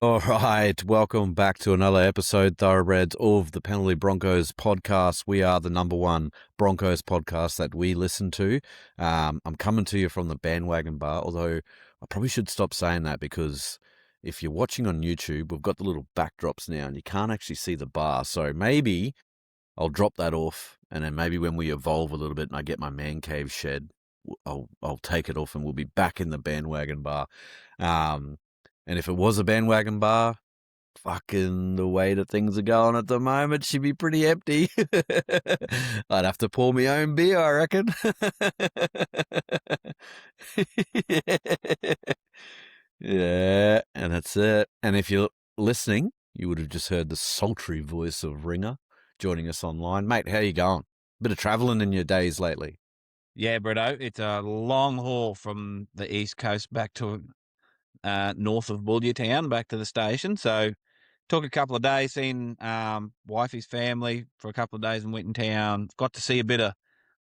All right, welcome back to another episode, Thoroughbreds of the Penalty Broncos podcast. We are the number one Broncos podcast that we listen to. I'm coming to you from the bandwagon bar, although I probably should stop saying that because if you're watching on YouTube, we've got the little backdrops now and you can't actually see the bar. So maybe I'll drop that off, and then maybe when we evolve a little bit and I get my man cave shed, I'll take it off and we'll be back in the bandwagon bar. And if it was a bandwagon bar, fucking the way that things are going at the moment, she'd be pretty empty. I'd have to pour my own beer, I reckon. Yeah, and that's it. And if you're listening, you would have just heard the sultry voice of Ringer joining us online. Mate, how you going? Bit of travelling in your days lately. Yeah, Bretto, it's a long haul from the East Coast back to north of Bullietown, back to the station. So took a couple of days, seen wifey's family for a couple of days in Winton Town. Got to see a bit of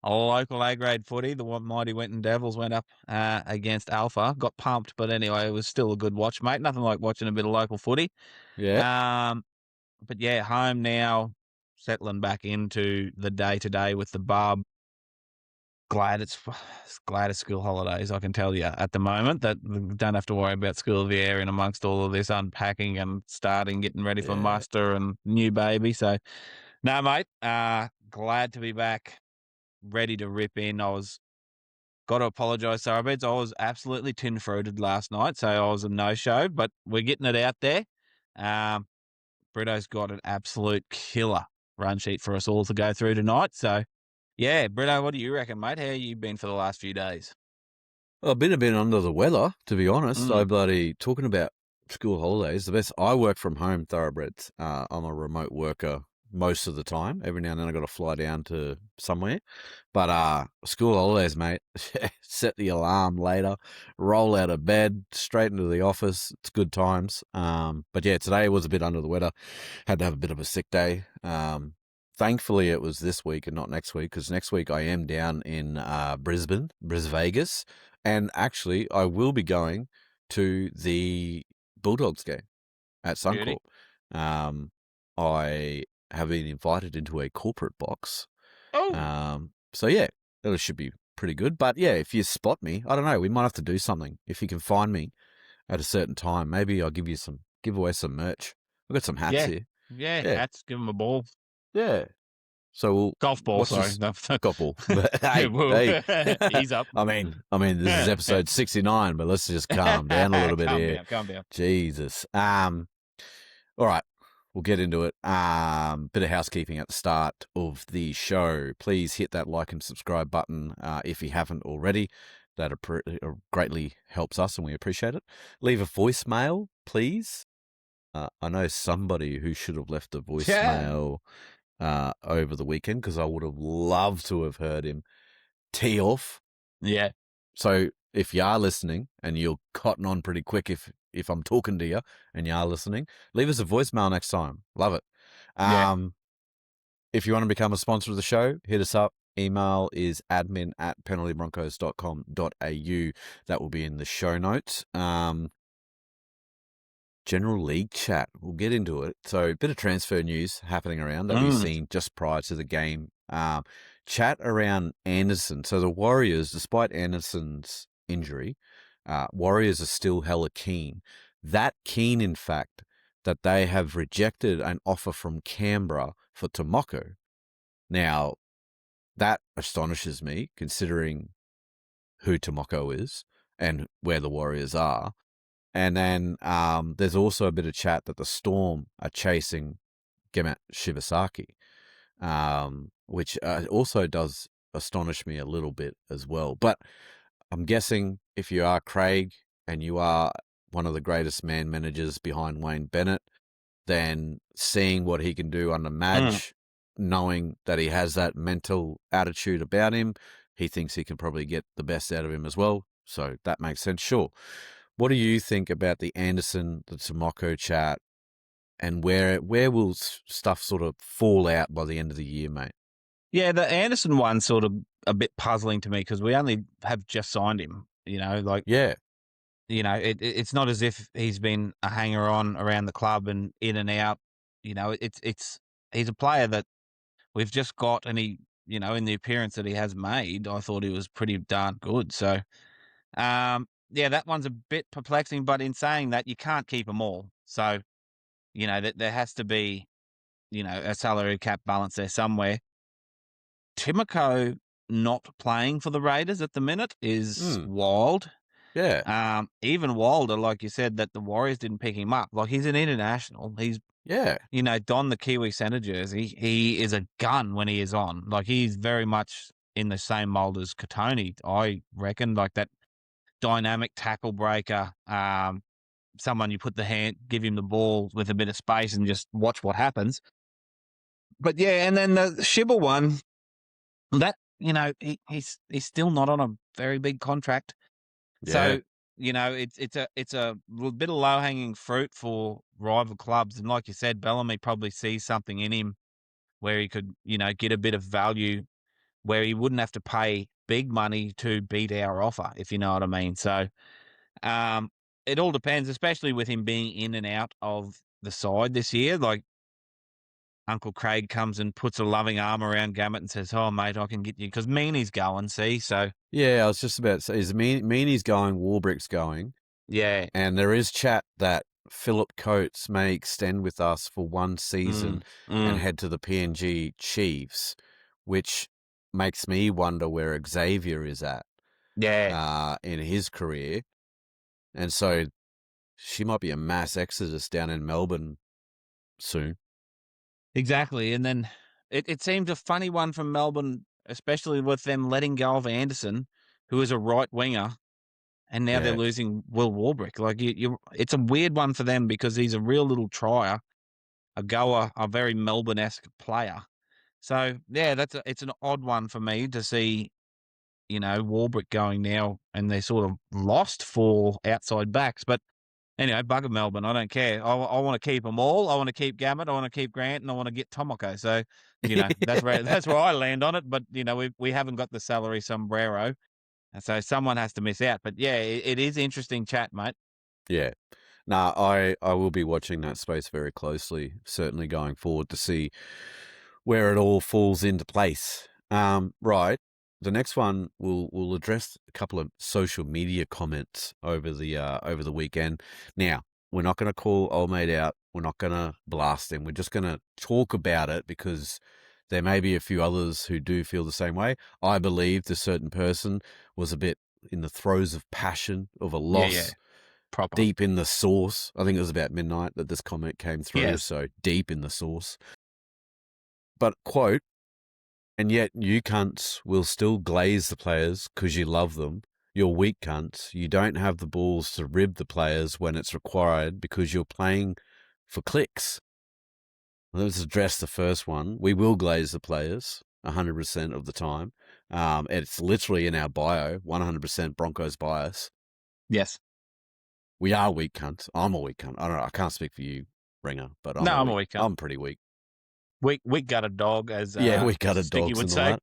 a local A-grade footy. The mighty Winton Devils went up against Alpha. Got pumped, but anyway, it was still a good watch, mate. Nothing like watching a bit of local footy. Yeah. But yeah, home now, settling back into the day-to-day with the bub. Glad it's school holidays, I can tell you at the moment that we don't have to worry about school of the air in amongst all of this unpacking and getting ready for muster and new baby. So, no, mate, glad to be back, ready to rip in. Got to apologise, Thoroughbreds. I was absolutely tin-fruited last night, so I was a no-show, but we're getting it out there. Britto's got an absolute killer run sheet for us all to go through tonight, so yeah, Brito, what do you reckon, mate? How you been for the last few days? I've been a bit under the weather, to be honest. I bloody talking about school holidays. The best. I work from home, Thoroughbreds. I'm a remote worker most of the time. Every now and then I got to fly down to somewhere. But school holidays, mate. Set the alarm later, roll out of bed, straight into the office. It's good times. But yeah, today was a bit under the weather. Had to have a bit of a sick day. Thankfully, it was this week and not next week, because next week I am down in Brisbane, Vegas. And actually, I will be going to the Bulldogs game at Suncorp. I have been invited into a corporate box. So yeah, that should be pretty good. But yeah, if you spot me, I don't know, we might have to do something. If you can find me at a certain time, maybe I'll give away some merch. I've got some hats here. Yeah, hats, give them a ball. Yeah. So we'll golf ball, sorry. Golf ball. Hey. Ease up. I mean, this is episode 69, but let's just calm down a little bit here. Calm down. Jesus. All right. We'll get into it. Bit of housekeeping at the start of the show. Please hit that like and subscribe button if you haven't already. That greatly helps us and we appreciate it. Leave a voicemail, please. I know somebody who should have left a voicemail over the weekend, because I would have loved to have heard him tee off. Yeah. So if you are listening and you're cotton on pretty quick, if I'm talking to you and you are listening, leave us a voicemail next time. Love it. If you want to become a sponsor of the show, hit us up. Email is admin@penaltybroncos.com.au. That will be in the show notes. General league chat. We'll get into it. So a bit of transfer news happening around that we've seen just prior to the game. Chat around Anderson. So the Warriors, despite Anderson's injury, Warriors are still hella keen. That keen, in fact, that they have rejected an offer from Canberra for Tomoko. Now, that astonishes me, considering who Tomoko is and where the Warriors are. And then there's also a bit of chat that the Storm are chasing Gemat Shibasaki, which also does astonish me a little bit as well. But I'm guessing if you are Craig and you are one of the greatest man managers behind Wayne Bennett, then seeing what he can do under Madge, knowing that he has that mental attitude about him, he thinks he can probably get the best out of him as well. So that makes sense. Sure. What do you think about the Anderson, the Tomoko chat, and where will stuff sort of fall out by the end of the year, mate? Yeah, the Anderson one's sort of a bit puzzling to me because we only have just signed him, Yeah. it's not as if he's been a hanger on around the club and in and out. He's a player that we've just got, and in the appearance that he has made, I thought he was pretty darn good. So, yeah, that one's a bit perplexing. But in saying that, you can't keep them all. So, that there has to be, a salary cap balance there somewhere. Timoko not playing for the Raiders at the minute is wild. Yeah. Even wilder, like you said, that the Warriors didn't pick him up. Like, he's an international. He's, Yeah. don the Kiwi Centre jersey. He is a gun when he is on. Like, he's very much in the same mold as Katoni, I reckon. Like, that dynamic tackle breaker. Someone you give him the ball with a bit of space and just watch what happens. But yeah, and then the Shibble one, that, he's still not on a very big contract. Yeah. So, it's a bit of low hanging fruit for rival clubs. And like you said, Bellamy probably sees something in him where he could, get a bit of value where he wouldn't have to pay big money to beat our offer, if you know what I mean. So, it all depends, especially with him being in and out of the side this year. Like, Uncle Craig comes and puts a loving arm around Gammett and says, "Oh, mate, I can get you," because Meaney's going, see? So, Yeah, I was just about to say, Meaney's going, Warbrick's going. yeah. And there is chat that Philip Coates may extend with us for one season and head to the PNG Chiefs, which makes me wonder where Xavier is at in his career. And so she might be a mass exodus down in Melbourne soon. Exactly. And then it seemed a funny one from Melbourne, especially with them letting go of Anderson, who is a right winger, and now they're losing Will Warbrick. Like, it's a weird one for them because he's a real little trier, a goer, a very Melbourne-esque player. So yeah, it's an odd one for me to see, Warbrick going now, and they're sort of lost for outside backs. But anyway, bugger Melbourne. I don't care. I want to keep them all. I want to keep Gammett. I want to keep Grant, and I want to get Tomoko. So, that's where I land on it. But we haven't got the salary sombrero, and so someone has to miss out. But yeah, it is interesting chat, mate. Yeah. No, I will be watching that space very closely, certainly going forward to see where it all falls into place. Right. The next one will address a couple of social media comments over the weekend. Now, we're not going to call old mate out. We're not going to blast him. We're just going to talk about it because there may be a few others who do feel the same way. I believe this certain person was a bit in the throes of passion of a loss. Yeah. Proper. Deep in the sauce. I think it was about midnight that this comment came through, Yes. so deep in the sauce. But, quote, "And yet you cunts will still glaze the players because you love them. You're weak cunts. You don't have the balls to rib the players when it's required because you're playing for clicks." Let's address the first one. We will glaze the players 100% of the time. It's literally in our bio, 100% Broncos bias. Yes. We are weak cunts. I'm a weak cunt. I don't know. I can't speak for you, Ringer, but I'm a weak cunt. I'm pretty weak. Weak gutted dog, as weak gutted Sticky dogs would and say. all that.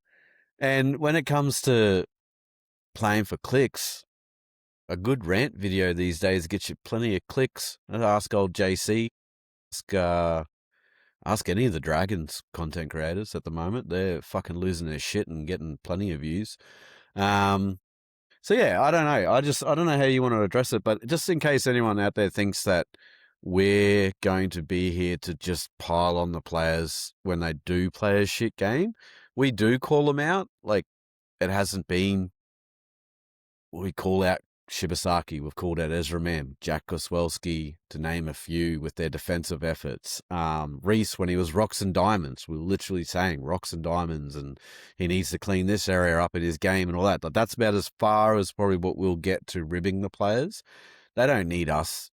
And when it comes to playing for clicks, a good rant video these days gets you plenty of clicks. Ask old JC. Ask any of the Dragons content creators at the moment. They're fucking losing their shit and getting plenty of views. So yeah, I don't know. I don't know how you want to address it, but just in case anyone out there thinks that we're going to be here to just pile on the players when they do play a shit game, we do call them out. Like, it hasn't been. We call out Shibasaki. We've called out Ezra Mem, Jack Koswelski, to name a few, with their defensive efforts. Reese, when he was rocks and diamonds, we were literally saying rocks and diamonds, and he needs to clean this area up in his game and all that. But that's about as far as probably what we'll get to ribbing the players. They don't need us.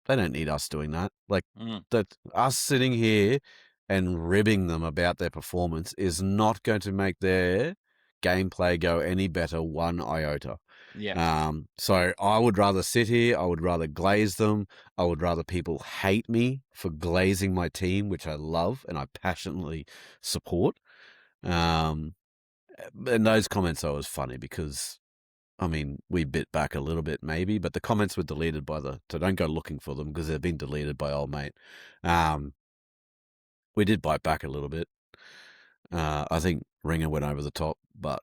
They don't need us doing that. Like, that us sitting here and ribbing them about their performance is not going to make their gameplay go any better one iota. Yeah. So I would rather sit here. I would rather glaze them. I would rather people hate me for glazing my team, which I love and I passionately support. And those comments, though, was funny because I mean, we bit back a little bit maybe, but the comments were deleted so don't go looking for them because they've been deleted by old mate. We did bite back a little bit. I think Ringer went over the top, but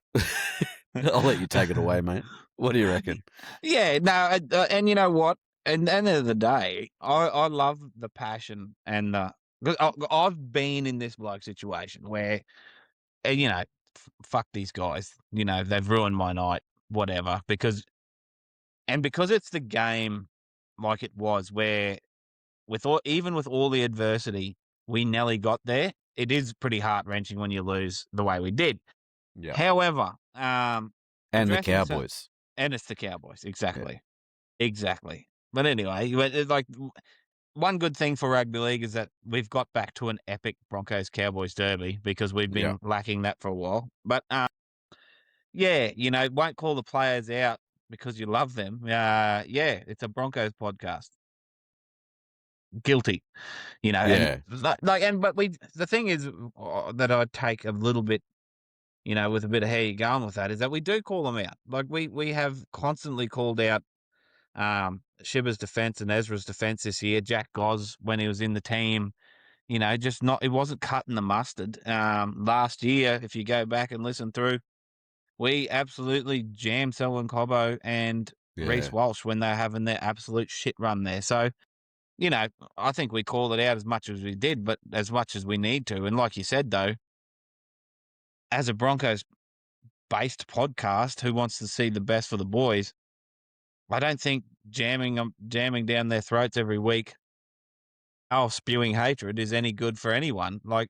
I'll let you take it away, mate. What do you reckon? Yeah, no, and you know what? And at the end of the day, I love the passion and the. 'Cause I've been in this bloke situation where, you know, fuck these guys. You know, they've ruined my night, whatever. Because it's the game, like it was, where even with all the adversity, we nearly got there. It is pretty heart wrenching when you lose the way we did. Yeah. However, And the addressing some, Cowboys. and it's the Cowboys, Yeah. exactly. Exactly. But anyway, like one good thing for rugby league is that we've got back to an epic Broncos Cowboys derby because we've Yeah. been lacking that for a while. But yeah, you know, won't call the players out because you love them. Yeah, it's a Broncos podcast. Guilty, you know, and Yeah. but the thing is that I take a little bit, you know, with a bit of how you're going with that is that we do call them out. Like we have constantly called out Shibba's defense and Ezra's defense this year. Jack Goz, when he was in the team, you know, it wasn't cutting the mustard. Last year, if you go back and listen through, we absolutely jammed Selwyn Cobbo and Reece Yeah. Walsh when they're having their absolute shit run there. So, you know, I think we called it out as much as we did, but as much as we need to. And like you said, though, as a Broncos based podcast who wants to see the best for the boys, I don't think jamming down their throats every week, spewing hatred is any good for anyone. Like,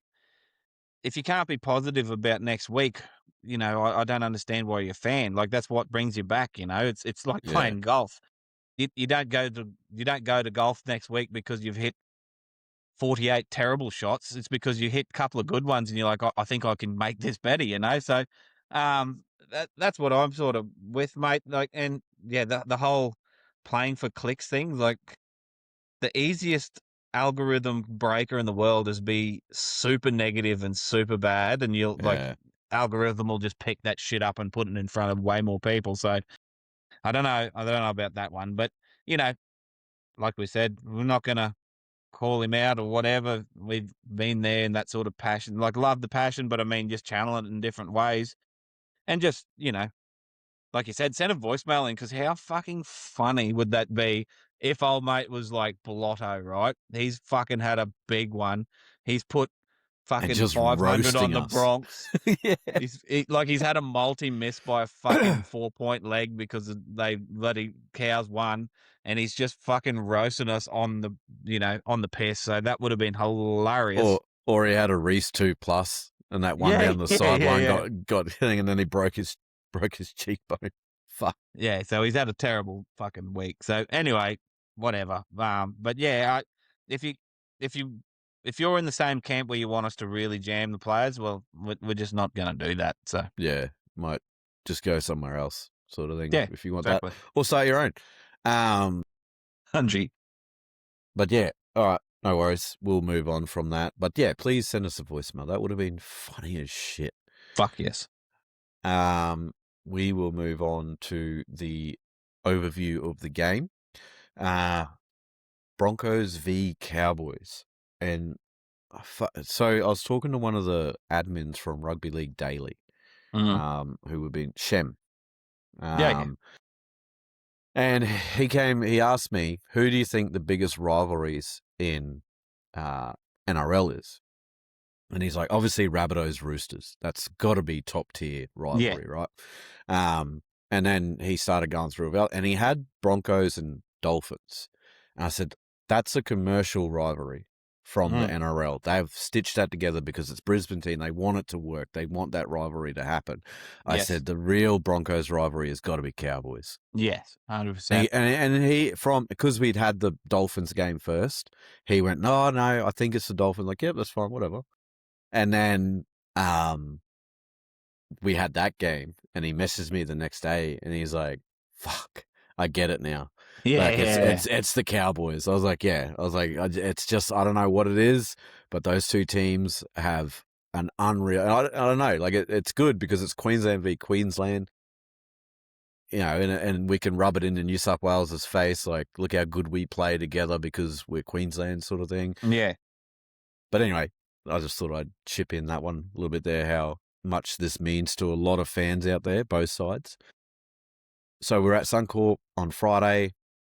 if you can't be positive about next week, you know, I don't understand why you're a fan. Like, that's what brings you back. You know, it's like Yeah. playing golf. You don't go to golf next week because you've hit 48 terrible shots. It's because you hit a couple of good ones and you're like, I think I can make this better, you know? So, that's what I'm sort of with, mate. Like, and yeah, the whole playing for clicks thing, like the easiest algorithm breaker in the world is be super negative and super bad. And you'll Yeah. algorithm will just pick that shit up and put it in front of way more people. So I don't know. I don't know about that one, but you know, like we said, we're not going to call him out or whatever. We've been there in that sort of passion, like love the passion, but I mean, just channel it in different ways and just, you know, like you said, send a voicemail in because how fucking funny would that be if old mate was like Blotto, right? He's fucking had a big one. He's put And fucking just 500 on roasting the us. Bronx. Yeah. He's had a multi miss by a fucking 4-point leg because they bloody cows won, and he's just fucking roasting us on the on the piss. So that would have been hilarious. Or he had a Reese 2+ and that one Yeah, down the yeah, sideline yeah. got hitting and then he broke his cheekbone. Fuck. Yeah, so he's had a terrible fucking week. So anyway, whatever. But yeah, if you if you if you're in the same camp where you want us to really jam the players, well, we're just not going to do that. So Yeah. Might just go somewhere else, sort of thing, yeah, if you want exactly. that. Or start your own. 100. But yeah, all right, no worries. We'll move on from that. But yeah, please send us a voicemail. That would have been funny as shit. Fuck yes. We will move on to the overview of the game. Broncos v Cowboys. And so I was talking to one of the admins from Rugby League Daily, who would be Shem. Yeah. And he asked me, who do you think the biggest rivalries in NRL is? And he's like, obviously Rabbitohs Roosters. That's got to be top tier rivalry, right? And then he started going through it, and he had Broncos and Dolphins. And I said, that's a commercial rivalry from the NRL. They've stitched that together because it's Brisbane team. They want it to work. They want that rivalry to happen. I said, the real Broncos rivalry has got to be Cowboys. Yes, 100%. And he, because we'd had the Dolphins game first, he went, no, I think it's the Dolphins. Like, yep, that's fine, whatever. And then we had that game, and he messaged me the next day, and he's like, fuck, I get it now. Yeah, like, it's the Cowboys. I was like, yeah. I was like, it's just, I don't know what it is, but those two teams have an unreal, I don't know, like, it's good because it's Queensland v Queensland. and we can rub it into New South Wales's face, like, look how good we play together because we're Queensland sort of thing. Yeah. But anyway, I just thought I'd chip in that one a little bit there, how much this means to a lot of fans out there, both sides. So we're at Suncorp on Friday,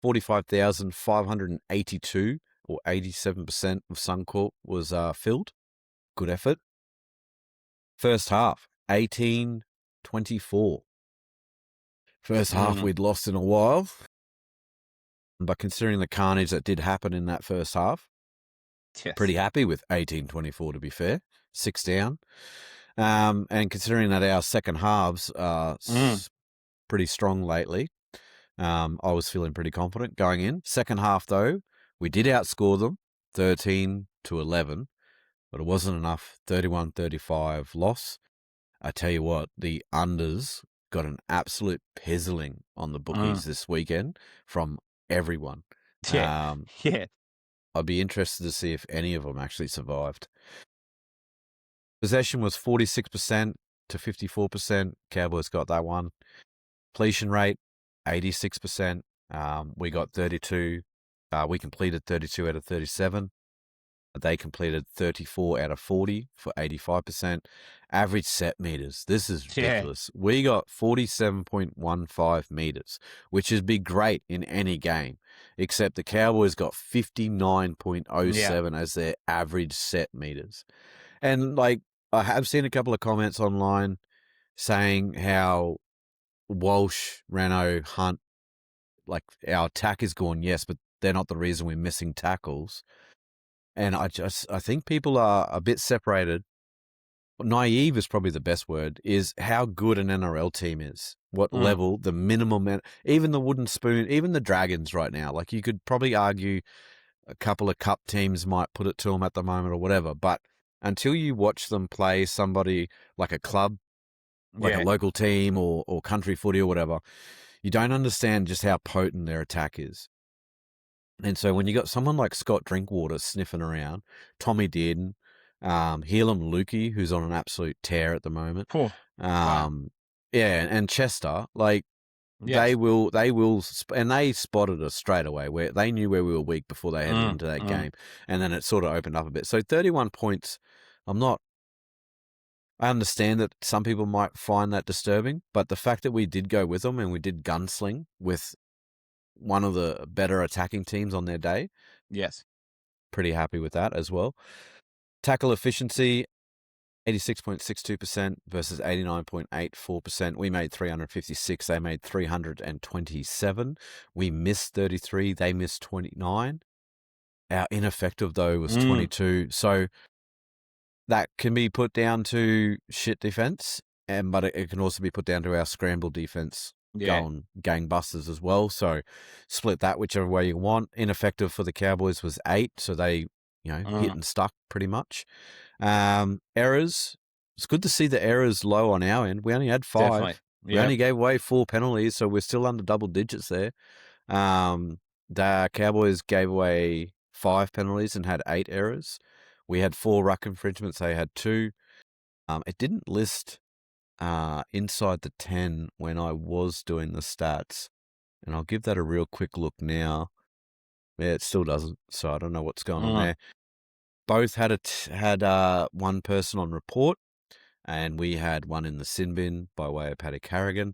45,582 or 87% of Suncorp was filled. Good effort. First half, 18-24. First half we'd lost in a while. But considering the carnage that did happen in that first half, Yes. pretty happy with 18-24 to be fair. 6 down. And considering that our second halves are pretty strong lately, I was feeling pretty confident going in. Second half, though, we did outscore them 13-11, but it wasn't enough. 31-35 loss. I tell you what, the unders got an absolute pizzling on the bookies this weekend from everyone. Yeah. Yeah. I'd be interested to see if any of them actually survived. Possession was 46% to 54%. Cowboys got that one. Completion rate, 86%. We got 32. We completed 32 out of 37. They completed 34 out of 40 for 85%. Average set meters. This is ridiculous. Yeah. We got 47.15 meters, which would be great in any game, except the Cowboys got 59.07 as their average set meters. And, like, I have seen a couple of comments online saying how Walsh, Renault, Hunt, like, our attack is gone, yes, but they're not the reason we're missing tackles. And I think people are a bit separated. Naive is probably the best word, is how good an NRL team is. What level, the minimum, even the Wooden Spoon, even the Dragons right now. Like, you could probably argue a couple of cup teams might put it to them at the moment or whatever. But until you watch them play somebody like a club, like a local team or country footy or whatever, you don't understand just how potent their attack is. And so when you got someone like Scott Drinkwater sniffing around, Tommy Dearden, Helam Lukey, who's on an absolute tear at the moment, and Chester, like, they will, and they spotted us straight away. Where they knew where we were weak before they headed into that game, and then it sort of opened up a bit. So 31 points, I understand that some people might find that disturbing, but the fact that we did go with them and we did gunsling with one of the better attacking teams on their day. Yes. Pretty happy with that as well. Tackle efficiency, 86.62% versus 89.84%. We made 356. They made 327. We missed 33. They missed 29. Our ineffective, though, was 22. So that can be put down to shit defense, but it can also be put down to our scramble defense. Going gangbusters as well. So split that whichever way you want. Ineffective for the Cowboys was 8, so they, hit and stuck pretty much. Errors. It's good to see the errors low on our end. We only had 5. Definitely. We only gave away 4 penalties, so we're still under double digits there. The Cowboys gave away 5 penalties and had 8 errors. We had 4 ruck infringements. They had 2. It didn't list inside the 10 when I was doing the stats, and I'll give that a real quick look now. Yeah, it still doesn't, so I don't know what's going on there. Both had one person on report, and we had one in the sin bin by way of Paddy Carrigan.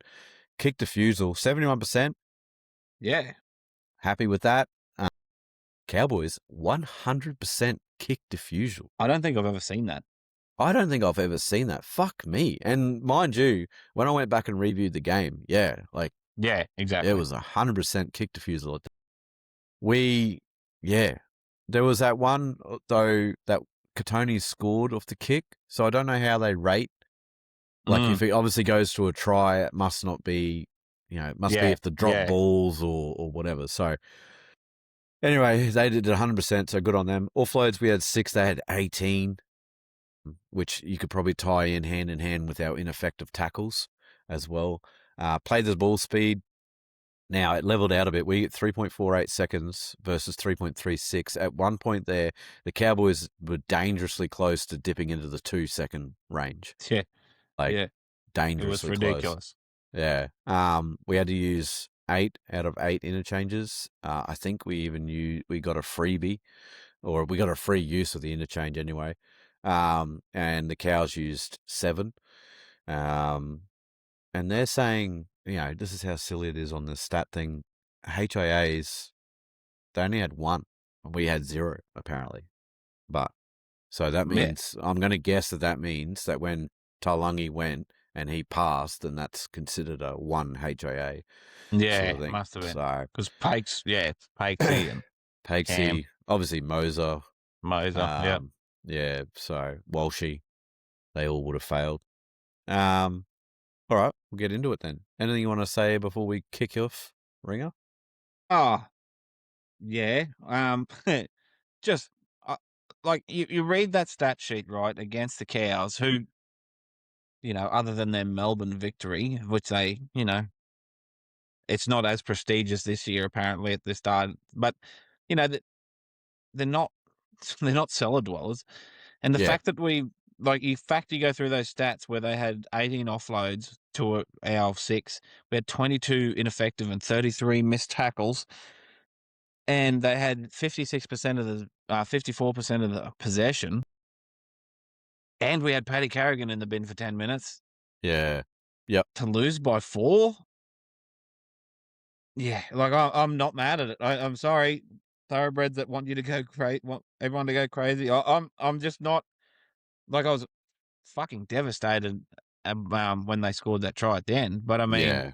Kick defusal, 71%. Yeah. Happy with that. Cowboys, 100% kick defusal. I don't think I've ever seen that. I don't think I've ever seen that. Fuck me. And mind you, when I went back and reviewed the game, yeah, exactly. It was 100% kick defusal. There was that one, though, that Katoni scored off the kick. So I don't know how they rate. Like, if he obviously goes to a try, it must not be, it must be if the drop balls or whatever. So anyway, they did 100%, so good on them. Offloads, we had 6, they had 18. Which you could probably tie in hand with our ineffective tackles as well. Played the ball speed. Now, it leveled out a bit. We get 3.48 seconds versus 3.36. At one point there, the Cowboys were dangerously close to dipping into the 2-second range. Yeah. Dangerously close. It was ridiculous. Yeah. We had to use 8 out of 8 interchanges. I think we got a freebie, or we got a free use of the interchange anyway. And the Cows used 7. And they're saying, this is how silly it is on the stat thing. HIAs, they only had 1, and we had 0 apparently. But so that Yeah. means I'm going to guess that means that when Talangi went and he passed, then that's considered a 1 HIA sort Yeah, of thing. must have been. So Because Pakesy and Cam, Pakesy, obviously Moser, Moser, yeah. yeah. So Walshy, they all would have failed. All right, we'll get into it then. Anything you want to say before we kick off, Ringer? Oh, yeah. Just like you read that stat sheet, right, against the Cows, who, other than their Melbourne victory, which they, it's not as prestigious this year apparently at the start, but they're not they're not cellar dwellers, and the Yeah, fact that you go through those stats where they had 18 offloads to our 6, we had 22 ineffective and 33 missed tackles, and they had 56% of the 54% of the possession, and we had Paddy Carrigan in the bin for 10 minutes yeah, yep, to lose by 4. Yeah, like I'm not mad at it. I'm sorry, thoroughbreds that want you to go crazy, want everyone to go crazy. I'm just not, like, I was fucking devastated when they scored that try at the end. But I mean, yeah.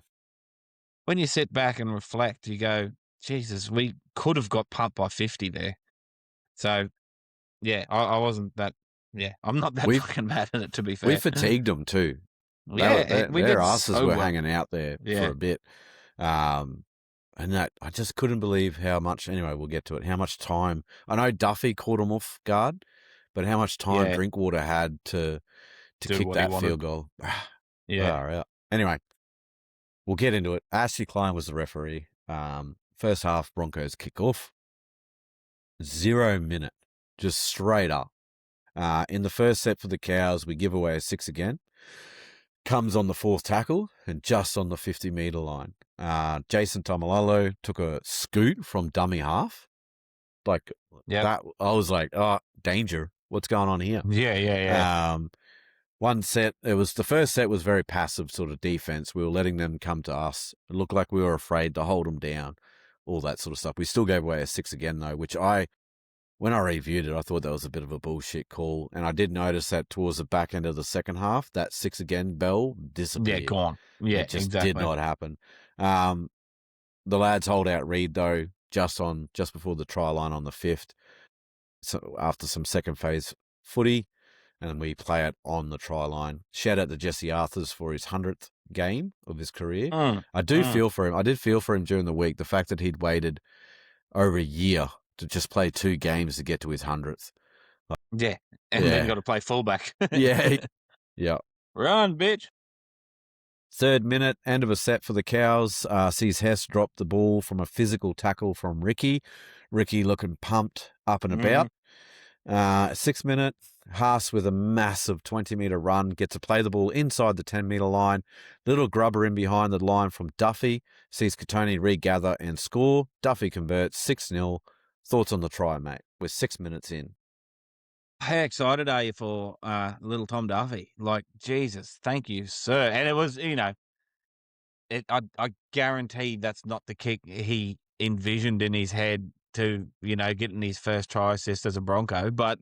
when you sit back and reflect, you go, Jesus, we could have got pumped by 50 there. So yeah, I wasn't that. Yeah, I'm not that We fucking mad at it, to be we fair. fatigued them too. We Their did asses so were well. hanging out there for Yeah, a bit. And that I just couldn't believe how much. Anyway, we'll get to it. How much time? I know Duffy caught him off guard, but how much time yeah, Drinkwater had to do kick what he that wanted. field goal? Yeah, Far out. Anyway, we'll get into it. Ashley Klein was the referee. First half Broncos kick off, 0 minute, just straight up. In the first set for the Cows, we give away a 6 again. Comes on the 4th tackle and just on the 50-metre line. Jason Tomalolo took a scoot from dummy half. Like yep, that, I was like, oh, danger. What's going on here? yeah. One set, the first set was very passive sort of defense. We were letting them come to us. It looked like we were afraid to hold them down, all that sort of stuff. We still gave away a 6 again, though, which when I reviewed it, I thought that was a bit of a bullshit call. And I did notice that towards the back end of the second half, that 6 again bell Yeah, disappeared. gone. Yeah, It just did exactly. not happen. The lads hold out Reed, though, just before the try line on the 5th. So after some second phase footy, and we play it on the try line. Shout out to Jesse Arthurs for his 100th game of his career. I feel for him. I did feel for him during the week. The fact that he'd waited over a year to just play 2 games to get to his 100th. Yeah, and then Yeah. got to play fullback. Yeah. Yeah. Run, bitch. 3rd minute, end of a set for the Cows. Sees Hess drop the ball from a physical tackle from Ricky. Ricky looking pumped, up and about. 6th minute, Haas with a massive 20-metre run, gets to play the ball inside the 10-metre line. Little grubber in behind the line from Duffy. Sees Katoni regather and score. Duffy converts 6-0. Thoughts on the try, mate? We're 6 minutes in. How excited are you for little Tom Duffy? Like, Jesus, thank you, sir. And it was, I guarantee that's not the kick he envisioned in his head to, getting his first try assist as a Bronco, but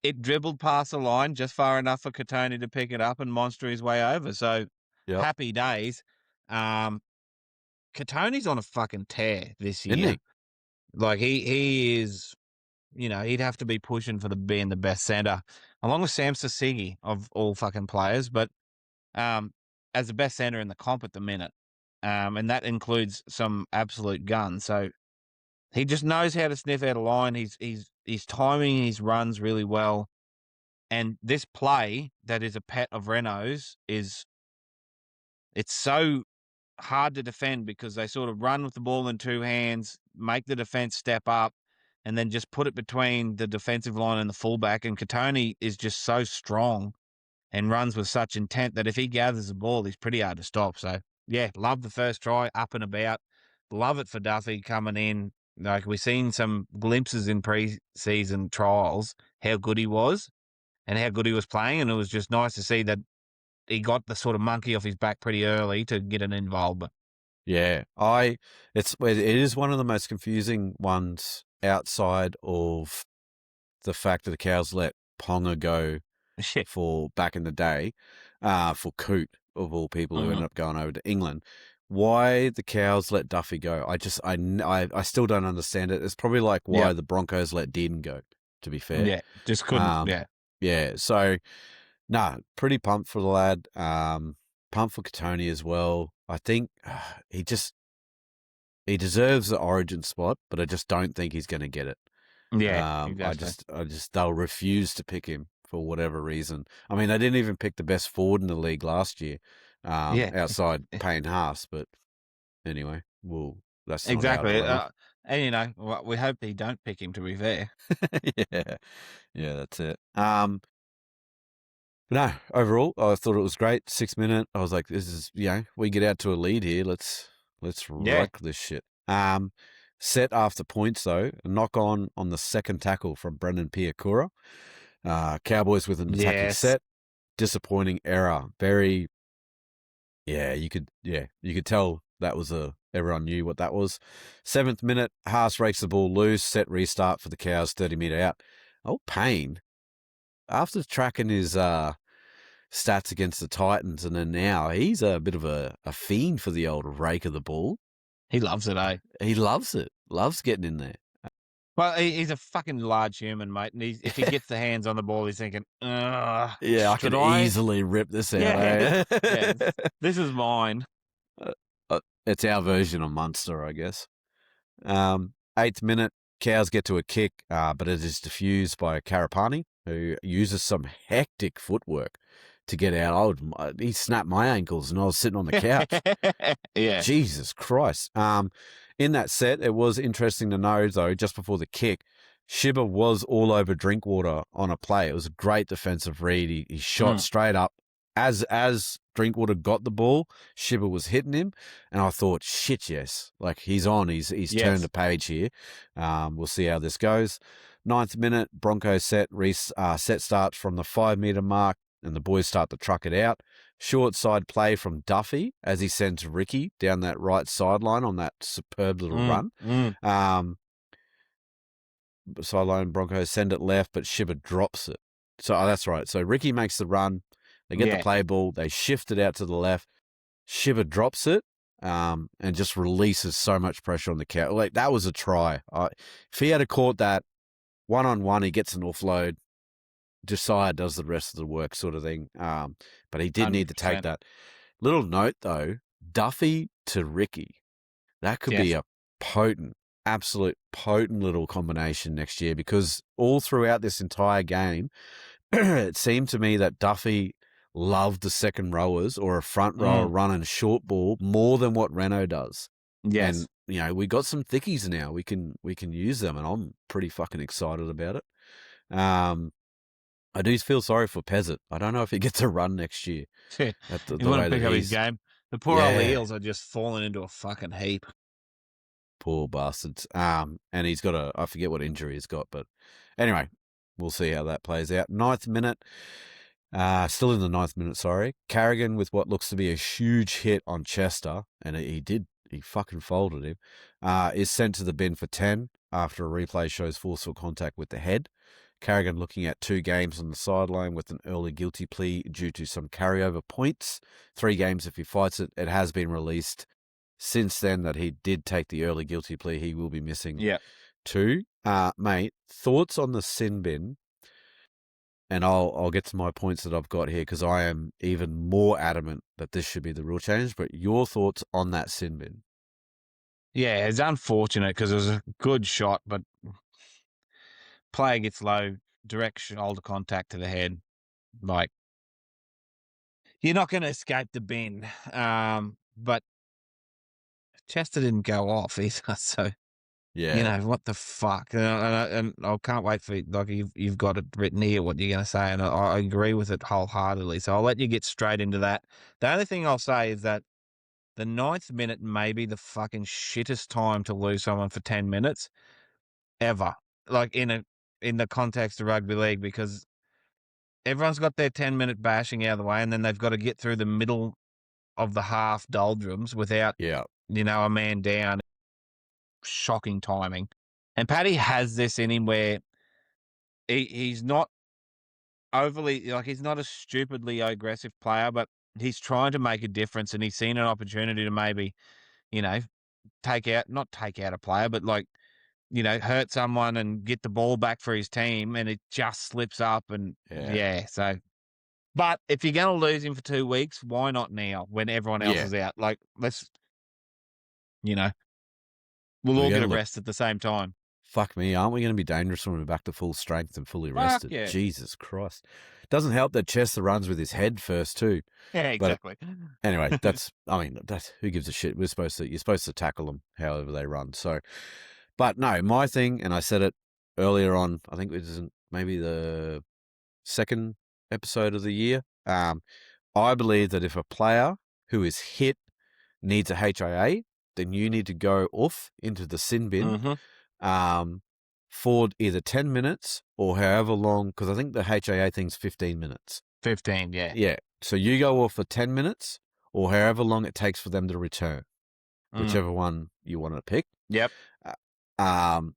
it dribbled past the line just far enough for Katoni to pick it up and monster his way over. So Yep. happy days. Katoni's on a fucking tear this Isn't year. he? Like he is, he'd have to be pushing for being the best center, along with Sam Sasigi of all fucking players, but as the best center in the comp at the minute. And that includes some absolute guns. So he just knows how to sniff out a line. He's timing his runs really well. And this play that is a pet of Renault's it's so hard to defend because they sort of run with the ball in 2 hands, make the defense step up, and then just put it between the defensive line and the fullback. And Katoni is just so strong and runs with such intent that if he gathers the ball, he's pretty hard to stop. So yeah, love the first try, up and about. Love it for Duffy coming in. Like, we've seen some glimpses in pre-season trials, how good he was and how good he was playing, and it was just nice to see that he got the sort of monkey off his back pretty early to get an involvement. Yeah, it is one of the most confusing ones outside of the fact that the Cows let Ponga go Shit. for back in the day, for Coote of all people who ended Mhm. up going over to England. Why the Cows let Duffy go? I still don't understand it. It's probably like why Yep. the Broncos let Dearden go, to be fair. Yeah. Just couldn't. Um, Yeah. yeah, so nah, pretty pumped for the lad. Pumped for Katoni as well. I think he just he deserves the Origin spot, but I just don't think he's going to get it. Yeah. I Exactly. just they'll refuse to pick him for whatever reason. I mean, they didn't even pick the best forward in the league last year, Yeah. outside Payne Haas. But anyway, that's not our Exactly. dilemma. And we hope they don't pick him. To be fair. Yeah, yeah, that's it. No, overall, I thought it was great. 6 minute, I was like, this is we get out to a lead here. Let's Yeah. rock this shit. Set after points though, a knock on the second tackle from Brendan Piakura. Cowboys with an attacking Yes. set. Disappointing error. Very, you could tell that was everyone knew what that was. 7th minute, Haas rakes the ball loose. Set restart for the Cows. 30-meter out. Oh, Payne. After tracking his stats against the Titans, and then now he's a bit of a fiend for the old rake of the ball. He loves it, eh? He loves it. Loves getting in there. Well, he's a fucking large human, mate, and if he gets the hands on the ball, he's thinking, Yeah, I should could I? easily rip this out, Yeah. eh? Yeah. This is mine. It's our version of Munster, I guess. 8th minute, Cows get to a kick, but it is diffused by Karapani, who uses some hectic footwork to get out. He snapped my ankles, and I was sitting on the couch. Yeah. Jesus Christ. In that set, it was interesting to know, though, just before the kick, Shibba was all over Drinkwater on a play. It was a great defensive read. He shot straight up. As Drinkwater got the ball, Shibba was hitting him, and I thought, shit, yes, like he's on. He's Yes. turned a page here. We'll see how this goes. 9th minute, Broncos set starts from the 5-meter mark, and the boys start to truck it out. Short side play from Duffy as he sends Ricky down that right sideline on that superb little run. Sideline Broncos send it left, but Shibba drops it. So that's right. So Ricky makes the run. They get the play ball. They shift it out to the left. Shibba drops it, and just releases so much pressure on the Cow. Like, that was a try. If he had caught that 1-on-1, he gets an offload. Josiah does the rest of the work, sort of thing. But he did need to take 100%. that. Little note though, Duffy to Ricky. That could be Yes. a absolute potent little combination next year, because all throughout this entire game, it seemed to me that Duffy loved the second rowers or a front rower running short ball more than what Renault does. Yes. And we got some thickies now. We can use them, and I'm pretty fucking excited about it. I do feel sorry for Pezzett. I don't know if he gets a run next year. You The want way to pick that up his he's game? The poor old yeah, Eels are just falling into a fucking heap. poor bastards. And he's got I forget what injury he's got, but anyway, we'll see how that plays out. 9th minute, still in the 9th minute, sorry. Carrigan with what looks to be a huge hit on Chester, and he fucking folded him, is sent to the bin for 10 after a replay shows forceful contact with the head. Carrigan looking at 2 games on the sideline with an early guilty plea due to some carryover points. 3 games if he fights it. It has been released since then that he did take the early guilty plea. He will be missing 2. Mate, thoughts on the sin bin? And I'll get to my points that I've got here, because I am even more adamant that this should be the rule change. But your thoughts on that sin bin? Yeah, it's unfortunate because it was a good shot, but player gets low, direct shoulder contact to the head. Like, you're not going to escape the bin. But Chester didn't go off either, so what the fuck? And I can't wait for you've got it written here what you're going to say, and I agree with it wholeheartedly. So I'll let you get straight into that. The only thing I'll say is that the 9th minute may be the fucking shittest time to lose someone for 10 minutes ever. Like in the context of rugby league, because everyone's got their 10-minute bashing out of the way, and then they've got to get through the middle of the half doldrums without, Yeah. a man down. Shocking timing. And Paddy has this in him where he's not overly, like, he's not a stupidly aggressive player, but he's trying to make a difference, and he's seen an opportunity to maybe, you know, not take out a player, but like, hurt someone and get the ball back for his team, and it just slips up. And so, but if you're going to lose him for 2 weeks, why not now when everyone else is out? Like, we'll all get a rest at the same time. Fuck me, aren't we going to be dangerous when we're back to full strength and fully rested? Yeah. Jesus Christ. Doesn't help that Chester runs with his head first too. Yeah, exactly. But anyway, who gives a shit? You're supposed to tackle them however they run. So, but no, my thing, and I said it earlier on, I think it was maybe the second episode of the year. I believe that if a player who is hit needs a HIA, then you need to go off into the sin bin for either 10 minutes or however long, because I think the HIA thing's 15 minutes. 15, yeah. Yeah. So you go off for 10 minutes or however long it takes for them to return, whichever one you want to pick. Yep.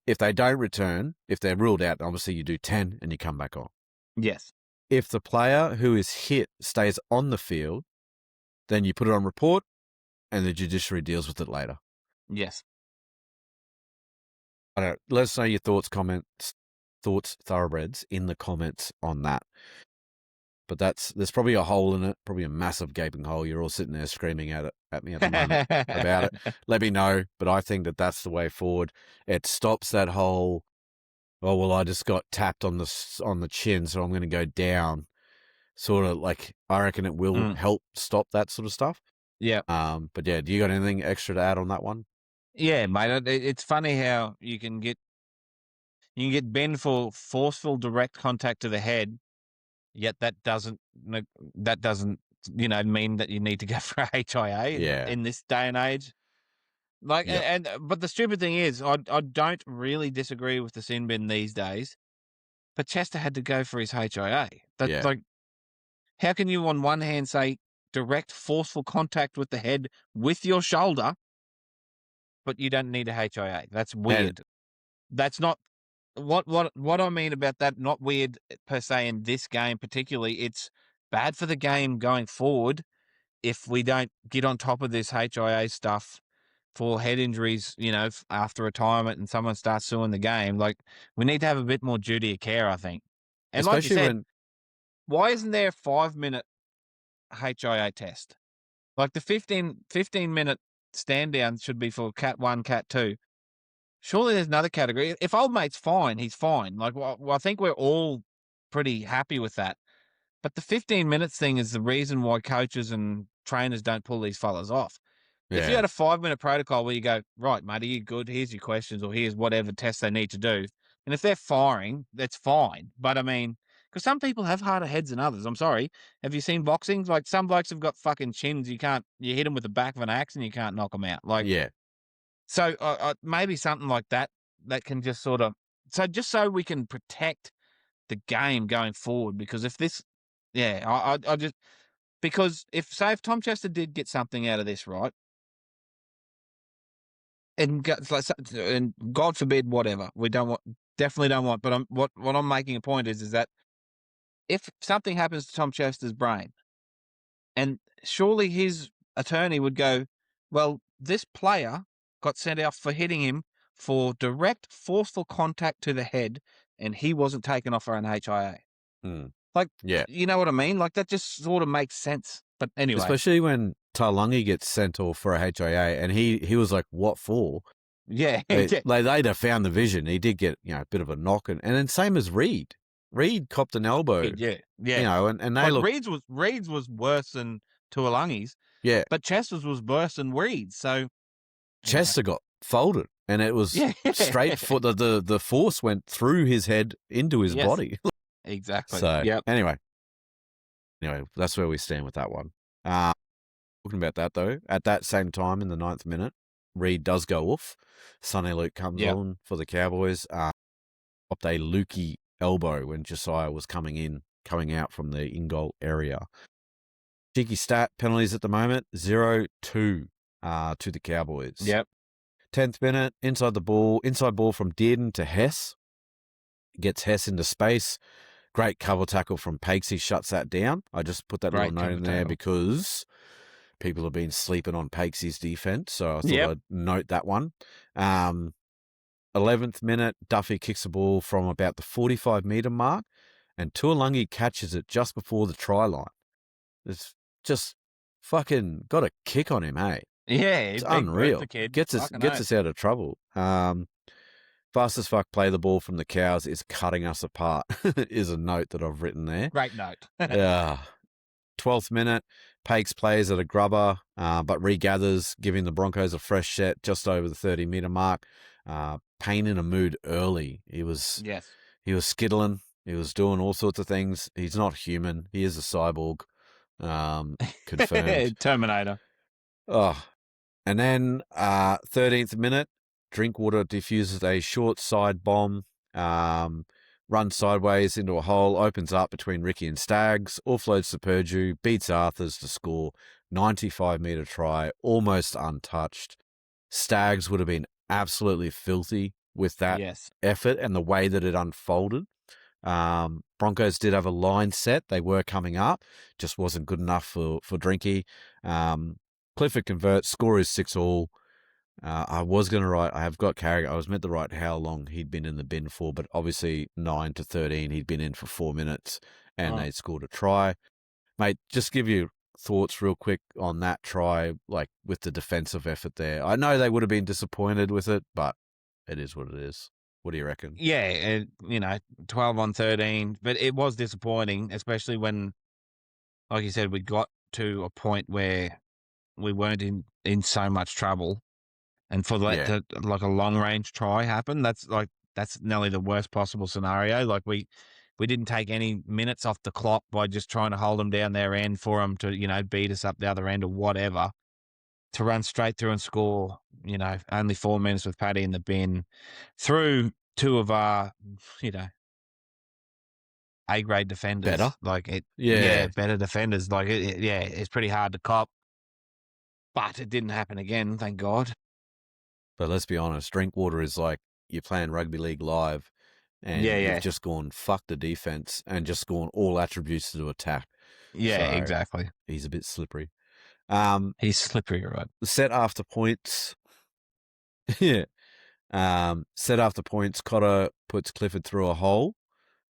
If they don't return, if they're ruled out, obviously you do 10 and you come back on. Yes. If the player who is hit stays on the field, then you put it on report and the judiciary deals with it later. Yes. I don't know. Let us know your thoughts, thoroughbreds, in the comments on that. But there's probably a hole in it, probably a massive gaping hole. You're all sitting there screaming at me at the moment about it. Let me know. But I think that that's the way forward. It stops that whole, oh, well, I just got tapped on the chin, so I'm going to go down. Sort of like, I reckon it will help stop that sort of stuff. Yeah. But yeah, do you got anything extra to add on that one? Yeah, mate. It's funny how you can get banned for forceful direct contact to the head, yet that doesn't mean that you need to go for a HIA in this day and age. Like, but the stupid thing is, I don't really disagree with the sin bin these days, but Chester had to go for his HIA. That's like, how can you on one hand say direct forceful contact with the head with your shoulder, but you don't need a HIA? That's weird. That's not what I mean about that. Not weird per se in this game particularly. It's bad for the game going forward if we don't get on top of this HIA stuff for head injuries, after retirement and someone starts suing the game. Like, we need to have a bit more duty of care, I think. And especially like you said, why isn't there a 5-minute HIA test? Like, the 15-minute stand down should be for Cat 1, Cat 2. Surely there's another category. If old mate's fine, he's fine. Like, well, I think we're all pretty happy with that. But the 15 minutes thing is the reason why coaches and trainers don't pull these fellas off. If you had a 5-minute protocol where you go, right, mate, are you good? Here's your questions, or here's whatever tests they need to do. And if they're firing, that's fine. But I mean, because some people have harder heads than others. I'm sorry. Have you seen boxing? Like, some blokes have got fucking chins. You hit them with the back of an axe and you can't knock them out. Like, so maybe something like that can just sort of, just so we can protect the game going forward. Because if this, I just, because if Tom Chester did get something out of this, right? And God forbid, whatever we definitely don't want. But what I'm making a point is that if something happens to Tom Chester's brain, and surely his attorney would go, well, this player got sent out for hitting him for direct forceful contact to the head, and he wasn't taken off for an HIA. Like, you know what I mean? Like, that just sort of makes sense. But anyway, especially when Taulagi gets sent off for a HIA, and he was like, "What for?" Yeah, they'd have found the vision. He did get a bit of a knock, and then same as Reed. Reed copped an elbow. Yeah. And they look. Reed's was worse than Tuolangi's. Yeah, but Chester's was worse than Reed's. So Chester got folded, and it was straight for the force went through his head into his body. Exactly. So anyway, that's where we stand with that one. Talking about that, though, at that same time in the 9th minute, Reed does go off. Sonny Luke comes Yep. on for the Cowboys. Popped a Lukey elbow when Josiah was coming out from the in-goal area. Cheeky stat, penalties at the moment, 0-2 to the Cowboys. Yep. 10th minute, inside ball from Dearden to Hess. Gets Hess into space. Great cover tackle from Pakesy, shuts that down. I just put that little Great note in cover there tackle. because people have been sleeping on Pakesy's defense, so I thought Yep. I'd note that one. 11th minute, Duffy kicks the ball from about the 45-metre mark, and Tuolungi catches it just before the try line. It's just fucking got a kick on him, hey? Yeah, It's big boot unreal. for kid. Gets us out of trouble. Fast as fuck play the ball from the Cows is cutting us apart, is a note that I've written there. Great note. Yeah. 12th minute, Pakes plays at a grubber, but regathers, giving the Broncos a fresh set just over the 30-metre mark. Payne in a mood early. He was skittling. He was doing all sorts of things. He's not human. He is a cyborg. Confirmed. Terminator. Oh, and then 13th minute, Drinkwater defuses a short side bomb, runs sideways into a hole, opens up between Ricky and Staggs, offloads to Purdue, beats Arthurs to score. 95-metre try, almost untouched. Staggs would have been absolutely filthy with that effort and the way that it unfolded. Broncos did have a line set. They were coming up. Just wasn't good enough for Drinky. Clifford converts. Score is 6-all. I was going to write, I have got Carrigan. I was meant to write how long he'd been in the bin for, but obviously 9-13, he'd been in for 4 minutes and they'd scored a try. Mate, just give you thoughts real quick on that try, like with the defensive effort there. I know they would have been disappointed with it, but it is what it is. What do you reckon? Yeah, 12 on 13, but it was disappointing, especially when, like you said, we got to a point where we weren't in so much trouble, and for that to, like, a long range try happen, that's nearly the worst possible scenario. Like we didn't take any minutes off the clock by just trying to hold them down their end for them to beat us up the other end or whatever. To run straight through and score, only 4 minutes with Paddy in the bin, through two of our, A-grade defenders. Better? Better defenders. Like, it's pretty hard to cop. But it didn't happen again, thank God. But let's be honest, Drinkwater is like you're playing rugby league live and you've just gone fuck the defense and just gone all attributes to attack. Yeah, So exactly. He's a bit slippery. He's slippery, right? Set after points. Yeah. Set after points, Cotter puts Clifford through a hole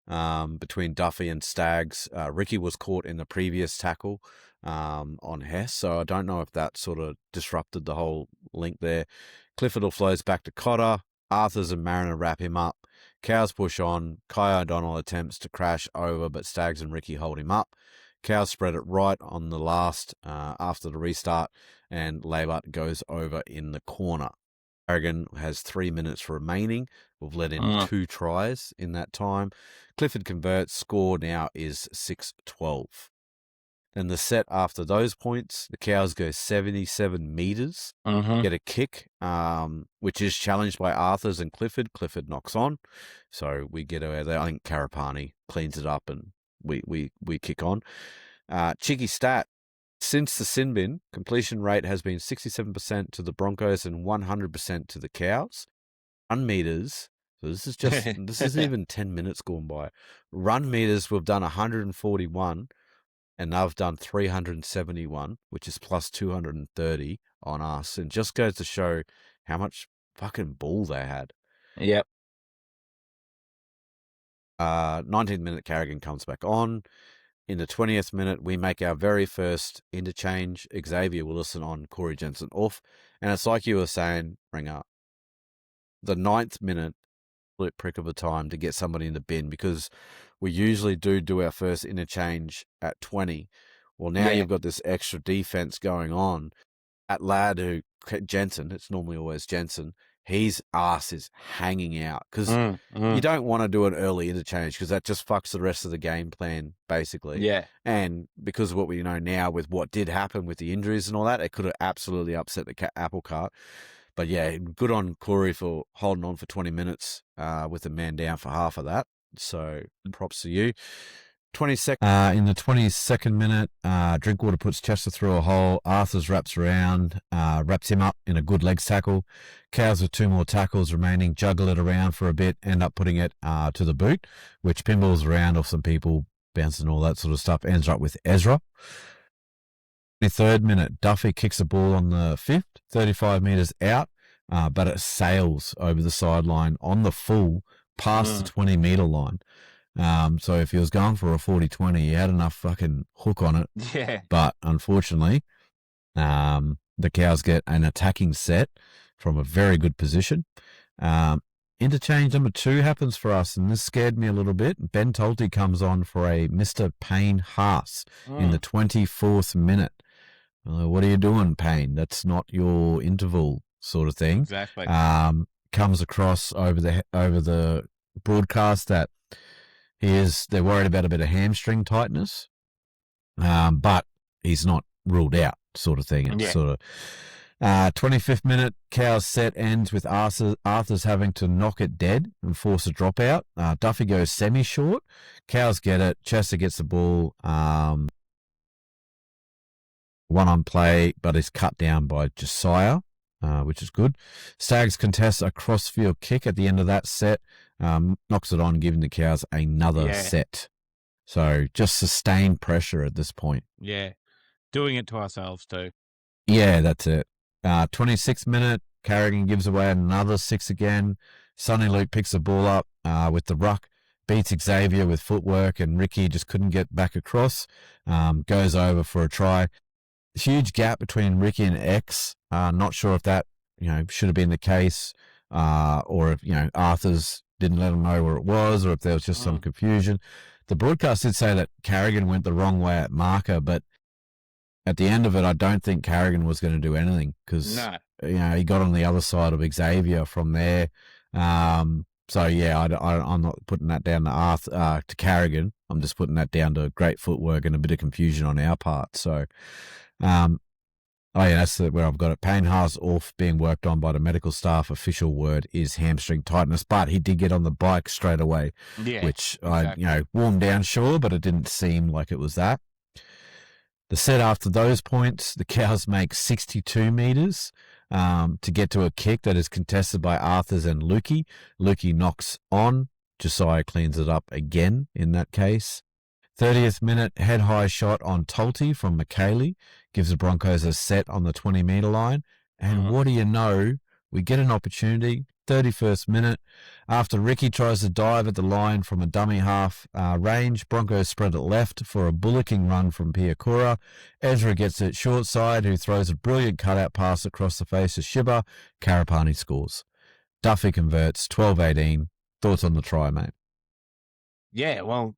between Duffy and Staggs. Ricky was caught in the previous tackle on Hess, so I don't know if that sort of disrupted the whole link there. Clifford will flows back to Cotter. Arthurs and Mariner wrap him up. Cows push on. Kai O'Donnell attempts to crash over, but Staggs and Ricky hold him up. Cows spread it right on the last after the restart, and Labart goes over in the corner. Carrigan has 3 minutes remaining. We've let in 2 tries in that time. Clifford converts. Score now is 6-12. Then the set after those points, the Cows go 77 metres, get a kick, which is challenged by Arthurs and Clifford. Clifford knocks on. So we get out there. I think Karapani cleans it up and we kick on. Cheeky stat. Since the sin bin, completion rate has been 67% to the Broncos and 100% to the Cows. Run meters, so this isn't even 10 minutes gone by. Run meters, we've done 141, and they've done 371, which is plus 230 on us. And just goes to show how much fucking ball they had. Yep. 19th minute, Carrigan comes back on. In the 20th minute, we make our very first interchange. Xavier Willison on, Corey Jensen off. And it's like you were saying, Ringer, the 9th minute, split prick of a time to get somebody in the bin, because we usually do our first interchange at 20. Well, now you've got this extra defense going on. That lad Jensen, it's normally always Jensen, his ass is hanging out because you don't want to do an early interchange because that just fucks the rest of the game plan, basically. Yeah. And because of what we know now with what did happen with the injuries and all that, it could have absolutely upset the apple cart. But yeah, good on Corey for holding on for 20 minutes with a man down for half of that. So props to you. 22nd. In the 22nd minute, Drinkwater puts Chester through a hole. Arthurs wraps around, wraps him up in a good legs tackle. Cows with 2 more tackles remaining, juggle it around for a bit, end up putting it to the boot, which pinballs around off some people, bouncing all that sort of stuff, ends up with Ezra. 23rd minute, Duffy kicks a ball on the 5th, 35 metres out, but it sails over the sideline on the full past the 20-metre line. So if he was going for a 40-20, he had enough fucking hook on it. Yeah. But unfortunately, the Cows get an attacking set from a very good position. Interchange number 2 happens for us, and this scared me a little bit. Ben Tolte comes on for a Mr. Payne Haas in the 24th minute. What are you doing, Payne? That's not your interval sort of thing. Exactly. Comes across over the broadcast that they're worried about a bit of hamstring tightness, but he's not ruled out, sort of thing. It's sort of 25th minute, Cows set ends with Arthur's having to knock it dead and force a dropout. Duffy goes semi-short. Cows get it. Chester gets the ball. One on play, but is cut down by Josiah, which is good. Stags contests a crossfield kick at the end of that set, knocks it on, giving the Cows another set. So just sustained pressure at this point. Yeah. Doing it to ourselves too. Yeah, that's it. 26th minute, Carrigan gives away another 6 again. Sonny Luke picks the ball up with the ruck, beats Xavier with footwork, and Ricky just couldn't get back across. Goes over for a try. Huge gap between Ricky and X. Not sure if that should have been the case, or if Arthur's didn't let him know where it was, or if there was just some confusion. The broadcast did say that Carrigan went the wrong way at marker, but at the end of it, I don't think Carrigan was going to do anything because he got on the other side of Xavier from there. So yeah, I'm not putting that down to Carrigan. I'm just putting that down to great footwork and a bit of confusion on our part. So, that's where I've got it. Payne Haas off, being worked on by the medical staff. Official word is hamstring tightness, but he did get on the bike straight away, which exactly. I warmed down, sure, but it didn't seem like it was that. The set after those points, the Cows make 62 metres to get to a kick that is contested by Arthurs and Lukey. Lukey knocks on. Josiah cleans it up again in that case. 30th minute, head-high shot on Tolte from McKaylee. Gives the Broncos a set on the 20-metre line. And what do you know? We get an opportunity. 31st minute, after Ricky tries to dive at the line from a dummy half range, Broncos spread it left for a bullocking run from Piakura. Ezra gets it short side, who throws a brilliant cutout pass across the face of Shibba. Karapani scores. Duffy converts, 12-18. Thoughts on the try, mate? Yeah, well,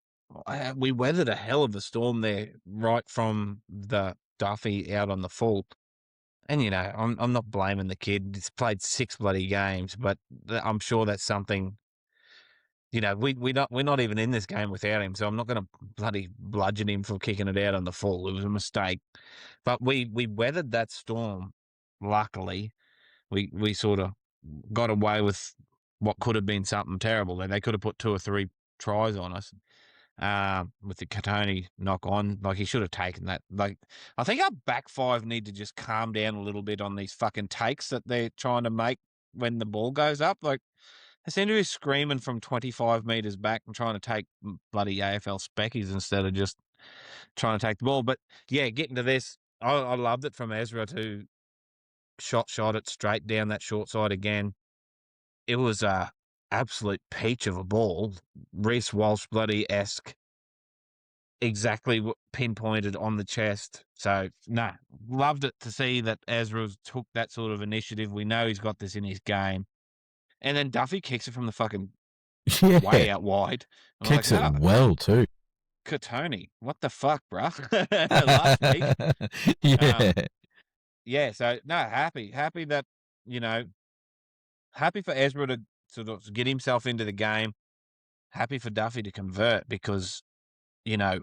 we weathered a hell of a storm there, right from the Duffy out on the full. And, I'm not blaming the kid. He's played 6 bloody games, but I'm sure that's something, we're not even in this game without him, so I'm not going to bloody bludgeon him for kicking it out on the full. It was a mistake. But we weathered that storm, luckily. We sort of got away with what could have been something terrible. They could have put 2 or 3 tries on us. With the Katoni knock on, like he should have taken that. Like, I think our back 5 need to just calm down a little bit on these fucking takes that they're trying to make when the ball goes up. Like, they seem to be screaming from 25 metres back and trying to take bloody AFL speckies instead of just trying to take the ball. But yeah, getting to this, I loved it from Ezra to shot it straight down that short side again. It was a absolute peach of a ball. Reece Walsh bloody-esque. Exactly pinpointed on the chest. So, loved it to see that Ezra took that sort of initiative. We know he's got this in his game. And then Duffy kicks it from the fucking way out wide. Kicks it well, too. Katoni, what the fuck, bruh? Last week. Yeah. Yeah, so, happy that, happy for Ezra to sort of get himself into the game. Happy for Duffy to convert because, you know,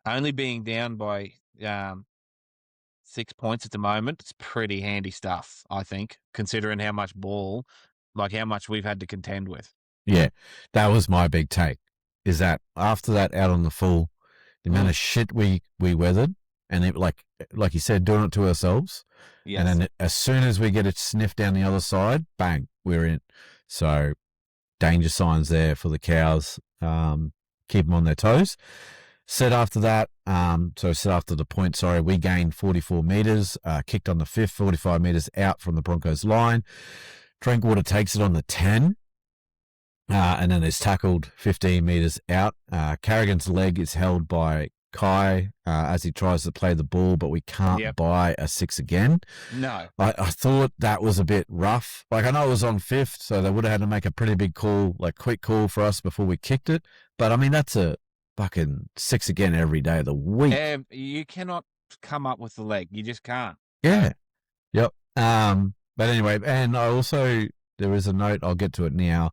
only being down by 6 points at the moment, it's pretty handy stuff, I think, considering how much how much we've had to contend with. Yeah, that was my big take. Is that after that out on the full, the amount of shit we weathered, and it, like you said, doing it to ourselves, Yes. and then as soon as we get it sniffed down the other side, bang, we're in. So danger signs there for the Cows. Keep them on their toes. Set after that, set after the point, sorry, we gained 44 metres, kicked on the 5th, 45 metres out from the Broncos line. Drinkwater takes it on the 10, and then is tackled 15 metres out. Carrigan's leg is held by Kai as he tries to play the ball, but we can't buy a 6 again. No. I thought that was a bit rough. Like, I know it was on 5th, so they would have had to make a pretty big call, like quick call for us before we kicked it. But, I mean, that's a fucking 6 again every day of the week. You cannot come up with the leg. You just can't. Yeah. Yep. But anyway, and I also, there is a note, I'll get to it now.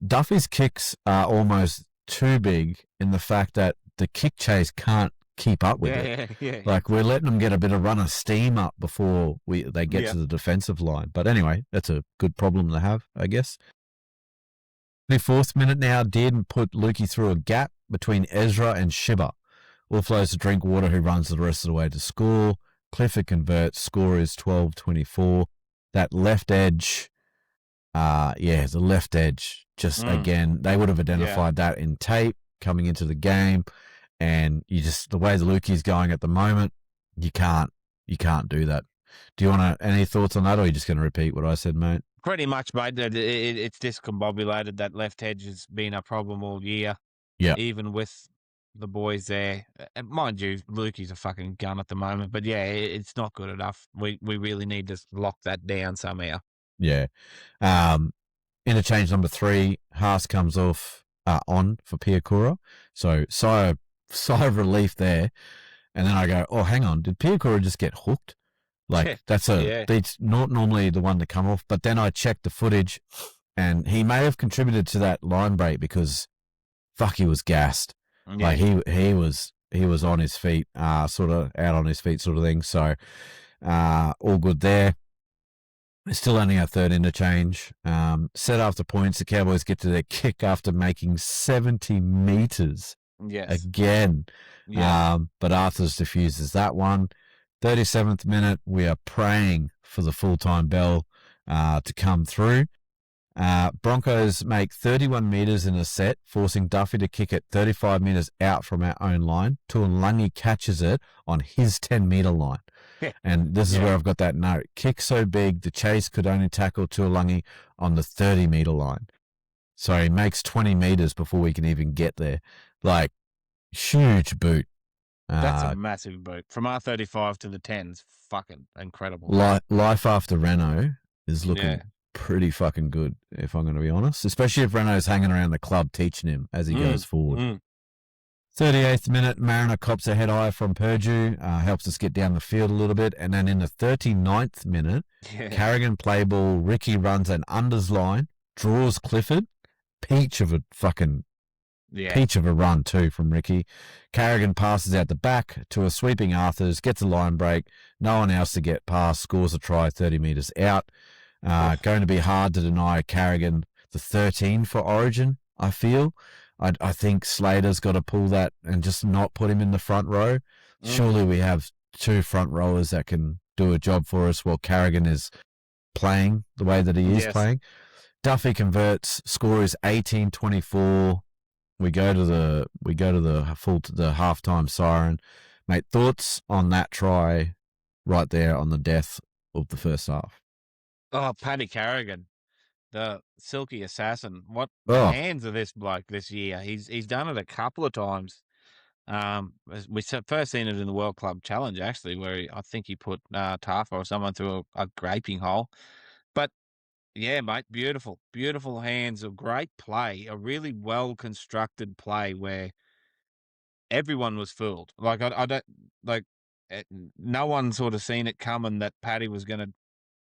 Duffy's kicks are almost too big in the fact that the kick chase can't keep up with it. Yeah. Like, we're letting them get a bit of run of steam up before they get to the defensive line. But anyway, that's a good problem to have, I guess. 24th minute now, did put Lukey through a gap between Ezra and Shibba. All flows to Drinkwater, who runs the rest of the way to score. Clifford converts. Score is 12-24. That left edge, the left edge, just again, they would have identified that in tape coming into the game. And the way the Lukey's going at the moment, you can't do that. Do you want any thoughts on that, or are you just going to repeat what I said, mate? Pretty much, mate. It's discombobulated. That left edge has been a problem all year. Yeah. Even with the boys there. And mind you, Lukey's a fucking gun at the moment. But yeah, it's not good enough. We really need to lock that down somehow. Yeah. Interchange number 3, Haas comes off on for Piakura. So sigh of relief there. And then I go, oh, hang on, did Piakura just get hooked? Like, that's it's not normally the one to come off. But then I checked the footage, and he may have contributed to that line break because, fuck, he was gassed. Yeah. Like, he was on his feet, sort of out on his feet sort of thing. So, all good there. It's still only our third interchange. Set after points, the Cowboys get to their kick after making 70 metres. Yes. Again. Yeah. But Arthurs diffuses that one. 37th minute, we are praying for the full-time bell to come through. Broncos make 31 metres in a set, forcing Duffy to kick it 35 metres out from our own line. Tuolangi catches it on his 10-metre line. And this is where I've got that note. Kick so big, the chase could only tackle Tuolangi on the 30-metre line. So he makes 20 metres before we can even get there. Like, huge boot. That's a massive boot. From R35 to the 10's fucking incredible. Life after Renault is looking pretty fucking good, if I'm going to be honest. Especially if Renault's hanging around the club teaching him as he goes forward. 38th minute, Mariner cops a head eye from Purdue, helps us get down the field a little bit. And then in the 39th minute, Carrigan play ball, Ricky runs an unders line, draws Clifford. Peach of a run too from Ricky. Carrigan passes out the back to a sweeping Arthurs, gets a line break, no one else to get past, scores a try 30 metres out. Going to be hard to deny Carrigan the 13 for Origin, I feel. I think Slater's got to pull that and just not put him in the front row. Surely we have 2 front rowers that can do a job for us while Carrigan is playing the way that he is playing. Duffy converts, score is 18-24. We go to the halftime siren. Mate, thoughts on that try right there on the death of the first half? Oh, Paddy Carrigan, the silky assassin. What the hands of this bloke this year? He's done it a couple of times. We first seen it in the World Club Challenge, actually, where I think he put Tafa or someone through a graping hole. But yeah, mate, beautiful hands, a great play, a really well constructed play where everyone was fooled. Like I don't like no one sort of seen it coming that Paddy was going to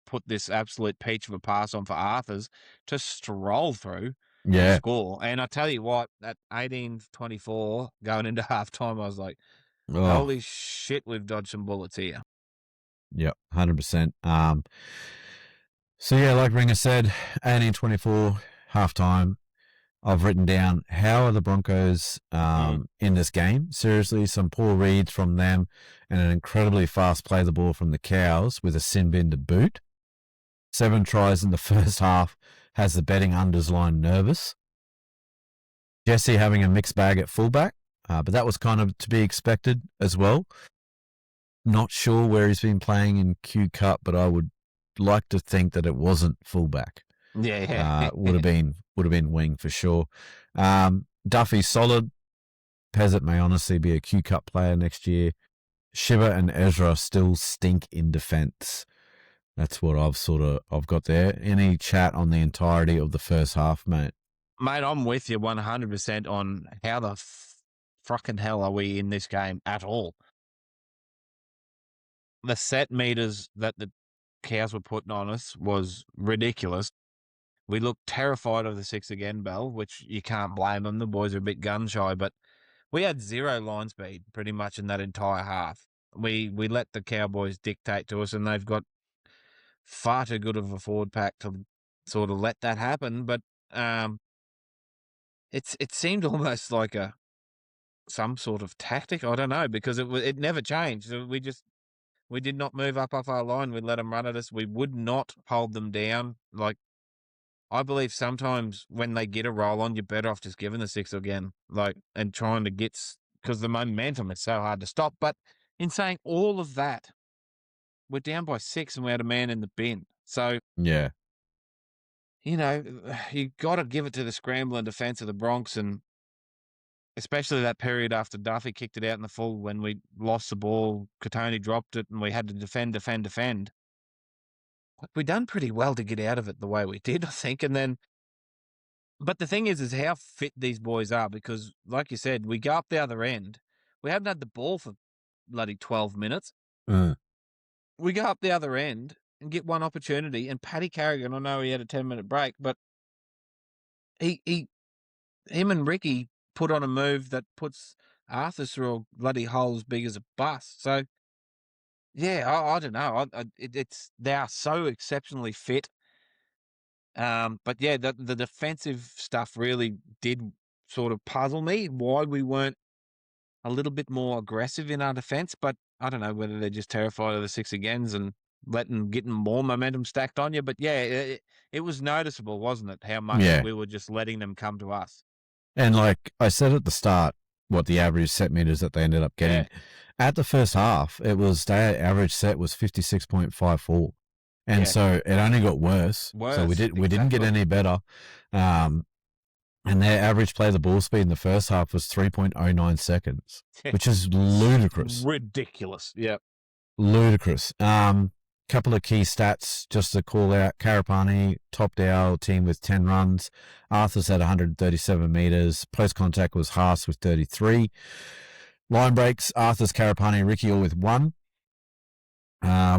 put this absolute peach of a pass on for Arthurs to stroll through and Yeah. score. And I tell you what, at 18-24 going into halftime, I was like, Oh, holy shit, we've dodged some bullets here. yep, 100%. So yeah, like Ringer said, 18-24 halftime. I've written down how are the Broncos in this game. Seriously, some poor reads from them and an incredibly fast play the ball from the Cows with a sin bin to boot. 7 tries in the first half has the betting unders line nervous. Jesse having a mixed bag at fullback, but that was kind of to be expected as well. Not sure where he's been playing in Q Cup, but I would like to think that it wasn't fullback. Yeah. Would have been wing for sure. Duffy solid. Pezzett may honestly be a Q Cup player next year. Shiva and Ezra still stink in defence. That's what I've got there. Any chat on the entirety of the first half, mate? Mate, I'm with you 100% on how the fucking hell are we in this game at all. The set meters that the Cows were putting on us was ridiculous. We looked terrified of the 6 again, Bell, which you can't blame them. The boys are a bit gun shy, but we had 0 line speed pretty much in that entire half. We let the Cowboys dictate to us, and they've got far too good of a forward pack to sort of let that happen. But it seemed almost like some sort of tactic. I don't know, because it never changed. We did not move up off our line. We let them run at us. We would not hold them down. Like, I believe sometimes when they get a roll on, you're better off just giving the 6 again, like, and trying to get, because the momentum is so hard to stop. But in saying all of that, we're down by 6 and we had a man in the bin. So, Yeah. you got to give it to the scrambling defense of the Bronx, and especially that period after Duffy kicked it out in the full when we lost the ball, Katoni dropped it, and we had to defend. We done pretty well to get out of it the way we did, I think. And then, but the thing is how fit these boys are, because, like you said, we go up the other end. We haven't had the ball for bloody 12 minutes. We go up the other end and get one opportunity, and Paddy Carrigan, I know he had a 10-minute break, but him and Ricky put on a move that puts Arthur through a bloody hole as big as a bus. So, yeah, I don't know. They are so exceptionally fit. But yeah, the defensive stuff really did sort of puzzle me, why we weren't a little bit more aggressive in our defense. But I don't know whether they're just terrified of the 6 agains and getting more momentum stacked on you. But yeah, it was noticeable, wasn't it, how much we were just letting them come to us. And like I said at the start, what the average set meters that they ended up getting. Yeah. At the first half, their average set was 56.54. And so it only got worse. So we didn't get any better. And their average play the ball speed in the first half was 3.09 seconds, which is ludicrous. Ridiculous. Yeah. Ludicrous. Couple of key stats just to call out. Karapani topped our team with 10 runs. Arthur's had 137 meters. Post contact was Haas with 33. Line breaks, Arthur's, Karapani, Ricky all with 1.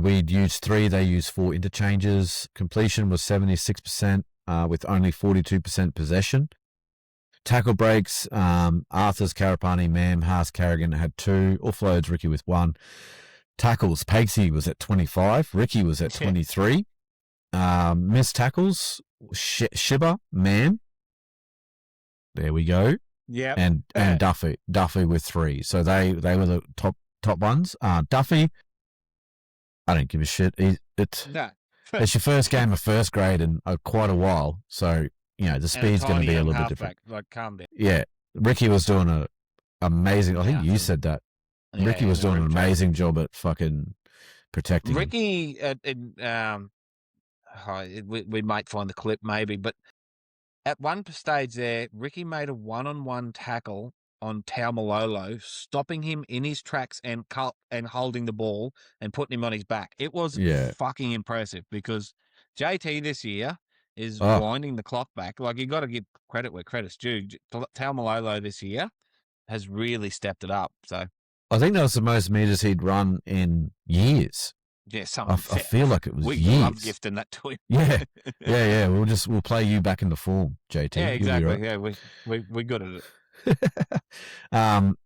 We'd used 3. They used 4 interchanges. Completion was 76% with only 42% possession. Tackle breaks, Arthur's, Karapani, Mam, Haas, Carrigan had 2. Offloads, Ricky with 1. Tackles, Pagesy was at 25. Ricky was at 23. Missed tackles, Shiba, Mam. There we go. Yeah. And Duffy with 3. So they were the top ones. Duffy, I don't give a shit. It's your first game of first grade in quite a while. So, the speed's going to be a little bit different. Like, calm down. Yeah. Ricky was doing an amazing, I think you said that. Yeah, Ricky was doing an amazing job at fucking protecting Ricky, we might find the clip maybe, but at one stage there, Ricky made a one-on-one tackle on Taumalolo, stopping him in his tracks and holding the ball and putting him on his back. It was fucking impressive, because JT this year is winding the clock back. Like, you got to give credit where credit's due. Taumalolo this year has really stepped it up. So I think that was the most meters he'd run in years. Yeah, I feel like it was we years. love gifting that to him. Yeah. We'll play you back into form, JT. Yeah, exactly. Right. Yeah, we good at it.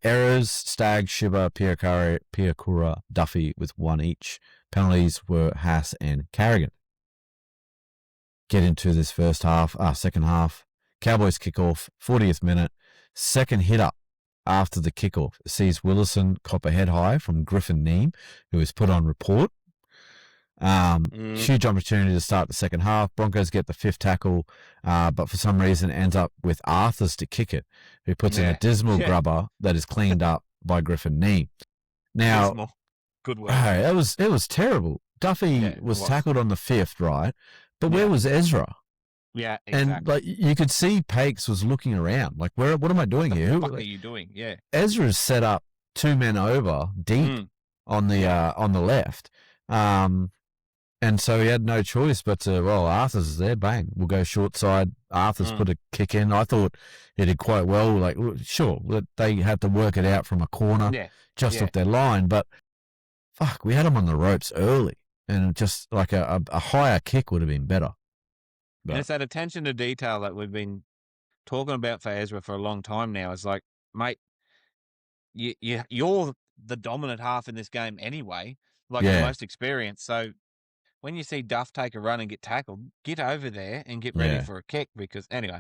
Errors, Stagg, Shiba, Piakura, Duffy with one each. Penalties were Haas and Carrigan. Get into this second half. Cowboys kick off, 40th minute. Second hit up after the kickoff sees Willison cop a head high from Griffin Neame, who is put on report. Huge opportunity to start the second half. Broncos get the fifth tackle, but for some reason ends up with Arthurs to kick it, who puts in a dismal grubber that is cleaned up by Griffin Neame. Now, dismal. Good work. It was terrible. Duffy was tackled on the fifth, right? But where was Ezra? Yeah, exactly. And like you could see, Pakes was looking around, like, what am I doing here? What are you doing? Yeah, Ezra's set up two men over deep on the left. And so he had no choice but to, Arthur's is there, bang, we'll go short side. Arthur's put a kick in. I thought he did quite well. Like, sure, they had to work it out from a corner just off their line, but fuck, we had him on the ropes early, and just like a higher kick would have been better. But, and it's that attention to detail that we've been talking about for Ezra for a long time now. It's like, mate, you're the dominant half in this game anyway, like the most experienced. So when you see Duff take a run and get tackled, get over there and get ready for a kick, because anyway.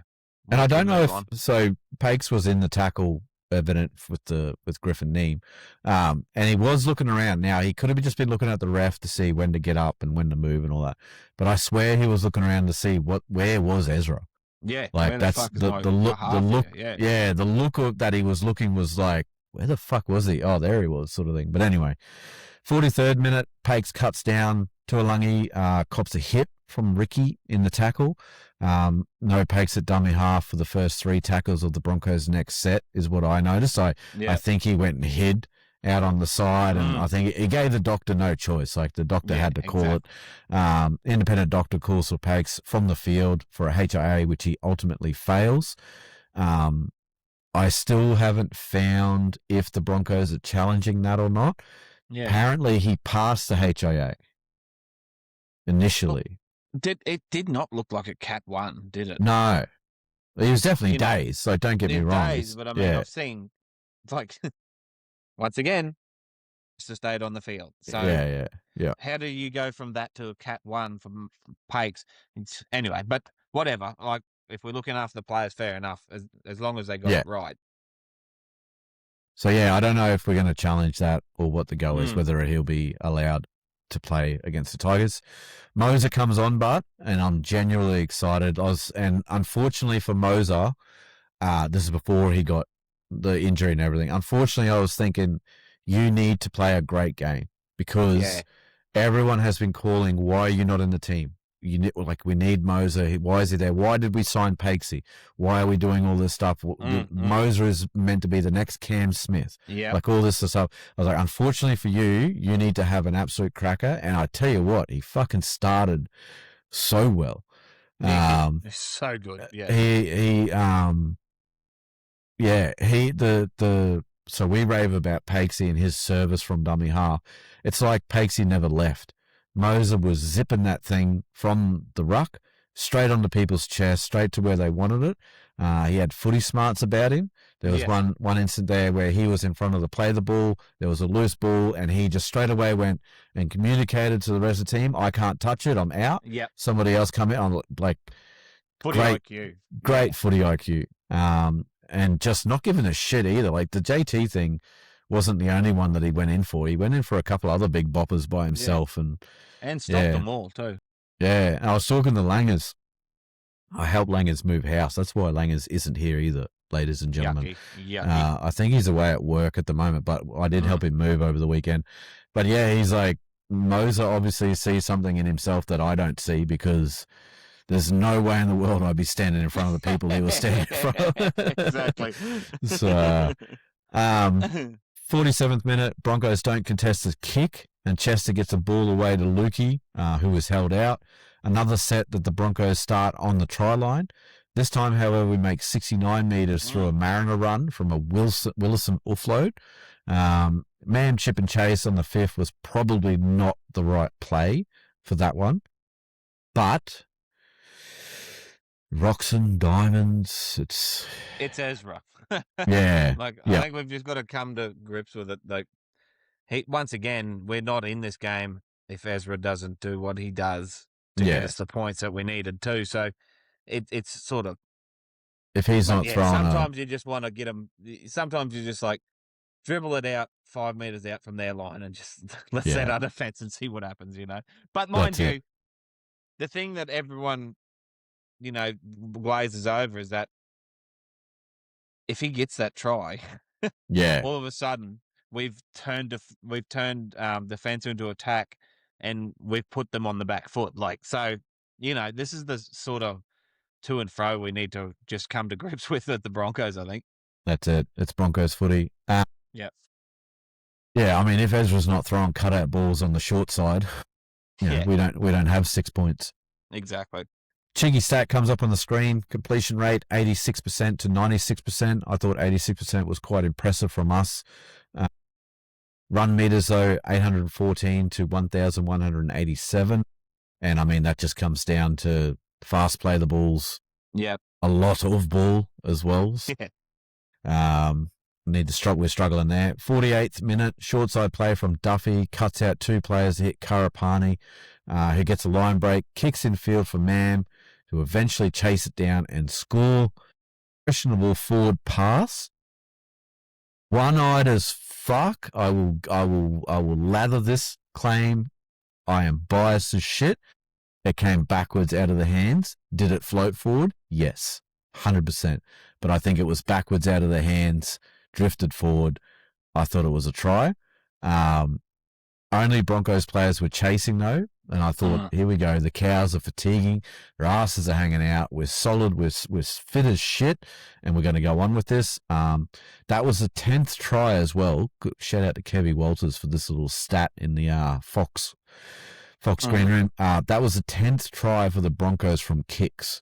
And I don't know if Pakes was in the tackle evident with Griffin Neame, and he was looking around. Now he could have just been looking at the ref to see when to get up and when to move and all that, but I swear he was looking around to see where was Ezra. Yeah, like that's the look. The look that he was looking was like, where the fuck was he? Oh, there he was, sort of thing. But anyway, 43rd minute, Pakes cuts down Tuolangi, cops a hit from Ricky in the tackle. No Pakes at dummy half for the first three tackles of the Broncos' next set is what I noticed. I think he went and hid out on the side, and I think he gave the doctor no choice. Like, the doctor had to call it. Independent doctor calls for Pakes from the field for a HIA, which he ultimately fails. I still haven't found if the Broncos are challenging that or not. Yeah. Apparently, he passed the HIA initially. It did not look like a Cat 1, did it? No. He was definitely dazed, so don't get me wrong. Dazed, but I mean, I've seen, like, once again, just stayed on the field. So yeah. How do you go from that to a Cat 1 from Pakes? Anyway, but whatever. Like, if we're looking after the players, fair enough, as long as they got it right. So, I don't know if we're going to challenge that or what the go is, whether he'll be allowed to play against the Tigers. Moser comes on, and I'm genuinely excited. And unfortunately for Moser, this is before he got the injury and everything. Unfortunately, I was thinking you need to play a great game, because everyone has been calling, why are you not in the team? We need Moser. Why is he there? Why did we sign Pakesy? Why are we doing all this stuff? Moser is meant to be the next Cam Smith. Yeah, like all this stuff. I was like, unfortunately for you, you need to have an absolute cracker. And I tell you what, he fucking started so well. So good. So we rave about Pakesy and his service from dummy half. It's like Pakesy never left. Moser was zipping that thing from the ruck straight onto people's chest, straight to where they wanted it. He had footy smarts about him. There was one instant there where he was in front of the play the ball. There was a loose ball, and he just straight away went and communicated to the rest of the team, I can't touch it, I'm out. Yep. Somebody else come in. I'm like, footy IQ. Great footy IQ. And just not giving a shit either. Like, the JT thing wasn't the only one that he went in for. He went in for a couple other big boppers by himself. And stopped them all too. Yeah, and I was talking to Langers. I helped Langers move house. That's why Langers isn't here either, ladies and gentlemen. Yucky. I think he's away at work at the moment, but I did help him move over the weekend. But he's like, Moser obviously sees something in himself that I don't see, because there's no way in the world I'd be standing in front of the people he was standing in front of. Exactly. So, 47th minute, Broncos don't contest the kick, and Chester gets a ball away to Lukey, who was held out. Another set that the Broncos start on the try line. This time, however, we make 69 metres through a Mariner run from a Willison offload. Man, chip and chase on the 5th was probably not the right play for that one. But rocks and diamonds, It's Ezra. yeah. Like, I Yeah. think we've just got to come to grips with it. Like, once again, we're not in this game if Ezra doesn't do what he does to get us the points that we needed to. So it's sort of, if he's like, not yeah, throwing sometimes you just want to get them. Sometimes you just like dribble it out 5 meters out from their line and just let's set our defense and see what happens, But mind That's you, it. the thing that everyone, glazes over is that if he gets that try, Yeah. all of a sudden we've turned defense into attack, and we've put them on the back foot. Like, so, this is the sort of to and fro we need to just come to grips with at the Broncos, I think. That's it. It's Broncos footy. Yeah. Yeah, I mean, if Ezra's not throwing cutout balls on the short side, Yeah. we don't have 6 points. Exactly. Cheeky stat comes up on the screen. Completion rate 86% to 96%. I thought 86% was quite impressive from us. Run meters though 814 to 1,187, and I mean that just comes down to fast play the balls. Yeah. A lot of ball as well. Yeah. We're struggling there. 48th minute, short side play from Duffy, cuts out 2 players to hit Karapani, who gets a line break, kicks in field for Mam, who eventually chase it down and score. Questionable forward pass. One-eyed as fuck. I will lather this claim. I am biased as shit. It came backwards out of the hands. Did it float forward? Yes, 100%. But I think it was backwards out of the hands, drifted forward. I thought it was a try. Only Broncos players were chasing though, and I thought, here we go. The cows are fatiguing. Their asses are hanging out. We're solid. We're fit as shit, and we're going to go on with this. That was the 10th try as well. Shout out to Kevy Walters for this little stat in the Fox green room. That was the 10th try for the Broncos from kicks.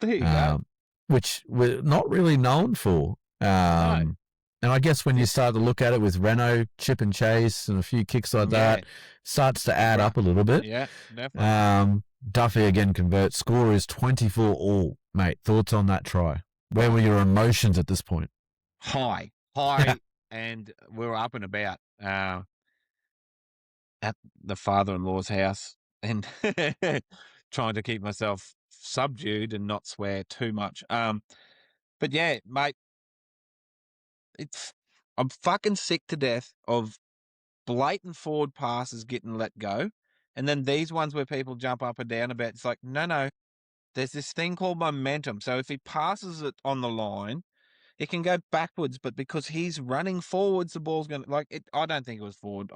There you go. Which we're not really known for. No. And I guess when you start to look at it with Renault, chip and chase, and a few kicks like that, starts to add up a little bit. Yeah, definitely. Duffy again converts. Score is 24 all. Mate, thoughts on that try? Where were your emotions at this point? High, and we were up and about at the father-in-law's house, and trying to keep myself subdued and not swear too much. But yeah, mate, I'm fucking sick to death of blatant forward passes getting let go, and then these ones where people jump up and down about. It's like, no, there's this thing called momentum. So if he passes it on the line, it can go backwards, but because he's running forwards, the ball's going to, like, it. I don't think it was forward.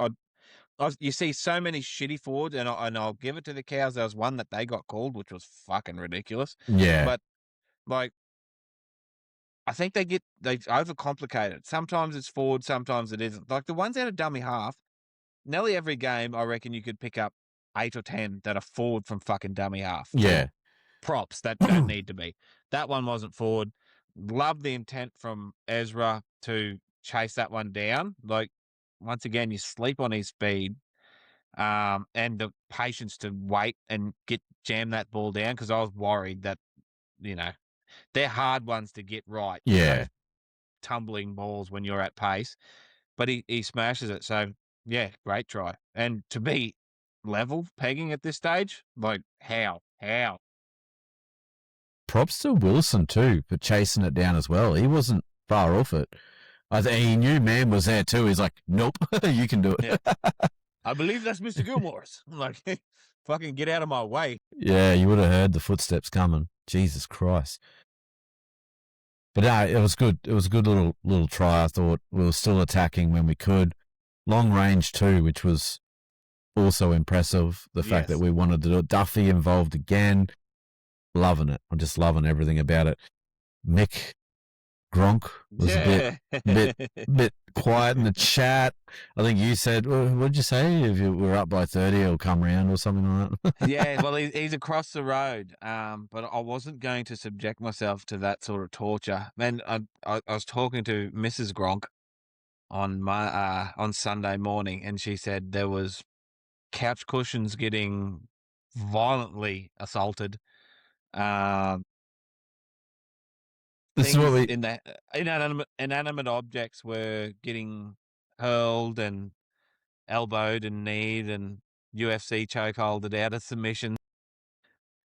You see so many shitty forwards, and I'll give it to the Cows. There was one that they got called, which was fucking ridiculous. Yeah. But, like, I think they overcomplicate it. Sometimes it's forward, sometimes it isn't. Like, the ones out of dummy half, nearly every game, I reckon you could pick up 8 or 10 that are forward from fucking dummy half. Yeah. Props that don't need to be. That one wasn't forward. Love the intent from Ezra to chase that one down. Like, once again, you sleep on his speed, and the patience to wait and jam that ball down, because I was worried that, they're hard ones to get right. Yeah. Those tumbling balls when you're at pace, but he smashes it. So yeah, great try. And to be level pegging at this stage, like, how? Props to Wilson too for chasing it down as well. He wasn't far off it. I think he knew Man was there too. He's like, nope, you can do it. Yeah. I believe that's Mr. Gilmore's. I'm like, fucking get out of my way. Yeah, you would have heard the footsteps coming. Jesus Christ. But no, it was good. It was a good little try. I thought we were still attacking when we could. Long range too, which was also impressive. The fact that we wanted to do it. Duffy involved again. Loving it. I'm just loving everything about it. Mick Gronk was a bit quiet in the chat. I think you said, what did you say? If you were up by 30, it'll come round or something like that. Yeah, well, he's across the road. But I wasn't going to subject myself to that sort of torture. And I was talking to Mrs. Gronk, on Sunday morning, and she said there was couch cushions getting violently assaulted. This is what Things we. in the inanimate objects were getting hurled and elbowed and kneed and UFC chokeholded out of submission.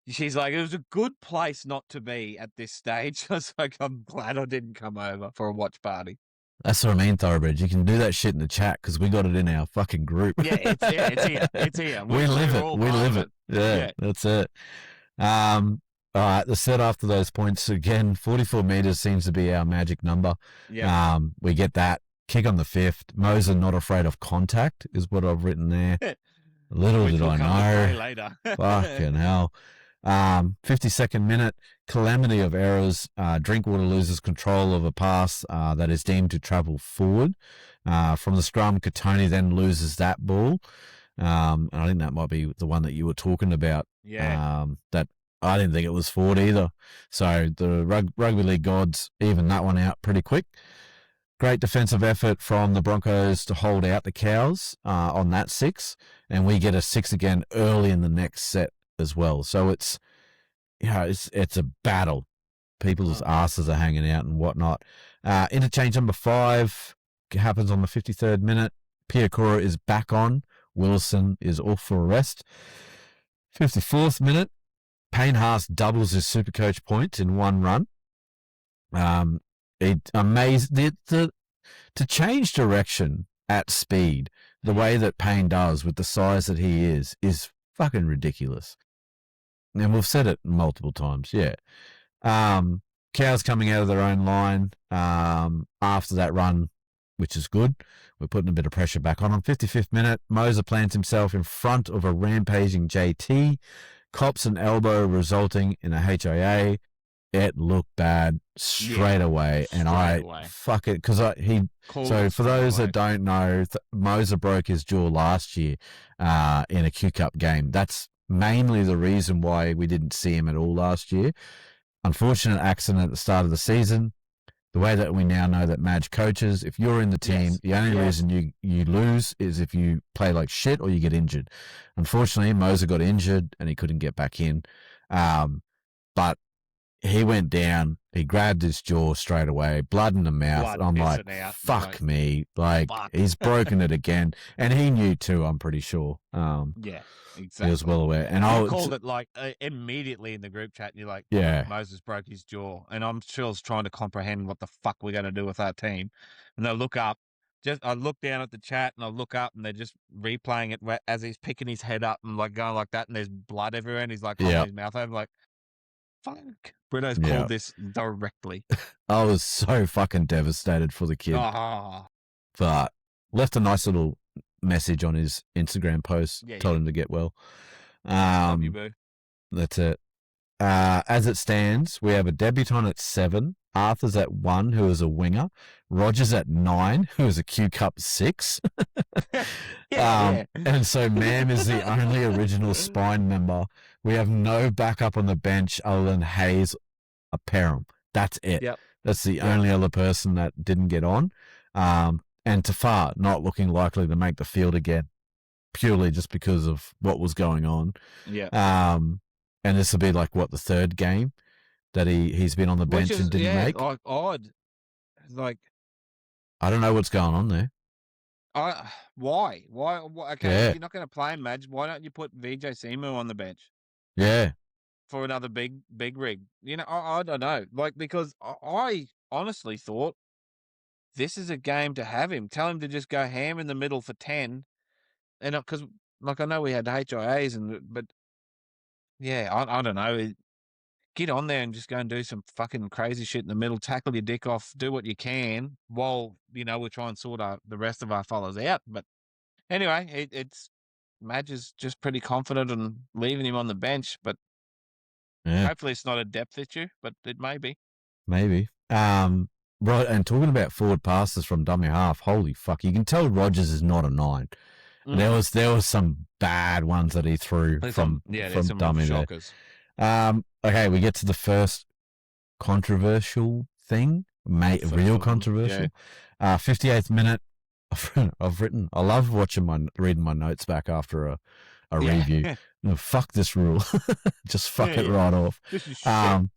She's like, it was a good place not to be at this stage. I was like, I'm glad I didn't come over for a watch party. That's what I mean, Thoroughbred. You can do that shit in the chat because we got it in our fucking group. It's here. It's here. We live it. We live it. Yeah, that's it. All right, the set after those points again. 44 meters seems to be our magic number. Yeah. We get that kick on the 5th. Moser not afraid of contact is what I've written there. Little did I know. Later. Fucking hell. 52nd minute, calamity of errors. Drinkwater loses control of a pass that is deemed to travel forward. From the scrum, Katoni then loses that ball. And I think that might be the one that you were talking about. Yeah. That I didn't think it was forward either. So the rugby league gods even that one out pretty quick. Great defensive effort from the Broncos to hold out the Cows on that 6. And we get a 6 again early in the next set as well. So it's a battle. People's asses are hanging out and whatnot. Interchange number 5 happens on the 53rd minute. Piakura is back on. Wilson is off for a rest. 54th minute. Payne Haas doubles his Supercoach points in one run. It amazed to change direction at speed the way that Payne does with the size that he is fucking ridiculous. And we've said it multiple times, yeah. Cows coming out of their own line after that run, which is good. We're putting a bit of pressure back on. 55th minute, Moser plants himself in front of a rampaging JT, cops an elbow resulting in a HIA. It looked bad straight away, and fuck it because So for those that don't know, Moser broke his jaw last year in a Q Cup game. That's mainly the reason why we didn't see him at all last year. Unfortunate accident at the start of the season. The way that we now know that Madge coaches, if you're in the team, the only reason you lose is if you play like shit or you get injured. Unfortunately, Moser got injured and he couldn't get back in. But he went down. He grabbed his jaw straight away, blood in the mouth. I'm like, fuck me. Like, he's broken it again. And he knew too, I'm pretty sure. Yeah, exactly. He was well aware. And I called it like immediately in the group chat. And you're like, yeah, Moses broke his jaw. And I'm still trying to comprehend what the fuck we're going to do with our team. And I look up. I look down at the chat and I look up and they're just replaying it as he's picking his head up and like going like that. And there's blood everywhere. And he's like holding his mouth open like, fuck. Bruno's called this directly. I was so fucking devastated for the kid. But left a nice little message on his Instagram post, told him to get well. Love you, boo. That's it. As it stands, we have a debutant at 7, Arthur's at 1, who is a winger, Rogers at 9, who is a Q Cup 6. And so Mam is the only original spine member. We have no backup on the bench other than Hayes Perham. That's it. That's the only other person that didn't get on. And Tafar not looking likely to make the field again, purely just because of what was going on. And this will be like the 3rd game that he's been on the bench and didn't make. Like odd. Like I don't know what's going on there. Why? Okay, if you're not going to play him, Madge, why don't you put VJ Seymour on the bench? Yeah. For another big rig. You know, I don't know. Like, because I honestly thought this is a game to have him. Tell him to just go ham in the middle for 10. And because, like, I know we had HIAs, but yeah, I don't know. Get on there and just go and do some fucking crazy shit in the middle. Tackle your dick off. Do what you can while, we'll try and sort out the rest of our fellas out. But anyway, it's Madge is just pretty confident in leaving him on the bench. But hopefully it's not a depth issue, but it may be. Maybe. Right, and talking about forward passes from dummy half, holy fuck! You can tell Rogers is not a 9. There was some bad ones that he threw from dummy shockers. there. Okay, we get to the first controversial thing real controversial. 58th minute. I love reading my notes back after a review. Fuck this rule. Just fuck it right off. This is shit.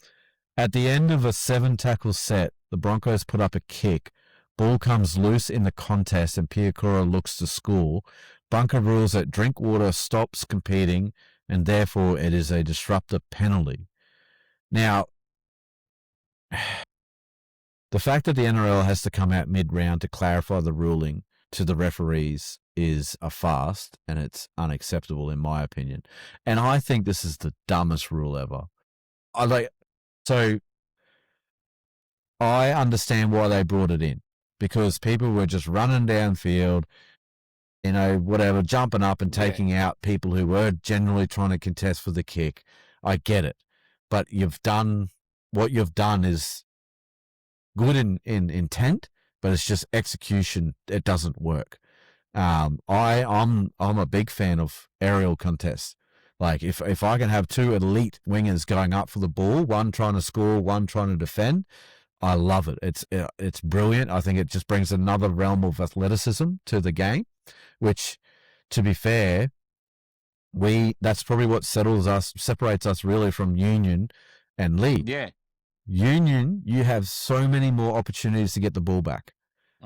At the end of a 7-tackle set, the Broncos put up a kick. Ball comes loose in the contest and Piakura looks to score. Bunker rules that Drinkwater stops competing and therefore it is a disruptor penalty. Now, the fact that the NRL has to come out mid-round to clarify the ruling to the referees is a fast, and it's unacceptable in my opinion. And I think this is the dumbest rule ever. I understand why they brought it in, because people were just running downfield, whatever, jumping up and taking out people who were generally trying to contest for the kick. I get it. But what you've done is good in intent, but it's just execution. It doesn't work. I'm a big fan of aerial contests. Like if I can have two elite wingers going up for the ball, one trying to score, one trying to defend, I love it. It's brilliant. I think it just brings another realm of athleticism to the game, which, to be fair, that's probably what separates us really from Union and League. Yeah. Union, you have so many more opportunities to get the ball back.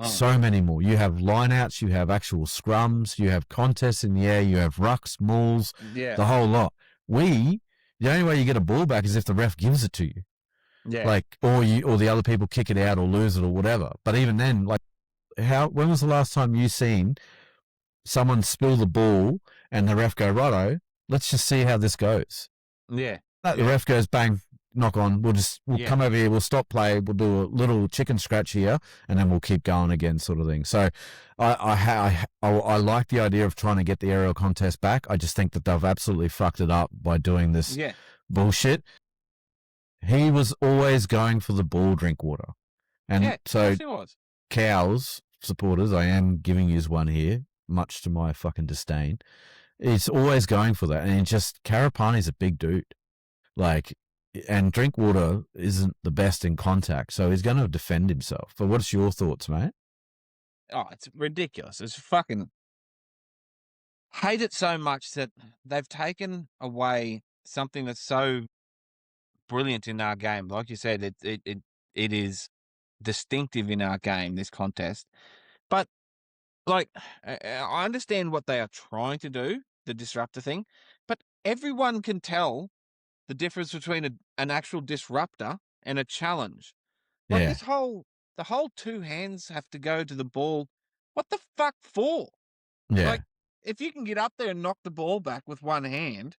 So many more. You have lineouts, you have actual scrums, you have contests in the air, you have rucks, mauls, the whole lot. The only way you get a ball back is if the ref gives it to you. Yeah. Or the other people kick it out or lose it or whatever. But even then, when was the last time you seen someone spill the ball and the ref go, righto, let's just see how this goes. Yeah. The ref goes, bang, knock on, we'll come over here, we'll stop play, we'll do a little chicken scratch here, and then we'll keep going again, sort of thing. So I like the idea of trying to get the aerial contest back. I just think that they've absolutely fucked it up by doing this bullshit. He was always going for the ball, Drinkwater. And so Cows supporters, I am giving you one here, much to my fucking disdain. He's always going for that. And Karapani's a big dude. And Drinkwater isn't the best in contact, so he's going to defend himself. But what's your thoughts, mate? Oh, it's ridiculous. It's fucking hate it so much that they've taken away something that's so brilliant in our game. Like you said, it is distinctive in our game, this contest. But I understand what they are trying to do, the disruptor thing, but everyone can tell the difference between an actual disruptor and a challenge. The whole two hands have to go to the ball. What the fuck for? Yeah. If you can get up there and knock the ball back with one hand,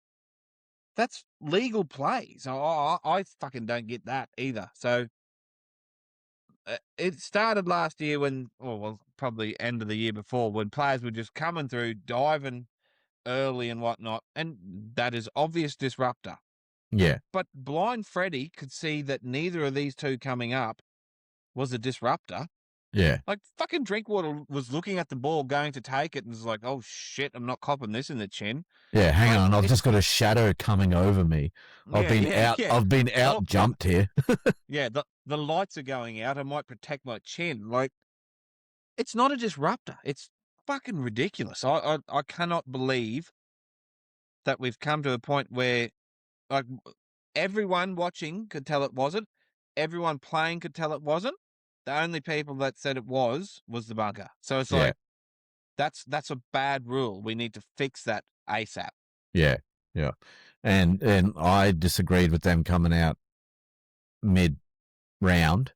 that's legal play. So I fucking don't get that either. So it started last year probably end of the year before, when players were just coming through, diving early and whatnot, and that is obvious disruptor. Yeah. But blind Freddie could see that neither of these two coming up was a disruptor. Yeah. Fucking Drinkwater was looking at the ball, going to take it, and was like, oh shit, I'm not copping this in the chin. Yeah, hang on, I've just got a shadow coming over me. I've been out jumped here. Yeah, the lights are going out. I might protect my chin. It's not a disruptor. It's fucking ridiculous. I cannot believe that we've come to a point where everyone watching could tell it wasn't. Everyone playing could tell it wasn't. The only people that said it was the bunker. So it's that's a bad rule. We need to fix that ASAP. Yeah, yeah. And I disagreed with them coming out mid-round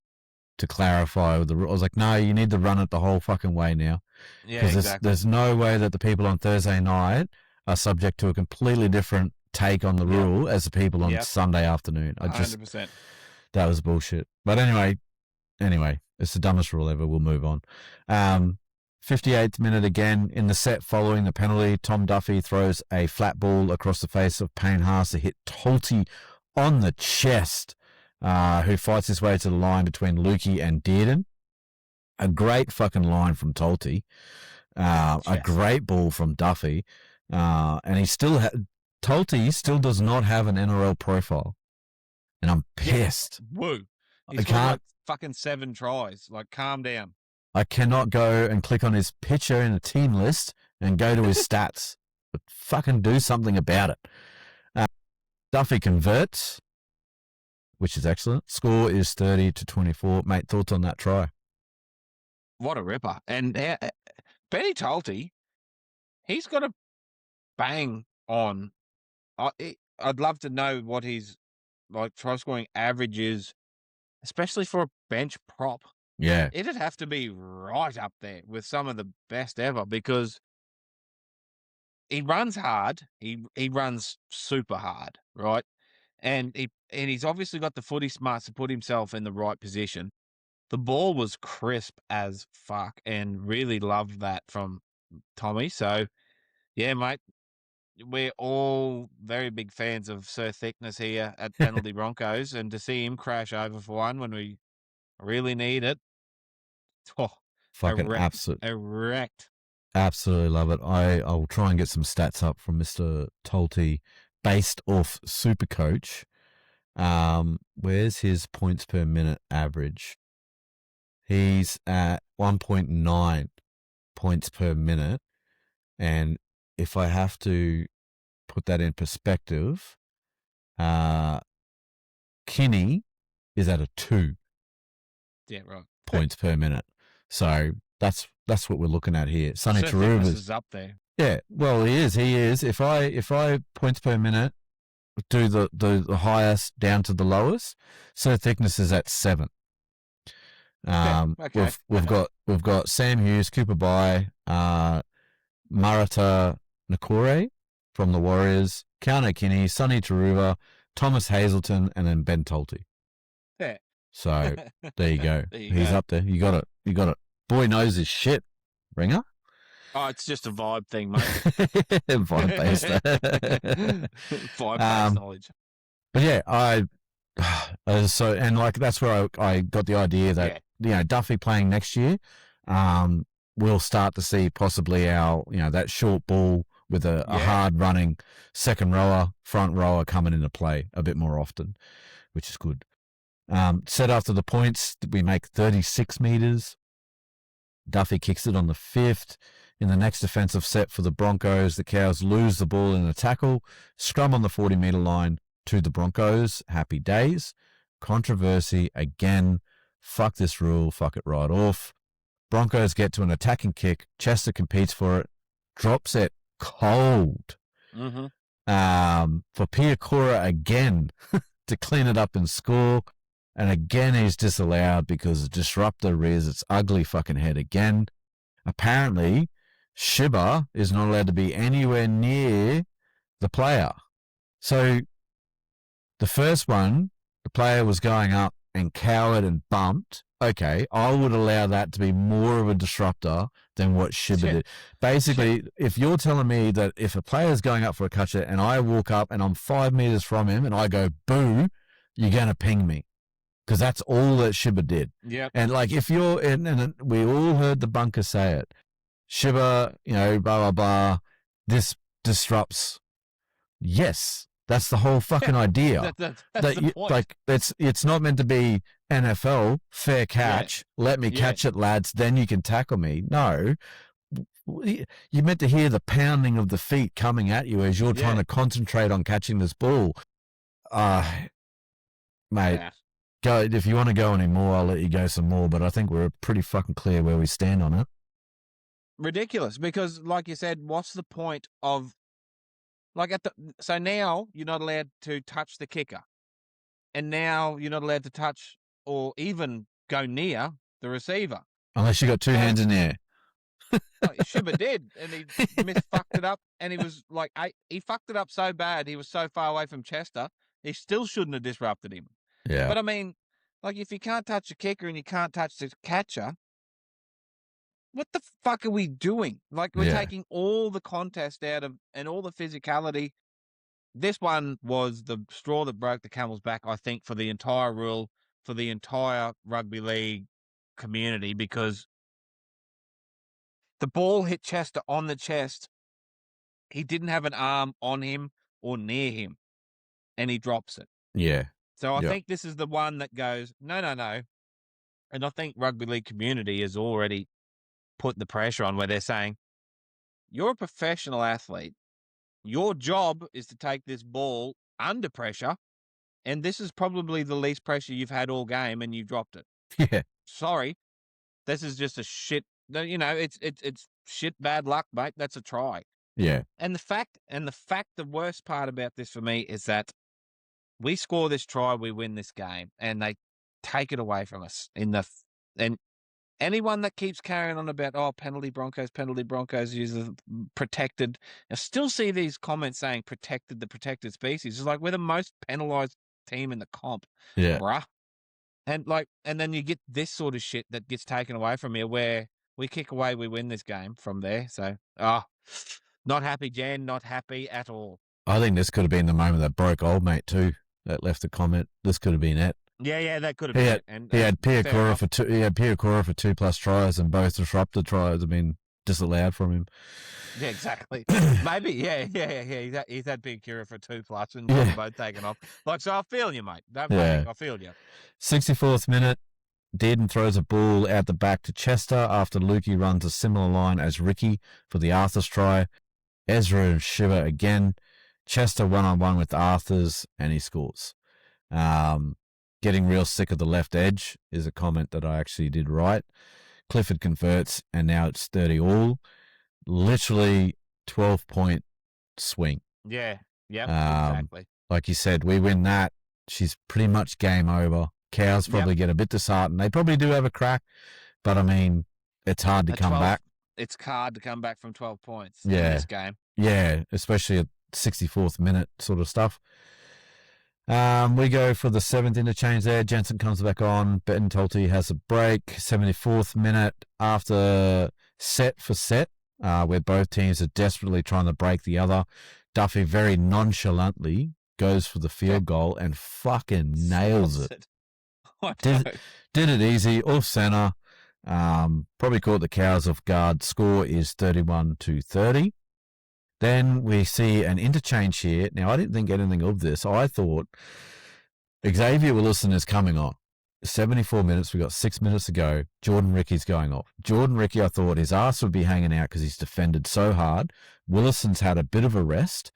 to clarify the rule. I was like, no, you need to run it the whole fucking way now. Yeah, because there's no way that the people on Thursday night are subject to a completely different take on the rule as the people on Sunday afternoon. 100%. That was bullshit. But anyway, it's the dumbest rule ever. We'll move on. 58th minute again, in the set following the penalty, Tom Duffy throws a flat ball across the face of Payne Haas to hit Tolty on the chest, who fights his way to the line between Lukey and Dearden. A great fucking line from Tolty. A great ball from Duffy. And Tolty still does not have an NRL profile. And I'm pissed. Woo. I can't. fucking 7 tries. Like, calm down. I cannot go and click on his picture in a team list and go to his stats. But fucking do something about it. Duffy converts, which is excellent. Score is 30-24. Mate, thoughts on that try? What a ripper. And Benny Talty, he's got a bang on. I'd love to know what his try scoring average is, especially for a bench prop. Yeah. It'd have to be right up there with some of the best ever because he runs hard. He runs super hard, right? And he's obviously got the footy smarts to put himself in the right position. The ball was crisp as fuck and really loved that from Tommy. So, yeah, mate, we're all very big fans of Sir Thickness here at Penalty Broncos, and to see him crash over for one when we really need it, Fucking erect. Absolutely love it. I'll try and get some stats up from Mr. Tolte based off Supercoach. Where's his points per minute average? He's at 1.9 points per minute. And if I have to put that in perspective, Kinney is at a 2. Yeah, right. Points per minute. So that's what we're looking at here. Sonny Sir Taruva is up there. Yeah, well, he is. If I points per minute do the highest down to the lowest, Sir Thickness is at 7. Okay. We've got Sam Hughes, Cooper Bai, Marata Nakore from the Warriors, Kano Kinney, Sonny Taruva, Thomas Hazelton, and then Ben Tolte. Yeah. So there you go. He's up there. You got it. Boy knows his shit. Ringer. Oh, it's just a vibe thing, mate. Vibe based. Vibe based knowledge. But yeah, so and like that's where I got the idea that Duffy playing next year, we'll start to see possibly our that short ball with a hard running second rower, front rower coming into play a bit more often, which is good. Set after the points, we make 36 meters. Duffy kicks it on the 5th. In the next defensive set for the Broncos, the Cows lose the ball in a tackle. Scrum on the 40-meter line to the Broncos. Happy days. Controversy again. Fuck this rule. Fuck it right off. Broncos get to an attacking kick. Chester competes for it. Drops it cold. Mm-hmm. For Piakura again to clean it up and score. And again, he's disallowed because the Disruptor rears its ugly fucking head again. Apparently, Shiba is not allowed to be anywhere near the player. So the first one, the player was going up and cowered and bumped. Okay, I would allow that to be more of a disruptor than what Shiba did. Basically, if you're telling me that if a player's going up for a catcher and I walk up and I'm 5 meters from him and I go, boo, you're going to ping me. Because that's all that Shiba did. Yeah. And like if you're and we all heard the bunker say it. Shiba, blah, blah, blah. This disrupts. Yes. That's the whole fucking idea. That's the point. Like it's not meant to be NFL, fair catch. Yeah. Let me catch it, lads. Then you can tackle me. No. You're meant to hear the pounding of the feet coming at you as you're trying to concentrate on catching this ball. Mate. Yeah. Go, if you want to go any more, I'll let you go some more, but I think we're pretty fucking clear where we stand on it. Ridiculous, because like you said, what's the point of so now you're not allowed to touch the kicker, and now you're not allowed to touch or even go near the receiver unless you got two hands in the air. Shiba did, and he fucked it up, and he was like, he fucked it up so bad, he was so far away from Chester, he still shouldn't have disrupted him. Yeah. But I mean, like, if you can't touch the kicker and you can't touch the catcher, what the fuck are we doing? Like, we're taking all the contest out of and all the physicality. This one was the straw that broke the camel's back, I think, for the entire rule, for the entire rugby league community, because the ball hit Chester on the chest. He didn't have an arm on him or near him, and he drops it. Yeah. So I think this is the one that goes, no. And I think rugby league community has already put the pressure on where they're saying, you're a professional athlete. Your job is to take this ball under pressure, and this is probably the least pressure you've had all game, and you dropped it. Yeah. Sorry, this is just a shit. It's shit bad luck, mate. That's a try. Yeah. And the worst part about this for me is that we score this try, we win this game, and they take it away from us and anyone that keeps carrying on about, penalty Broncos use protected. I still see these comments saying protected the protected species. It's like we're the most penalised team in the comp, Yeah. bruh. And then you get this sort of shit that gets taken away from you where we kick away, we win this game from there. So, not happy, Jan, not happy at all. I think this could have been the moment that broke old mate too, that left a comment. This could have been it. Yeah, that could have been it. And he had Piakura for two. He had Piakura for 2+ tries, and both disruptor tries have been disallowed from him. Yeah, exactly. Maybe, yeah. He's had Piakura for 2+, and both taken off. So I feel you, mate. Don't panic. I feel you. 64th minute, Dearden throws a ball out the back to Chester after Lukey runs a similar line as Ricky for the Arthur's try. Ezra and Shiver again. Chester 1-on-1 with Arthurs, and he scores. Getting real sick of the left edge is a comment that I actually did write. Clifford converts, and now it's 30 all. Literally 12-point swing. Yeah, exactly. Like you said, we win that. She's pretty much game over. Cows probably get a bit disheartened. They probably do have a crack, but I mean, it's hard to come back. It's hard to come back from 12 points in this game. Yeah, especially at 64th minute sort of stuff. We go for the 7th interchange there. Jensen comes back on. Bettentolti has a break. 74th minute after set for set, where both teams are desperately trying to break the other. Duffy very nonchalantly goes for the field goal and fucking nails it. Did it easy, off centre. Probably caught the Cows off guard. Score is 31-30. Then we see an interchange here. Now, I didn't think anything of this. I thought Xavier Willison is coming on. 74 minutes. We got 6 minutes to go. Jordan Ricky's going off. Jordan Ricky, I thought his ass would be hanging out because he's defended so hard. Willison's had a bit of a rest.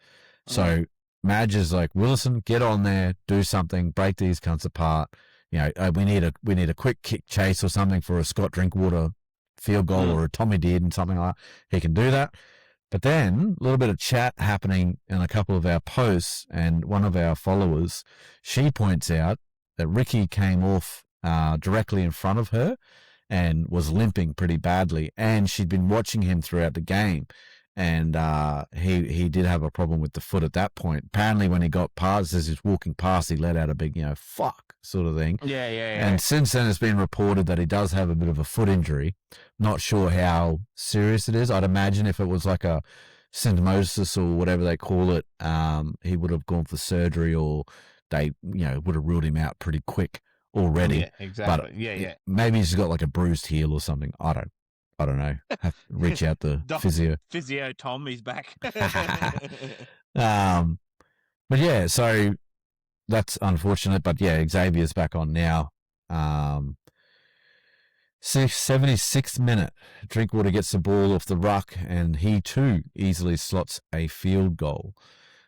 So Madge is like, Willison, get on there, do something, break these cunts apart. We need a quick kick chase or something for a Scott Drinkwater field goal or a Tommy Dearden, something like that. He can do that. But then a little bit of chat happening in a couple of our posts, and one of our followers, she points out that Ricky came off directly in front of her and was limping pretty badly, and she'd been watching him throughout the game, and he did have a problem with the foot at that point. Apparently when he got past, as he's walking past, he let out a big, fuck sort of thing. Yeah. And since then it's been reported that he does have a bit of a foot injury. Not sure how serious it is. I'd imagine if it was like a syndesmosis or whatever they call it, he would have gone for surgery, or they, would have ruled him out pretty quick already. Yeah, exactly. But maybe he's got like a bruised heel or something. I don't know. Have to reach out to physio. Physio Tom, he's back. But yeah, so that's unfortunate. But yeah, Xavier's back on now. 76th minute, Drinkwater gets the ball off the ruck, and he too easily slots a field goal.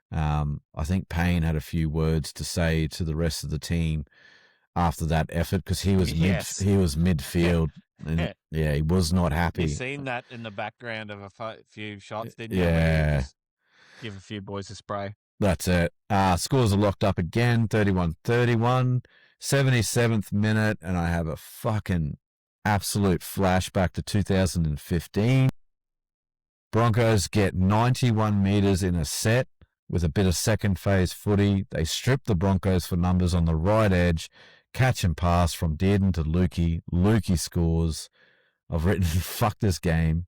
I think Payne had a few words to say to the rest of the team after that effort, because he was midfield. And he was not happy. You seen that in the background of a few shots, didn't you? Yeah. Give a few boys a spray. That's it. Scores are locked up again, 31-31. 77th minute, and I have a fucking absolute flashback to 2015. Broncos get 91 metres in a set with a bit of second phase footy. They strip the Broncos for numbers on the right edge. Catch and pass from Dearden to Lukey. Lukey scores. I've written, fuck this game.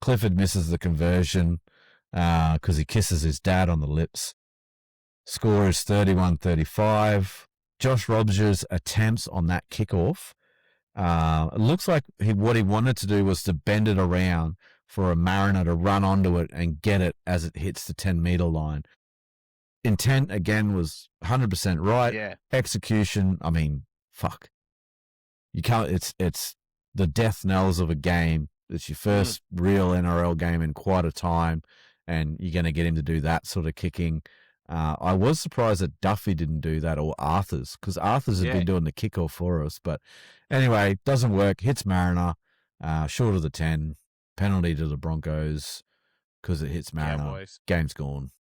Clifford misses the conversion because he kisses his dad on the lips. Score is 31-35. Josh Robs's attempts on that kickoff, it looks like what he wanted to do was to bend it around for a Mariner to run onto it and get it as it hits the 10-metre line. Intent, again, was 100% right. Yeah. Execution, I mean, fuck. you can't. It's the death knells of a game. It's your first real NRL game in quite a time, and you're going to get him to do that sort of kicking. I was surprised that Duffy didn't do that, or Arthur's, because Arthur's had been doing the kickoff for us. But anyway, doesn't work. Hits Mariner, short of the 10. Penalty to the Broncos because it hits Mariner. Cowboys. Game's gone.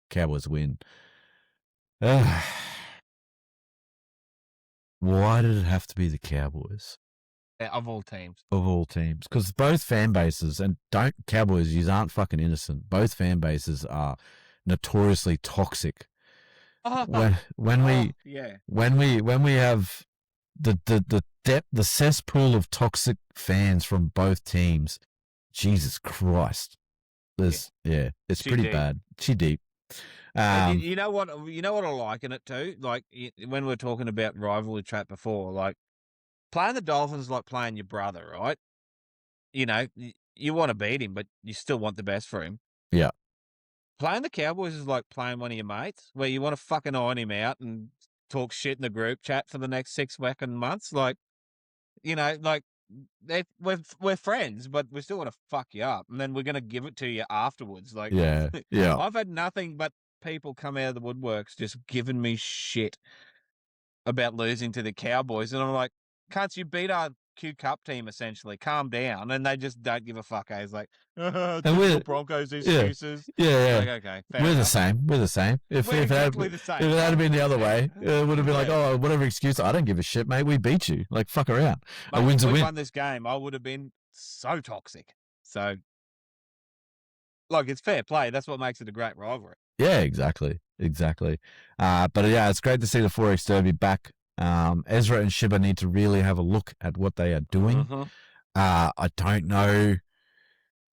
Cowboys win. Why did it have to be the Cowboys? Of all teams. Of all teams. Because both fan bases, and Cowboys, you aren't fucking innocent. Both fan bases are notoriously toxic. When we have the cesspool of toxic fans from both teams, Jesus Christ. It's pretty deep. Bad. She deep. You know what I like in it too? Like when we're talking about rivalry trap before, like playing the Dolphins is like playing your brother, right? You know, you want to beat him, but you still want the best for him. Yeah. Playing the Cowboys is like playing one of your mates, where you want to fucking iron him out and talk shit in the group chat for the next 6 fucking months. Like, you know, like we're friends, but we still want to fuck you up, and then we're gonna give it to you afterwards. Like, yeah. I've had nothing but people come out of the woodworks just giving me shit about losing to the Cowboys, and I'm like, can't you beat our Q Cup team essentially? Calm down, and they just don't give a fuck. It's like, typical Broncos excuses. Yeah. Like, okay, we're enough. the same. We're the same. We're exactly the same. If it had been the other way, it would have been like, oh, whatever excuse. I don't give a shit, mate. We beat you. Like, fuck around. Mate, a win's if a we win. won this game, I would have been so toxic. So, like, it's fair play. That's what makes it a great rivalry. Yeah, exactly. But yeah, it's great to see the 4X Derby back. Ezra and Shiba need to really have a look at what they are doing. I don't know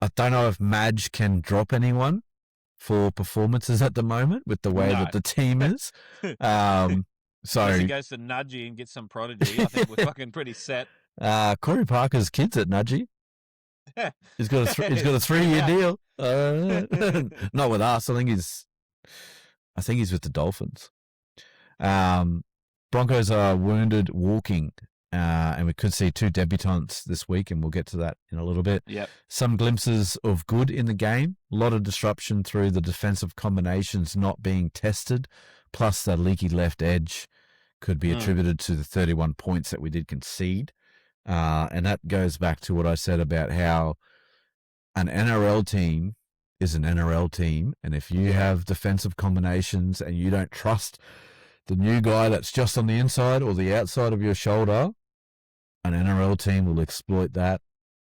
if Madge can drop anyone for performances at the moment with the way that the team is. So unless he goes to Nudgy and gets some prodigy, I think we're fucking pretty set. Corey Parker's kid's at Nudgy. He's got a 3-year deal. Not with us. I think he's with the Dolphins. Broncos are wounded walking, and we could see 2 debutants this week, and we'll get to that in a little bit. Yep. Some glimpses of good in the game. A lot of disruption through the defensive combinations not being tested, plus the leaky left edge could be attributed to the 31 points that we did concede. And that goes back to what I said about how an NRL team is an NRL team, and if you have defensive combinations and you don't trust the new guy that's just on the inside or the outside of your shoulder, an NRL team will exploit that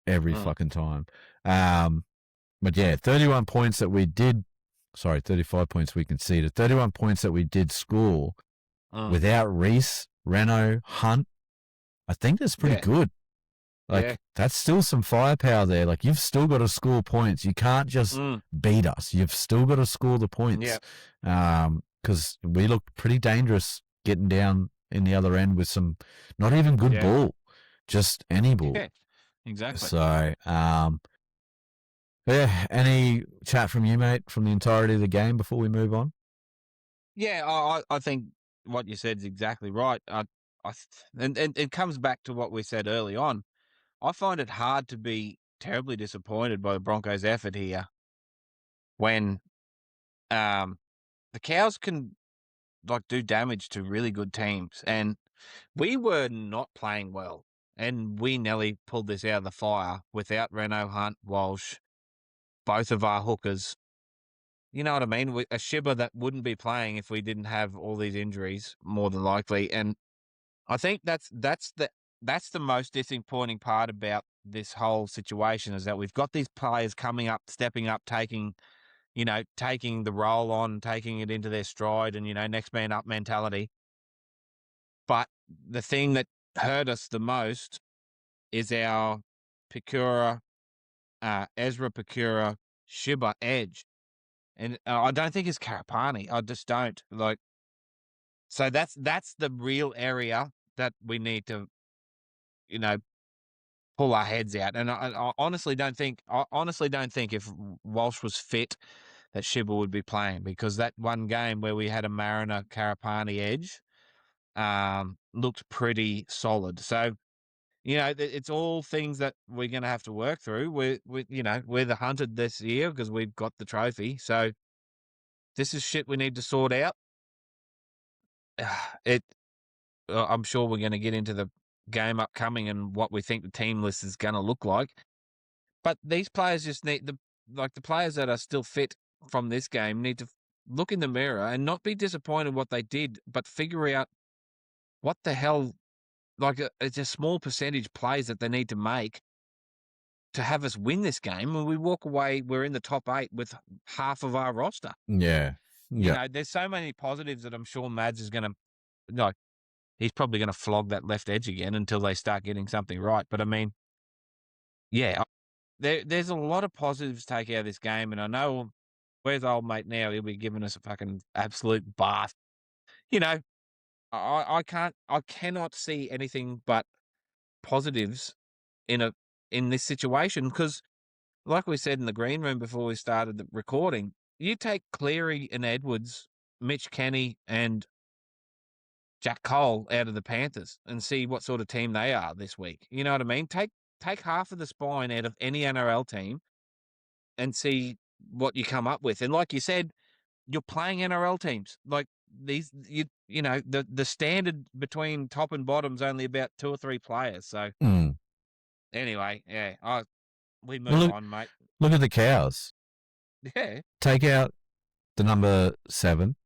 every fucking time. But yeah, 31 points that we did, 35 points we conceded, 31 points that we did score without Reese, Reno, Hunt. I think that's pretty good. Like, that's still some firepower there. Like, you've still got to score points. You can't just beat us. You've still got to score the points. Because we looked pretty dangerous getting down in the other end with some not even good ball, just any ball. Yeah, exactly. So, any chat from you, mate, from the entirety of the game before we move on? Yeah, I think what you said is exactly right. And it comes back to what we said early on. I find it hard to be terribly disappointed by the Broncos' effort here when the Cows can do damage to really good teams. And we were not playing well. And we nearly pulled this out of the fire without Reno, Hunt, Walsh, both of our hookers. You know what I mean? A Shiba that wouldn't be playing if we didn't have all these injuries, more than likely. And I think that's the most disappointing part about this whole situation, is that we've got these players coming up, stepping up, taking the role on, taking it into their stride, and, next man up mentality. But the thing that hurt us the most is our Ezra Pecura Shiba edge. And I don't think it's Karapani. I just don't. So that's the real area that we need to, pull our heads out. And I honestly don't think if Walsh was fit that Shiba would be playing, because that one game where we had a Mariner Karapani edge looked pretty solid. So It's all things that we're going to have to work through. We're the hunted this year because we've got the trophy. So this is shit we need to sort out. I'm sure we're going to get into the game upcoming and what we think the team list is going to look like. But these players just need the players that are still fit from this game need to look in the mirror and not be disappointed what they did, but figure out what the hell, it's a small percentage plays that they need to make to have us win this game. When we walk away, we're in the top 8 with half of our roster. Yeah. There's so many positives that I'm sure Mads is going to, he's probably going to flog that left edge again until they start getting something right. But I mean, yeah, there's a lot of positives to take out of this game. And I know, where's old mate now? He'll be giving us a fucking absolute bath. I cannot see anything but positives in this situation, because like we said in the green room before we started the recording, you take Cleary and Edwards, Mitch Kenny and Jack Cole out of the Panthers and see what sort of team they are this week. You know what I mean? Take half of the spine out of any NRL team and see what you come up with. And like you said, you're playing NRL teams. Like these, the standard between top and bottom's only about 2 or 3 players. So anyway, yeah, we move on, mate. Look at the Cows. Yeah. Take out the number 7.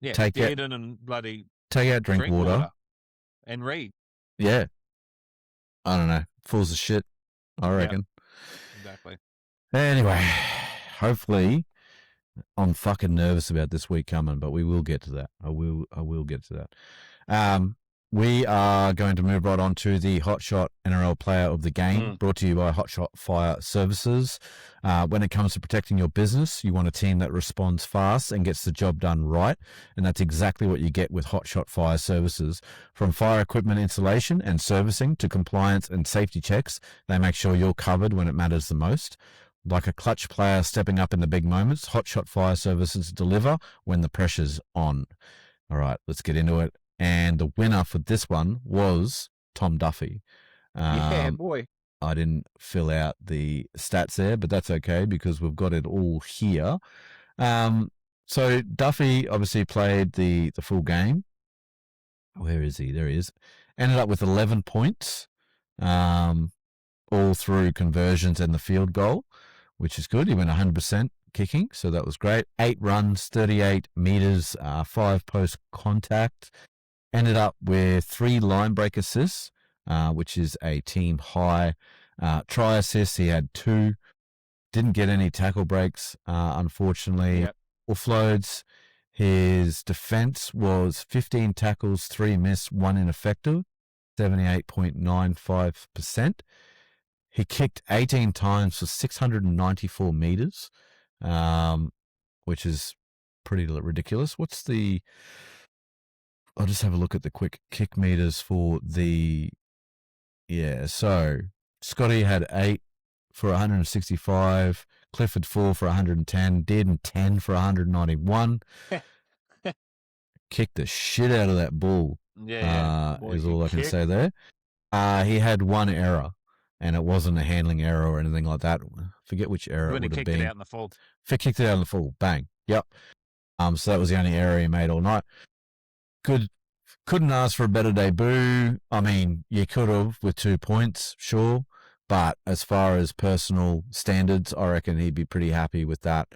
Yeah, Dearden and bloody... Take out Drinkwater. And Reed. Yeah. I don't know. Fools of shit, I reckon. Yep, exactly. Anyway, hopefully... I'm fucking nervous about this week coming, but we will get to that. I will get to that. We are going to move right on to the Hotshot NRL Player of the Game, brought to you by Hotshot Fire Services. When it comes to protecting your business, you want a team that responds fast and gets the job done right, and that's exactly what you get with Hotshot Fire Services. From fire equipment installation and servicing to compliance and safety checks, they make sure you're covered when it matters the most. Like a clutch player stepping up in the big moments, Hotshot Fire Services deliver when the pressure's on. All right, let's get into it. And the winner for this one was Tom Duffy. Yeah, boy. I didn't fill out the stats there, but that's okay because we've got it all here. So Duffy obviously played the full game. Where is he? There he is. Ended up with 11 points, all through conversions and the field goal, which is good. He went 100% kicking, so that was great. 8 runs, 38 meters, 5 post contact. Ended up with 3 line break assists, which is a team high. Try assists, he had 2. Didn't get any tackle breaks, unfortunately. Yep. Offloads, his defense was 15 tackles, 3 missed, 1 ineffective, 78.95%. He kicked 18 times for 694 meters, which is pretty ridiculous. I'll just have a look at the quick kick meters for so Scotty had 8 for 165, Clifford 4 for 110, Dearden 10 for 191. Kicked the shit out of that ball. Yeah. Is all I can say there. He had 1 error, and it wasn't a handling error or anything like that. Forget which error it would have been. Kicked it out in the full. Kicked it out in the full. Bang. Yep. So that was the only error he made all night. Couldn't ask for a better debut. I mean, you could have with 2 points, sure. But as far as personal standards, I reckon he'd be pretty happy with that.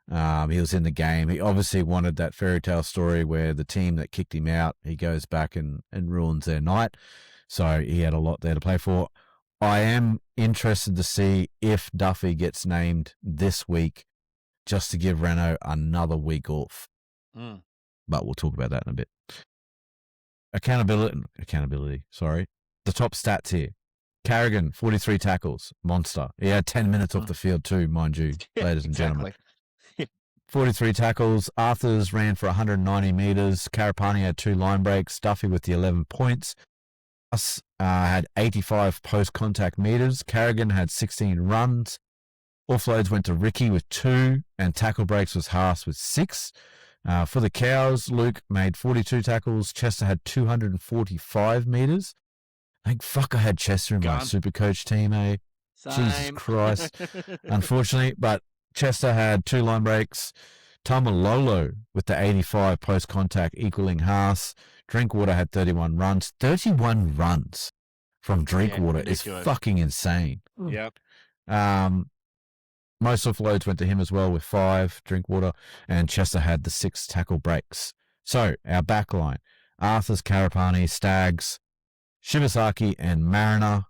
He was in the game. He obviously wanted that fairy tale story where the team that kicked him out, he goes back and ruins their night. So he had a lot there to play for. I am interested to see if Duffy gets named this week just to give Renault another week off. But we'll talk about that in a bit. Accountability, sorry. The top stats here. Carrigan, 43 tackles, monster. He had 10 minutes off the field too, mind you, ladies and gentlemen. 43 tackles. Arthurs ran for 190 metres. Karapani had 2 line breaks. Duffy with the 11 points. Us had 85 post-contact metres. Carrigan had 16 runs. Offloads went to Ricky with 2, and tackle breaks was Haas with 6. For the Cows, Luke made 42 tackles. Chester had 245 metres. Thank fuck I had Chester in my Gone. super coach team, eh? Jesus Same. Christ. Unfortunately, but Chester had 2 line breaks. Tamalolo with the 85 post contact equaling Haas. Drinkwater had 31 runs. 31 runs from Drinkwater is ridiculous. fucking insane. Yep. Most offloads went to him as well with 5, Drinkwater, and Chester had the 6 tackle breaks. So, our back line, Arthurs, Karapani, Staggs, Shibasaki, and Mariner.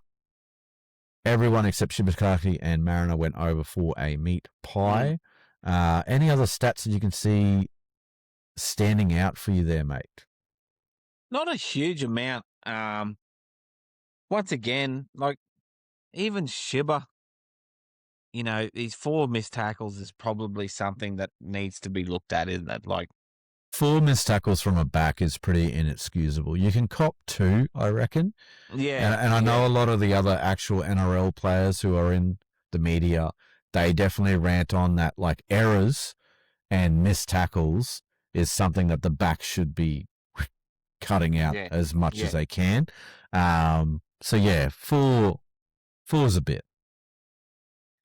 Everyone except Shibasaki and Mariner went over for a meat pie. Any other stats that you can see standing out for you there, mate? Not a huge amount. Once again, like even Shiba, these 4 missed tackles is probably something that needs to be looked at, isn't it? Like 4 missed tackles from a back is pretty inexcusable. You can cop 2, I reckon. Yeah. And I know a lot of the other actual NRL players who are in the media, they definitely rant on that, like errors and missed tackles is something that the back should be cutting out as much as they can. So yeah, 4 is a bit.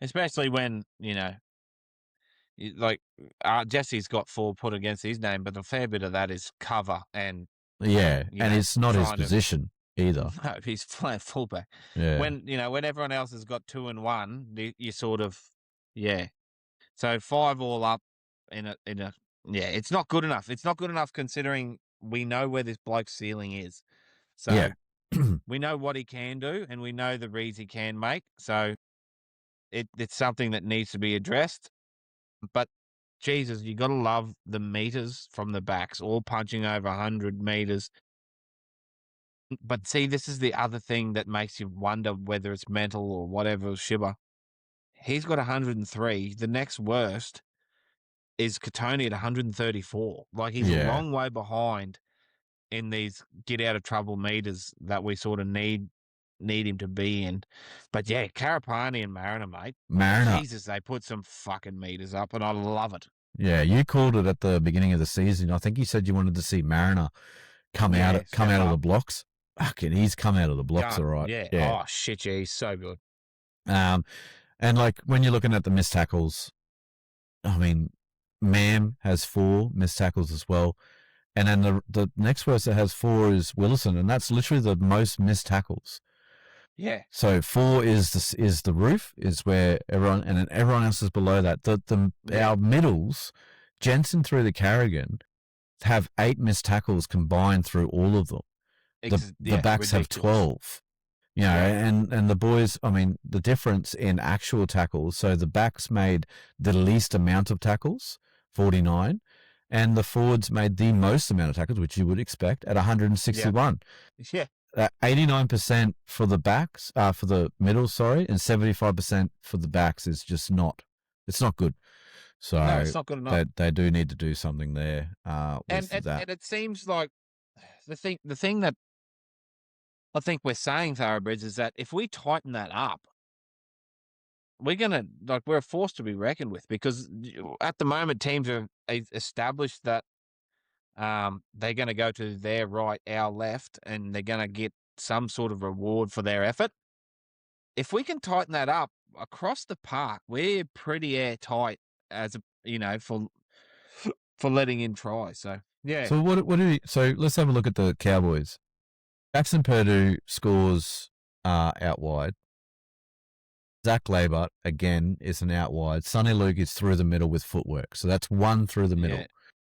Especially when, like Jesse's got 4 put against his name, but a fair bit of that is cover and and it's not his position either. No, he's playing fullback. Yeah. When everyone else has got 2 and 1, you sort of So 5 all up in a it's not good enough. It's not good enough considering we know where this bloke's ceiling is. So we know what he can do and we know the reads he can make. So it's something that needs to be addressed. But Jesus, you got to love the meters from the backs, all punching over 100 meters. But see, this is the other thing that makes you wonder whether it's mental or whatever. Shiba, he's got 103. The next worst is Katoni at 134. Like he's a long way behind in these get out of trouble meters that we sort of need him to be in. But yeah, Karapani and Mariner, mate. Mariner. Jesus, they put some fucking meters up and I love it. Yeah, you called it at the beginning of the season. I think you said you wanted to see Mariner come out of the blocks. Fucking, he's come out of the blocks, all right. Yeah. Oh shit, yeah, he's so good. And like when you're looking at the missed tackles, I mean, Mam has 4 missed tackles as well. And then the next worst that has 4 is Willison, and that's literally the most missed tackles. Yeah. So 4 is the roof, is where everyone, and then everyone else is below that. Our middles, Jensen through the Carrigan, have 8 missed tackles combined through all of them. The backs ridiculous. Have 12. And the boys, I mean, the difference in actual tackles, so the backs made the least amount of tackles, 49, and the forwards made the most amount of tackles, which you would expect, at 161. Yeah. 89% for the backs, for the middle, and 75% for the backs is just not, it's not good. So no, it's not good enough. They do need to do something there with that. And it seems like the thing that I think we're saying, Thoroughbreds, is that if we tighten that up, we're a force to be reckoned with, because at the moment teams are established that they're going to go to their right, our left, and they're going to get some sort of reward for their effort. If we can tighten that up across the park, we're pretty airtight for letting in tries. So yeah. So so let's have a look at the Cowboys. Jackson Purdue scores out wide. Zach Labert, again, is an out wide. Sonny Luke is through the middle with footwork. So that's 1 through the middle.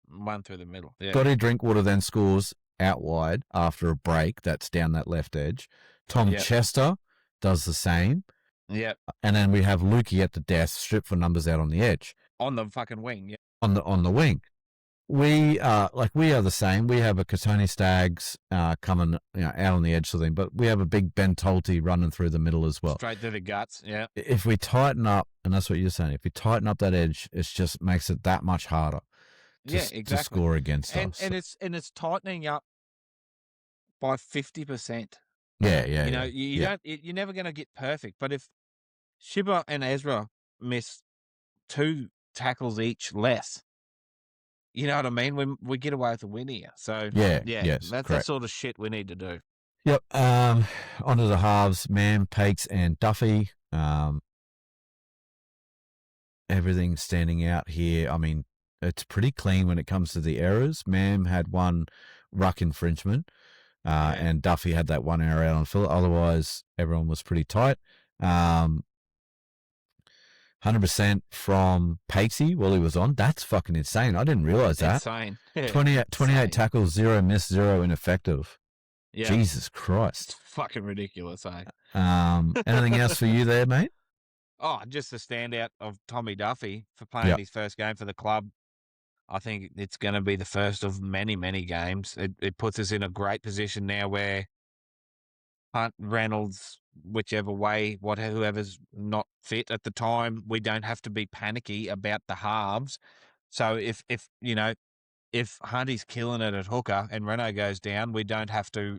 1 through the middle. Yeah. Scotty Drinkwater then scores out wide after a break. That's down that left edge. Tom Chester does the same. Yeah. And then we have Lukey at the death, strip for numbers out on the edge. On the fucking wing, yeah. On the wing. We are the same. We have a Katoni Staggs coming out on the edge sort of thing, but we have a big Ben Tolte running through the middle as well. Straight through the guts, yeah. If we tighten up, and that's what you're saying, if we tighten up that edge, it just makes it that much harder to score against us. And it's tightening up by 50%. Yeah. You're never going to get perfect, but if Shiba and Ezra miss 2 tackles each less, you know what I mean? We get away with a win here. So yes, that's the sort of shit we need to do. Yep. Onto the halves, Mam, Pakes, and Duffy. Everything standing out here. I mean, it's pretty clean when it comes to the errors. Mam had one ruck infringement, and Duffy had that one error out on fill. Otherwise, everyone was pretty tight. 100% from Patesy while he was on. That's fucking insane. I didn't realize that. Insane. 28 tackles, 0 miss, 0 ineffective. Yeah. Jesus Christ. It's fucking ridiculous, eh? Anything else for you there, mate? Oh, just the standout of Tommy Duffy for playing his first game for the club. I think it's going to be the first of many, many games. It puts us in a great position now where Hunt, Reynolds, whichever way, whoever's not fit at the time, we don't have to be panicky about the halves. So if if Hunty's killing it at hooker and Renault goes down, we don't have to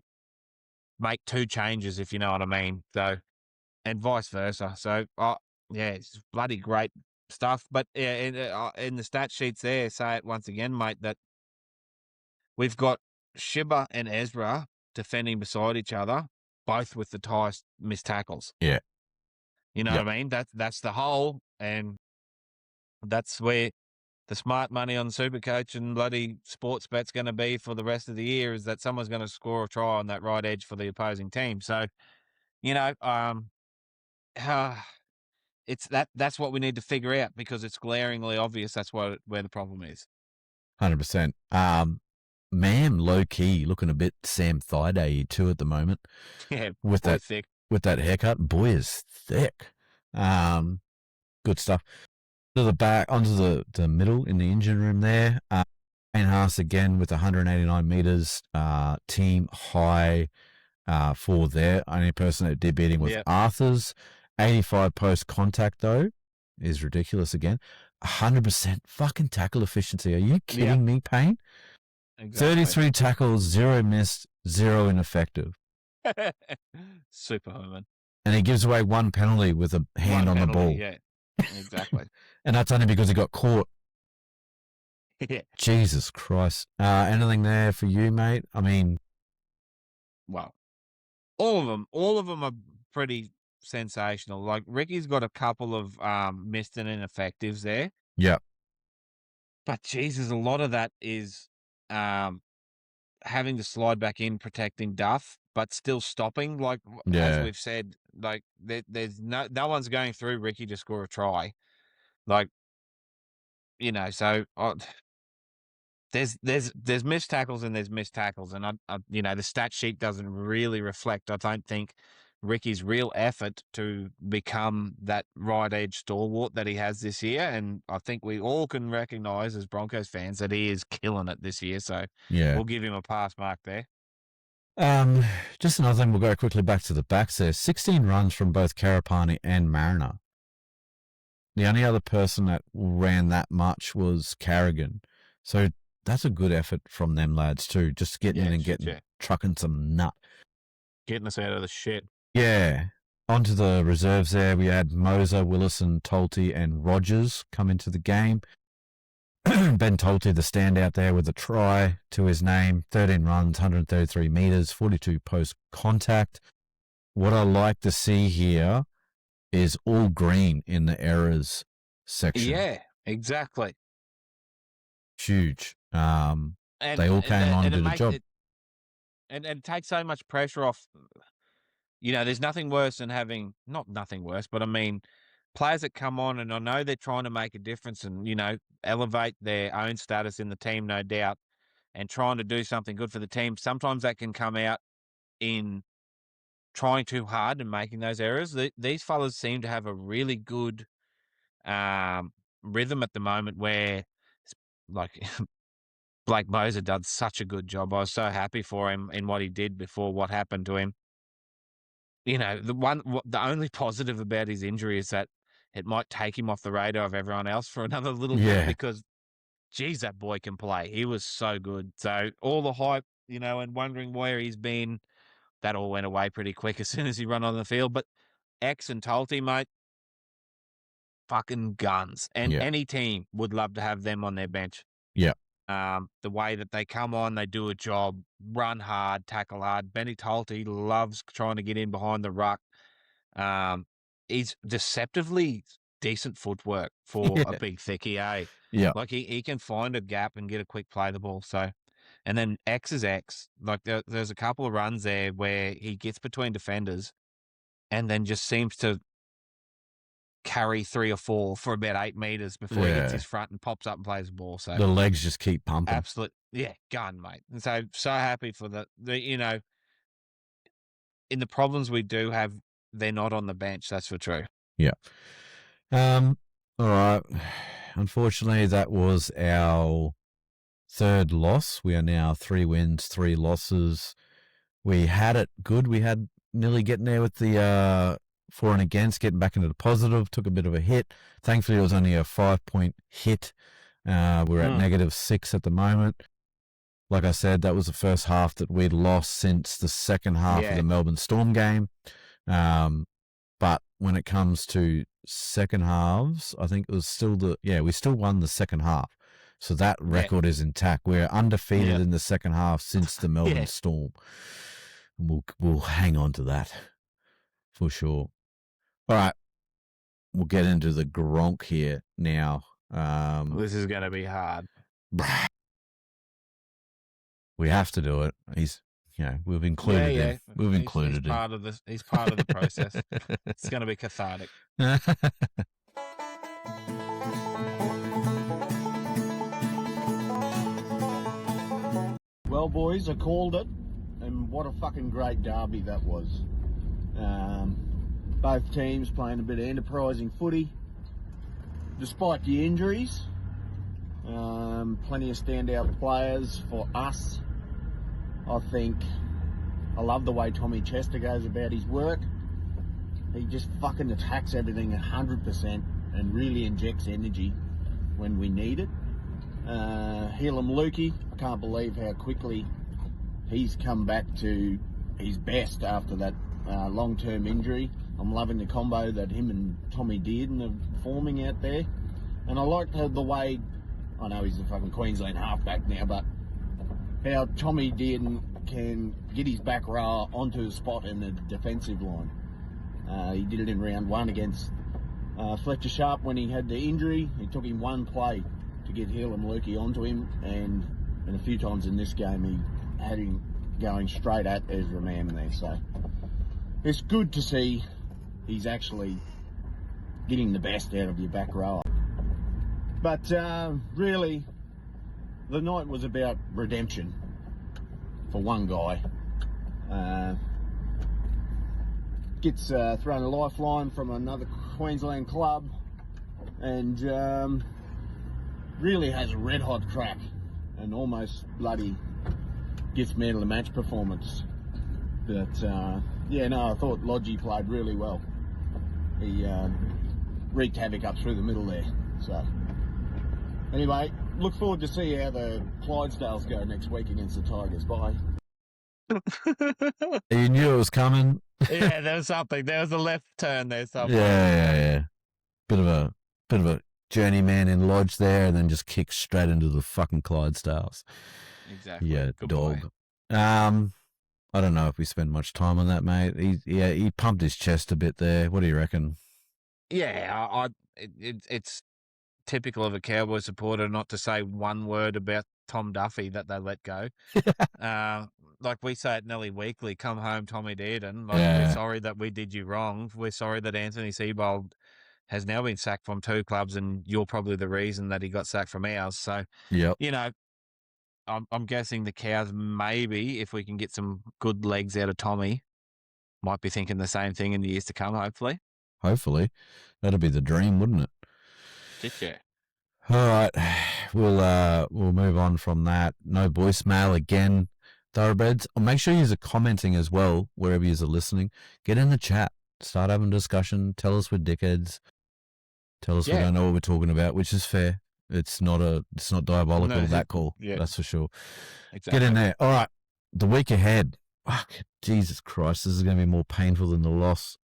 make two changes, if you know what I mean. So, and vice versa. So, yeah, it's bloody great stuff. But yeah, in the stat sheets there, say it once again, mate, that we've got Shibba and Ezra defending beside each other, both with the highest missed tackles. Yeah. You know what I mean? That's the whole, and that's where the smart money on Supercoach and bloody sports bet's going to be for the rest of the year, is that someone's going to score a try on that right edge for the opposing team. So, you know, it's that's what we need to figure out, because it's glaringly obvious that's where the problem is. 100%. Mam, low key, looking a bit Sam Thaiday too at the moment. Yeah, with that thick. With that haircut, boy is thick. Good stuff. To the back, onto the middle in the engine room there. Wayne Haas again with 189 meters. Team high for there. Only person that did beating was Arthur's. 85 post contact though is ridiculous again. 100% fucking tackle efficiency. Are you kidding me, Payne? Exactly. 33 tackles, 0 missed, 0 ineffective. Superhuman. And he gives away one penalty with a hand on the ball. Yeah, exactly. And that's only because he got caught. Yeah. Jesus Christ. Anything there for you, mate? I mean, well, all of them are pretty sensational. Like Ricky's got a couple of missed and ineffectives there. Yeah. But Jesus, a lot of that is having to slide back in, protecting Duff, but still stopping. Like as we've said, like there's no one's going through Ricky to score a try. Like, you know, so there's missed tackles and there's missed tackles, and I you know, the stat sheet doesn't really reflect, I don't think, Ricky's real effort to become that right edge stalwart that he has this year. And I think we all can recognise as Broncos fans that he is killing it this year. So we'll give him a pass mark there. Just another thing, we'll go quickly back to the backs there. 16 runs from both Karapani and Mariner. The only other person that ran that much was Carrigan. So that's a good effort from them lads too. Just getting in and trucking some nut. Getting us out of the shit. Yeah. Onto the reserves there. We had Moser, Willison, Tolte, and Rogers come into the game. Ben Tolte, the standout there with a try to his name. 13 runs, 133 metres, 42 post contact. What I like to see here is all green in the errors section. Yeah, exactly. Huge. They all came on and did a job. And it takes so much pressure off. You know, there's nothing worse than having, not nothing worse, but I mean, players that come on, and I know they're trying to make a difference and, you know, elevate their own status in the team, no doubt, and trying to do something good for the team. Sometimes that can come out in trying too hard and making those errors. These fellas seem to have a really good rhythm at the moment where, like, Blake Moser did such a good job. I was so happy for him in what he did before what happened to him. You know, the only positive about his injury is that it might take him off the radar of everyone else for another little bit, because, geez, that boy can play. He was so good. So all the hype, you know, and wondering where he's been, that all went away pretty quick as soon as he ran on the field. But X and Tolte, mate, fucking guns. And any team would love to have them on their bench. Yeah. The way that they come on, they do a job, run hard, tackle hard. Benny Tolte loves trying to get in behind the ruck. He's deceptively decent footwork for a big thickie, eh? Yeah. Like he can find a gap and get a quick play the ball. So, and then X is X. Like there's a couple of runs there where he gets between defenders and then just seems to carry 3 or 4 for about 8 meters before he hits his front and pops up and plays the ball. So the legs just keep pumping. Absolute, gun, mate. And so happy for the in the problems we do have, they're not on the bench. That's for true. Yeah. All right. Unfortunately, that was our third loss. We are now 3 wins, 3 losses. We had it good. We had nearly getting there with the for and against, getting back into the positive. Took a bit of a hit. Thankfully, it was only a 5-point hit. We're at -6 at the moment. Like I said, that was the first half that we'd lost since the second half of the Melbourne Storm game. But when it comes to second halves, I think it was still we still won the second half. So that record is intact. We're undefeated in the second half since the Melbourne Storm. We'll hang on to that for sure. All right. We'll get into the Gronk here now. This is going to be hard. We have to do it. We've included him. We've included him. He's part of the process. It's going to be cathartic. Well, boys, I called it, and what a fucking great derby that was. Both teams playing a bit of enterprising footy, despite the injuries. Plenty of standout players for us. I love the way Tommy Chester goes about his work. He just fucking attacks everything 100% and really injects energy when we need it. Helam Lukey, I can't believe how quickly he's come back to his best after that long-term injury. I'm loving the combo that him and Tommy Dearden are forming out there. And I like the way, I know he's a fucking Queensland halfback now, but how Tommy Dearden can get his back row onto a spot in the defensive line. He did it in round 1 against Fletcher Sharp when he had the injury. It took him 1 play to get Helam Lukey onto him, and a few times in this game he had him going straight at Ezra Mann there. So it's good to see he's actually getting the best out of your back row. But really, the night was about redemption for one guy. Gets thrown a lifeline from another Queensland club, and really has a red hot crack and almost bloody gets man of the match performance. But I thought Lodgy played really well. He wreaked havoc up through the middle there. So anyway, look forward to see how the Clydesdales go next week against the Tigers. Bye. You knew it was coming. Yeah, there was something. There was a left turn there somewhere. Yeah. Bit of a journeyman in Lodge there, and then just kicked straight into the fucking Clydesdales. Exactly. Yeah, good dog. Boy. I don't know if we spent much time on that, mate. He pumped his chest a bit there. What do you reckon? Yeah, it's typical of a Cowboy supporter not to say one word about Tom Duffy that they let go. Like we say it nearly weekly, come home, Tommy Dearden. We're sorry that we did you wrong. We're sorry that Anthony Seibold has now been sacked from 2 clubs, and you're probably the reason that he got sacked from ours. So, I'm guessing the Cows, maybe, if we can get some good legs out of Tommy, might be thinking the same thing in the years to come, hopefully. Hopefully. That'd be the dream, wouldn't it? Yeah. All right. We'll move on from that. No voicemail again, Thoroughbreds. Make sure you're commenting as well, wherever you're listening. Get in the chat. Start having a discussion. Tell us we're dickheads. Tell us we don't know what we're talking about, which is fair. It's not diabolical, that call. Yeah. That's for sure. Exactly. Get in there. All right. The week ahead. Fuck, Jesus Christ. This is going to be more painful than the loss.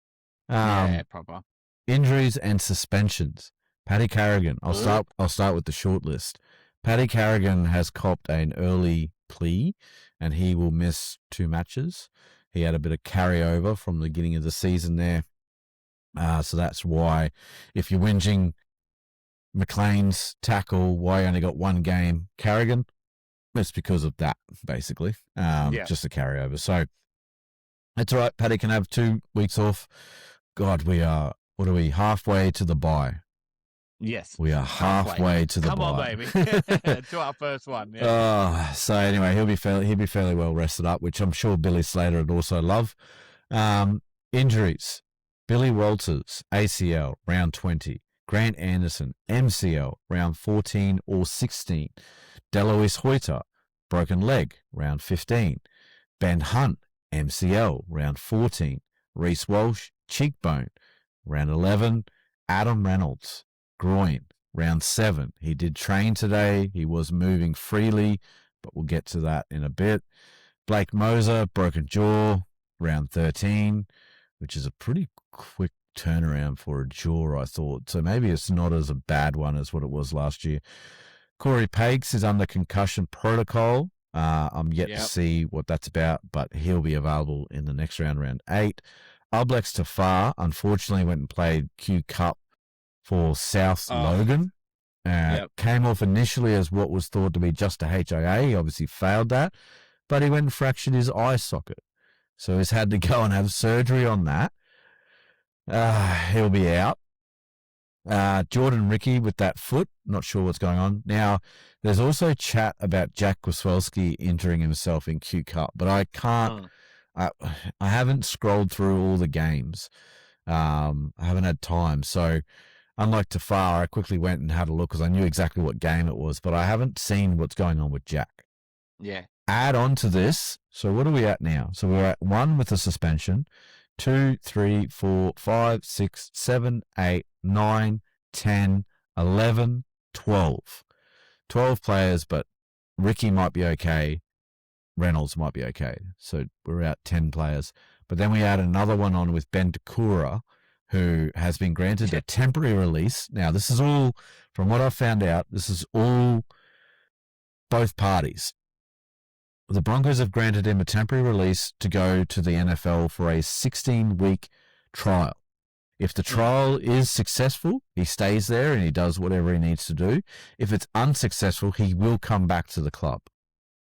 Proper. Injuries and suspensions. Paddy Carrigan. I'll start with the short list. Paddy Carrigan has copped an early plea and he will miss 2 matches. He had a bit of carryover from the beginning of the season there. So that's why, if you're whinging McLean's tackle, why he only got 1 game, Carrigan, it's because of that, basically. Just a carryover. So that's all right. Paddy can have 2 weeks off. God, we are, what are we, halfway to the bye? Yes. We are halfway to the Come bye. on, baby. To our first one. Yeah. So anyway, he'll be fairly well rested up, which I'm sure Billy Slater would also love. Injuries. Billy Walters, ACL, round 20. Grant Anderson, MCL, round 14 or 16. Deloise Hoyter, broken leg, round 15. Ben Hunt, MCL, round 14. Reece Walsh, cheekbone, round 11. Adam Reynolds, groin, round 7. He did train today. He was moving freely, but we'll get to that in a bit. Blake Moser, broken jaw, round 13, which is a pretty quick turnaround for a jaw, I thought. So maybe it's not as a bad one as what it was last year. Corey Pakes is under concussion protocol. I'm yet to see what that's about, but he'll be available in the next round 8. Ublex Tafar, unfortunately, went and played Q Cup for South Logan. Came off initially as what was thought to be just a HIA. He obviously failed that, but he went and fractured his eye socket. So he's had to go and have surgery on that. He'll be out. Jordan Ricky with that foot, not sure what's going on. Now, there's also chat about Jack Kwaswelski injuring himself in Q Cup, but I can't, I haven't scrolled through all the games. I haven't had time. So, unlike Tafar, I quickly went and had a look because I knew exactly what game it was, but I haven't seen what's going on with Jack. Yeah. Add on to this. So, what are we at now? So, we're at 1 with a suspension. 2, 3, 4, 5, 6, 7, 8, 9, 10, 11, 12. 12 players, but Ricky might be okay. Reynolds might be okay. So we're at 10 players. But then we add another one on with Ben Takura, who has been granted a temporary release. Now, this is all, from what I've found out, this is all both parties. The Broncos have granted him a temporary release to go to the NFL for a 16-week trial. If the trial is successful, he stays there and he does whatever he needs to do. If it's unsuccessful, he will come back to the club.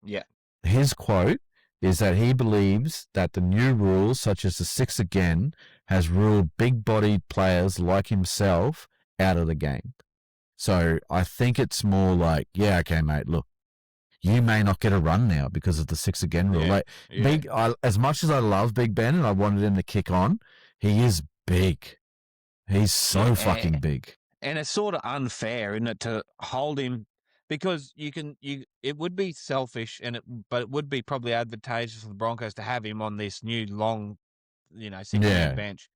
Yeah. His quote is that he believes that the new rules, such as the 6 again, has ruled big-bodied players like himself out of the game. So I think it's more like, yeah, okay, mate, look, you may not get a run now because of the 6 again rule. As much as I love Big Ben and I wanted him to kick on, he is big. He's so fucking big. And it's sort of unfair, isn't it, to hold him, because it would be selfish, but it would be probably advantageous for the Broncos to have him on this new long, 6-man bench.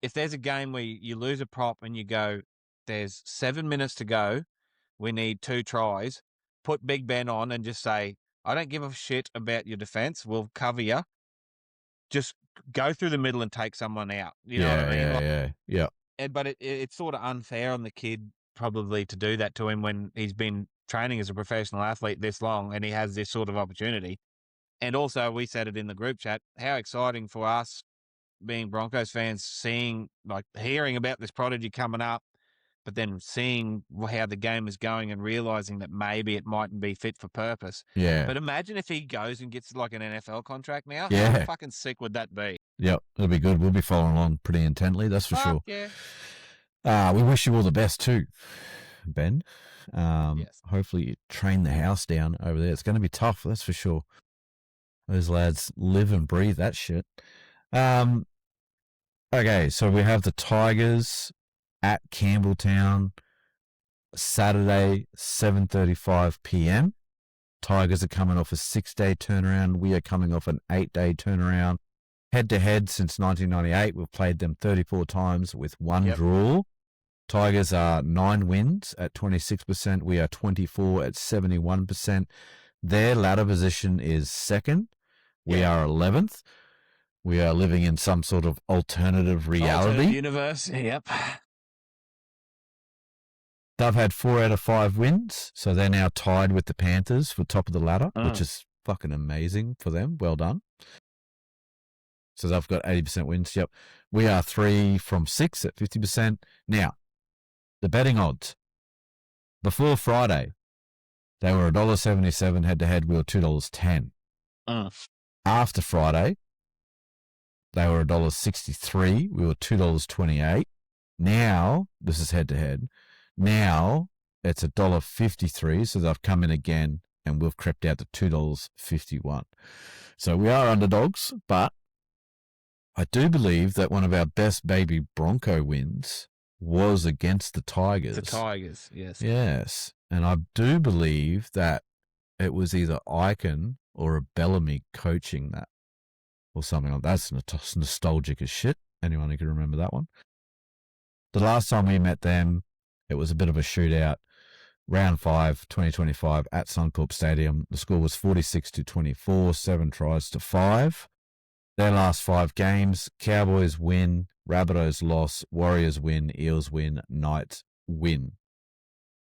If there's a game where you lose a prop and you go, there's 7 minutes to go, we need 2 tries, put Big Ben on and just say, I don't give a shit about your defense. We'll cover you. Just go through the middle and take someone out. You know what I mean? Yeah. But it's sort of unfair on the kid probably to do that to him when he's been training as a professional athlete this long and he has this sort of opportunity. And also, we said it in the group chat, how exciting for us being Broncos fans, hearing about this prodigy coming up, but then seeing how the game is going and realizing that maybe it mightn't be fit for purpose. Yeah. But imagine if he goes and gets like an NFL contract now. Yeah. How fucking sick would that be? Yep, it'll be good. We'll be following along pretty intently, that's for sure. Yeah. We wish you all the best too, Ben. Yes. Hopefully you train the house down over there. It's going to be tough, that's for sure. Those lads live and breathe that shit. Okay, so we have the Tigers at Campbelltown, Saturday, 7:35 p.m. Tigers are coming off a 6-day turnaround. We are coming off an 8-day turnaround. Head-to-head since 1998, we've played them 34 times with 1 draw. Tigers are 9 wins at 26%. We are 24 at 71%. Their ladder position is 2nd. We are 11th. We are living in some sort of alternative reality. Universe, yep. They've had 4 out of 5 wins, so they're now tied with the Panthers for top of the ladder, which is fucking amazing for them. Well done. So they've got 80% wins. Yep. We are 3 from 6 at 50%. Now, the betting odds. Before Friday, they were $1.77 head-to-head. We were $2.10. After Friday, they were $1.63. We were $2.28. Now, this is head-to-head. Now, it's $1.53, so they've come in again, and we've crept out to $2.51. So we are underdogs, but I do believe that one of our best baby Bronco wins was against the Tigers. The Tigers, yes. Yes. And I do believe that it was either Icon or a Bellamy coaching that or something like that. That's nostalgic as shit. Anyone who can remember that one? The last time we met them, it was a bit of a shootout. Round 5, 2025 at Suncorp Stadium. The score was 46-24, 7 tries to 5. Their last 5 games, Cowboys win, Rabbitohs loss, Warriors win, Eels win, Knights win.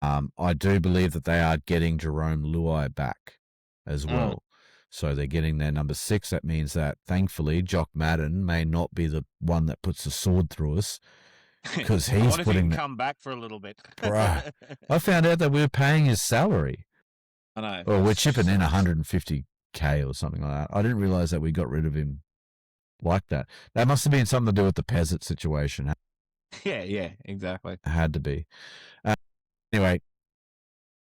I do believe that they are getting Jerome Luai back as well. So they're getting their number 6. That means that, thankfully, Jock Madden may not be the one that puts the sword through us because he's what if putting... he can come back for a little bit? Right. I found out that we were paying his salary. I know. Or we're chipping in $150K or something like that. I didn't realize that we got rid of him like that. That must have been something to do with the Peasant situation. Yeah, exactly. It had to be. Anyway,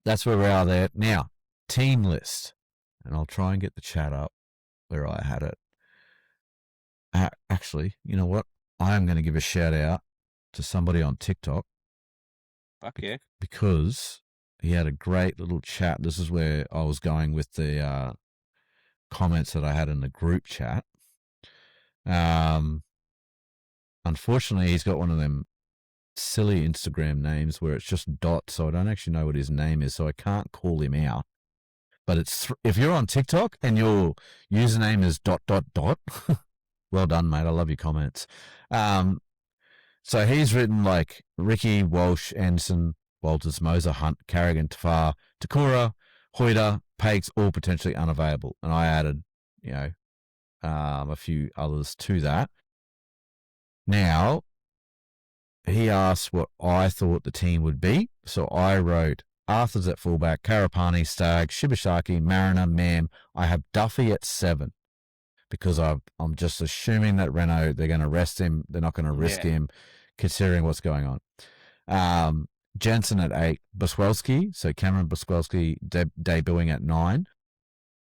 that's where we are there. Now, team list. And I'll try and get the chat up where I had it. Actually, you know what? I am going to give a shout out to somebody on TikTok. Fuck yeah. Because he had a great little chat. This is where I was going with the comments that I had in the group chat. Unfortunately, he's got one of them silly Instagram names where it's just dots, so I don't actually know what his name is, so I can't call him out. But it's if you're on TikTok and your username is ... well done, mate. I love your comments. So he's written like Ricky, Walsh, Anderson, Walters, Moser, Hunt, Carrigan, Tafar, Takura, Hoyter, Pakes, all potentially unavailable. And I added, a few others to that. Now, he asked what I thought the team would be. So I wrote Arthur's at fullback, Karapani, Stagg, Shibashaki, Mariner, Mam. I have Duffy at 7 because I'm just assuming that Renault, they're going to rest him. They're not going to risk him considering what's going on. Jensen at 8, Boswelski. So Cameron Boswelski debuting at 9.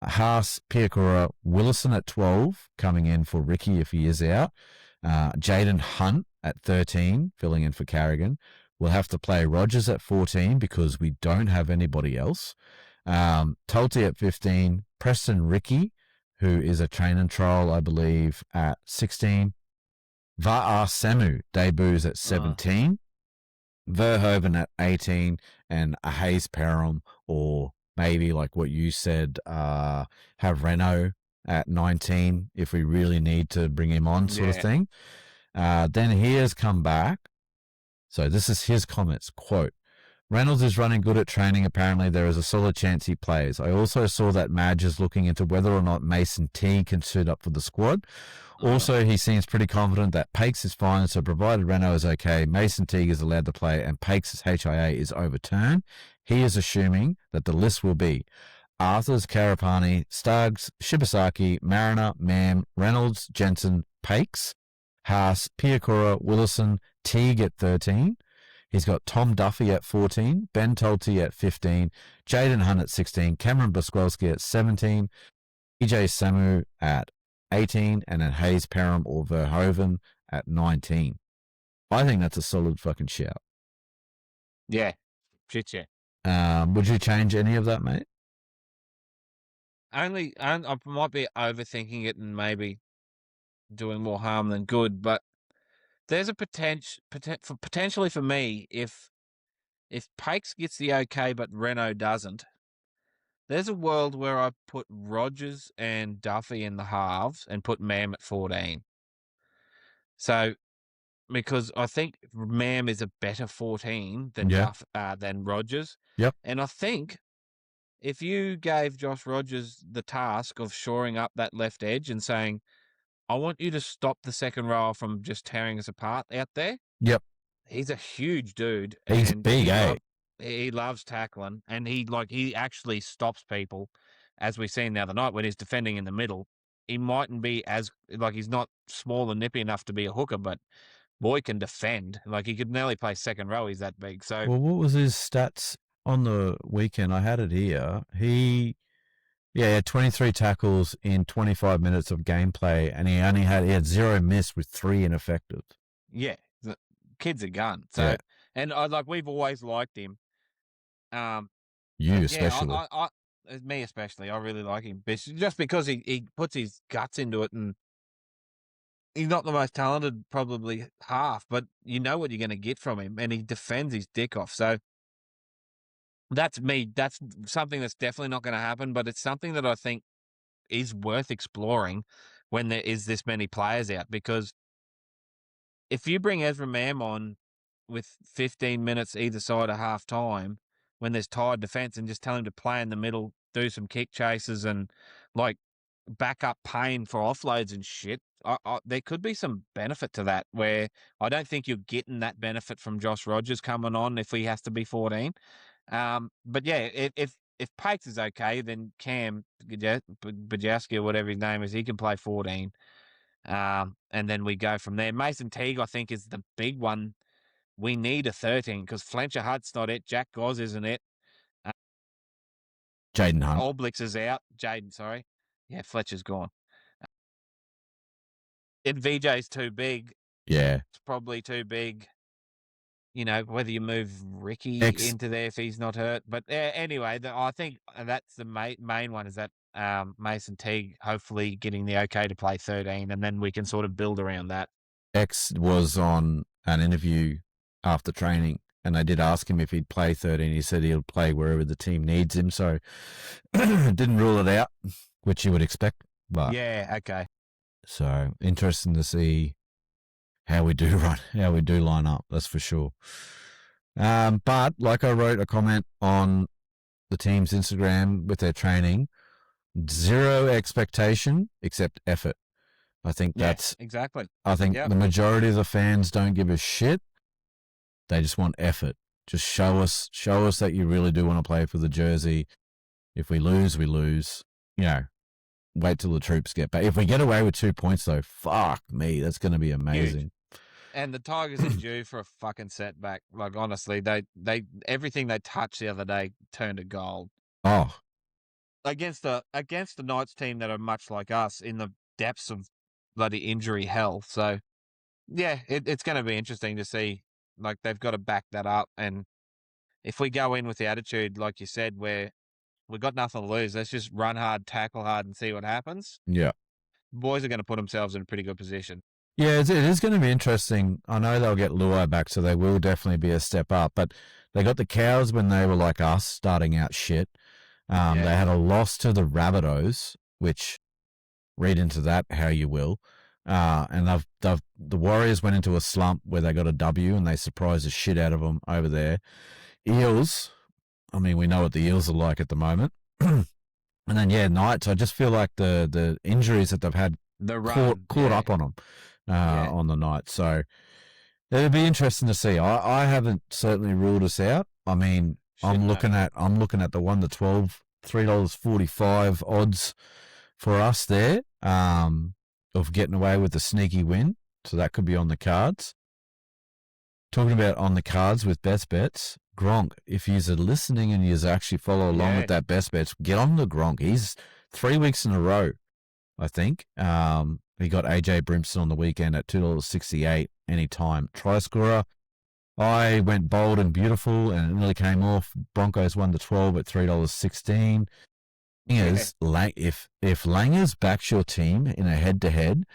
Haas, Piakura, Willison at 12, coming in for Ricky if he is out. Jaden Hunt at 13, filling in for Carrigan. We'll have to play Rogers at 14 because we don't have anybody else. Tulti at 15, Preston Ricky, who is a train and trial, I believe, at 16. Va'ar Samu debuts at 17. Verhoeven at 18, and a Hayes Perham, or maybe like what you said, have Renault at 19 if we really need to bring him on, sort of thing. Then he has come back. So this is his comments, quote, Reynolds is running good at training. Apparently there is a solid chance he plays. I also saw that Madge is looking into whether or not Mason T can suit up for the squad. Also, he seems pretty confident that Pakes is fine, so provided Renault is okay, Mason Teague is allowed to play and Pakes' HIA is overturned, he is assuming that the list will be Arthurs, Karapani, Staggs, Shibasaki, Mariner, Mam, Reynolds, Jensen, Pakes, Haas, Piakura, Willison, Teague at 13. He's got Tom Duffy at 14, Ben Tulti at 15, Jaden Hunt at 16, Cameron Boswelski at 17, EJ Samu at 18, and then Hayes Perham or Verhoeven at 19. I think that's a solid fucking shout. Yeah. Shit, yeah. Would you change any of that, mate? I might be overthinking it and maybe doing more harm than good, but there's a potentially for me, if Pakes gets the okay but Renault doesn't, there's a world where I put Rogers and Duffy in the halves and put Mam at 14. So because I think Mam is a better 14 than than Rogers. Yep. And I think if you gave Josh Rogers the task of shoring up that left edge and saying, I want you to stop the second row from just tearing us apart out there. Yep. He's a huge dude. He's and big, he loves tackling, and he actually stops people, as we've seen the other night when he's defending in the middle. He mightn't be he's not small and nippy enough to be a hooker, but boy can defend. Like, he could nearly play second row. He's that big. So, well, what was his stats on the weekend? I had it here. He had 23 tackles in 25 minutes of gameplay, and he had 0 miss with 3 ineffective. Yeah, the kid's a gun. So, and we've always liked him. You especially. Me especially. I really like him, just because he puts his guts into it, and he's not the most talented, probably half, but you know what you're going to get from him, and he defends his dick off. So that's me. That's something that's definitely not going to happen, but it's something that I think is worth exploring when there is this many players out, because if you bring Ezra Mam on with 15 minutes either side of half time, when there's tired defense, and just tell him to play in the middle, do some kick chases and back up Payne for offloads and shit, there could be some benefit to that, where I don't think you're getting that benefit from Josh Rogers coming on if he has to be 14. But yeah, if Pates is okay, then Cam Bajowski or whatever his name is, he can play 14. And then we go from there. Mason Teague, I think, is the big one. We need a 13 because Fletcher Hutt's not it. Jack Goz isn't it. Jaden Hunt. Olblix is out. Jaden, sorry. Yeah, Fletcher's gone. VJ's too big. Yeah. It's probably too big. You know, whether you move Ricky into there if he's not hurt. But anyway, I think that's the main one, is that Mason Teague hopefully getting the okay to play 13, and then we can sort of build around that. X was on an interview after training, and they did ask him if he'd play 13. He said he'll play wherever the team needs him, so didn't rule it out, which you would expect. But yeah, okay. So interesting to see how we do line up. That's for sure. But like I wrote a comment on the team's Instagram with their training, 0 expectation except effort. I think that's exactly. I think the majority of the fans don't give a shit. They just want effort. Just show us that you really do want to play for the jersey. If we lose, we lose. You know, wait till the troops get back. If we get away with 2 points, though, fuck me, that's going to be amazing. Huge. And the Tigers are due for a fucking setback. Like, honestly, they everything they touched the other day turned to gold. Oh, against the Knights team that are much like us in the depths of bloody injury hell. So yeah, it's going to be interesting to see. Like, they've got to back that up, and if we go in with the attitude, like you said, where we've got nothing to lose, let's just run hard, tackle hard, and see what happens. Yeah, boys are going to put themselves in a pretty good position. Yeah, it is going to be interesting. I know they'll get Luai back, so they will definitely be a step up. But they got the Cows when they were like us, starting out shit. They had a loss to the Rabbitohs, which read into that how you will. And the Warriors went into a slump where they got a W and they surprised the shit out of them over there. Eels, I mean, we know what the Eels are like at the moment. And then, Knights, I just feel like the injuries that they've had caught up on them on the night. So it'll be interesting to see. I haven't certainly ruled us out. I mean, I'm looking at the 1 to 12, $3.45 odds for us there of getting away with a sneaky win. So that could be on the cards. Talking about on the cards with best bets, Gronk, if you're listening and you actually follow along with that best bets, get on the Gronk. He's 3 weeks in a row, I think. He got AJ Brimson on the weekend at $2.68 anytime. Try scorer. I went bold and beautiful and it nearly came off. Broncos 1 to 12 at $3.16. If Langers backs your team in a head-to-head,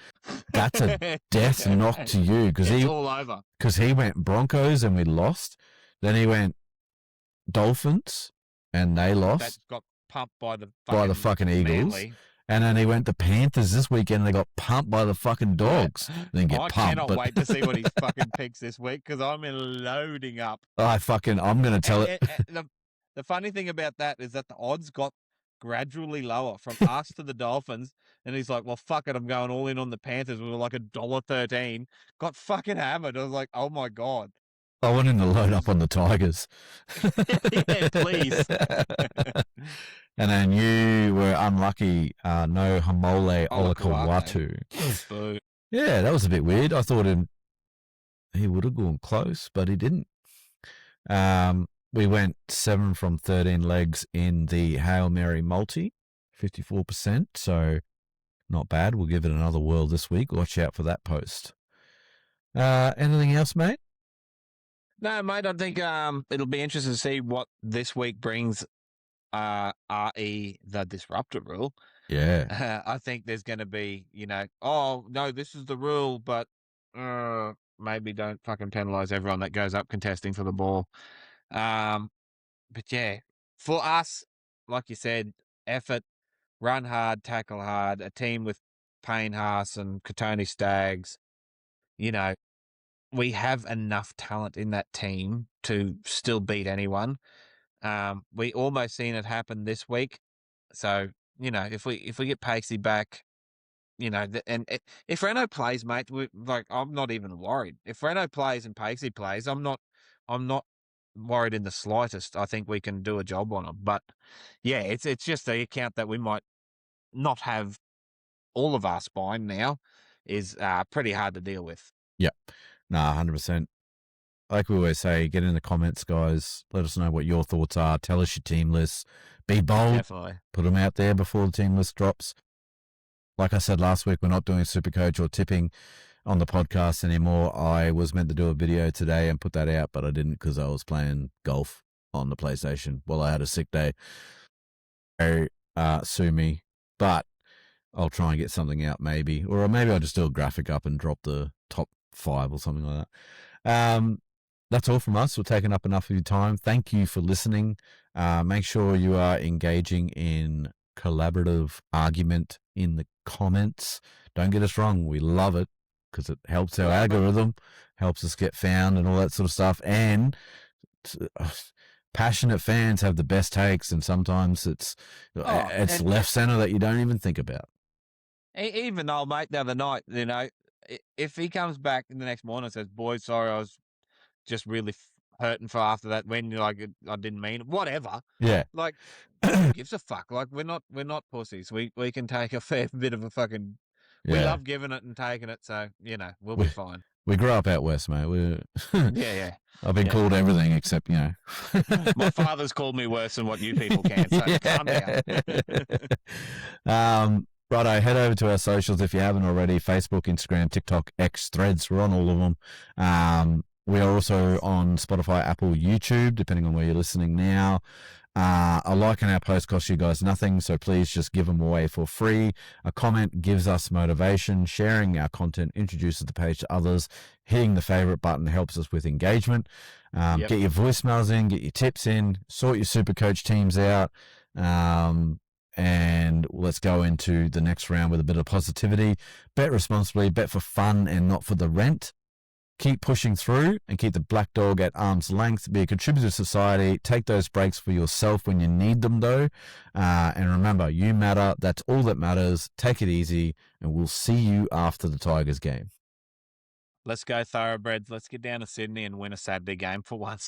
that's a death knock to you because all over. Because he went Broncos and we lost. Then he went Dolphins and they lost. That got pumped by the fucking Eagles. Manly. And then he went to Panthers this weekend and they got pumped by the fucking Dogs. They didn't get I pumped. cannot wait to see what he fucking picks this week because I'm loading up. I'm going to tell it. The funny thing about that is that the odds got gradually lower from us to the Dolphins. And he's like, well, fuck it. I'm going all in on the Panthers. We were like $1.13. Got fucking hammered. I was like, oh my God. I want him to load up on the Tigers. Yeah, please. And then you were unlucky. No Hamole Olakawatu. Boo. Yeah, that was a bit weird. I thought he would have gone close, but he didn't. We went 7 from 13 legs in the Hail Mary multi, 54%. So not bad. We'll give it another whirl this week. Watch out for that post. Anything else, mate? No, mate. I think it'll be interesting to see what this week brings. RE the Disruptor Rule. Yeah. I think there's going to be, oh no, this is the rule, but maybe don't fucking penalise everyone that goes up contesting for the ball. But yeah, for us, like you said, effort, run hard, tackle hard, a team with Payne Haas and Katoni Staggs, we have enough talent in that team to still beat anyone. We almost seen it happen this week. So, if we get Pacey back, and if Reno plays, mate, I'm not even worried. If Reno plays and Pacey plays, I'm not worried in the slightest. I think we can do a job on them. But yeah, it's just the account that we might not have all of our spine now is pretty hard to deal with. Yep. 100%. Like we always say, get in the comments, guys. Let us know what your thoughts are. Tell us your team lists. Be bold. Definitely. Put them out there before the team list drops. Like I said last week, we're not doing Supercoach or tipping on the podcast anymore. I was meant to do a video today and put that out, but I didn't because I was playing golf on the PlayStation while I had a sick day. Sue me. But I'll try and get something out maybe. Or maybe I'll just do a graphic up and drop the top 5 or something like that. That's all from us. We're taking up enough of your time. Thank you for listening. Make sure you are engaging in collaborative argument in the comments. Don't get us wrong. We love it because it helps our algorithm, helps us get found and all that sort of stuff. And passionate fans have the best takes, and sometimes it's left center that you don't even think about. Even old mate the other night, if he comes back in the next morning and says, boys, sorry, I was just really hurting for after that when I didn't mean it, whatever. Yeah. Like, who gives a fuck? Like, we're not pussies. We can take a fair bit of a fucking. We love giving it and taking it, so we'll be fine. We grew up out west, mate. Yeah. I've been called everything except My father's called me worse than what you people can. So calm down. Righto, head over to our socials if you haven't already. Facebook, Instagram, TikTok, X, Threads. We're on all of them. We are also on Spotify, Apple, YouTube, depending on where you're listening now. A like on our post costs you guys nothing, so please just give them away for free. A comment gives us motivation. Sharing our content introduces the page to others. Hitting the favorite button helps us with engagement. Get your voicemails in, get your tips in, sort your Supercoach teams out. And let's go into the next round with a bit of positivity. Bet responsibly, bet for fun and not for the rent. Keep pushing through and keep the black dog at arm's length. Be a contributor to society. Take those breaks for yourself when you need them, though. And remember, you matter. That's all that matters. Take it easy, and we'll see you after the Tigers game. Let's go, Thoroughbreds. Let's get down to Sydney and win a Saturday game for once.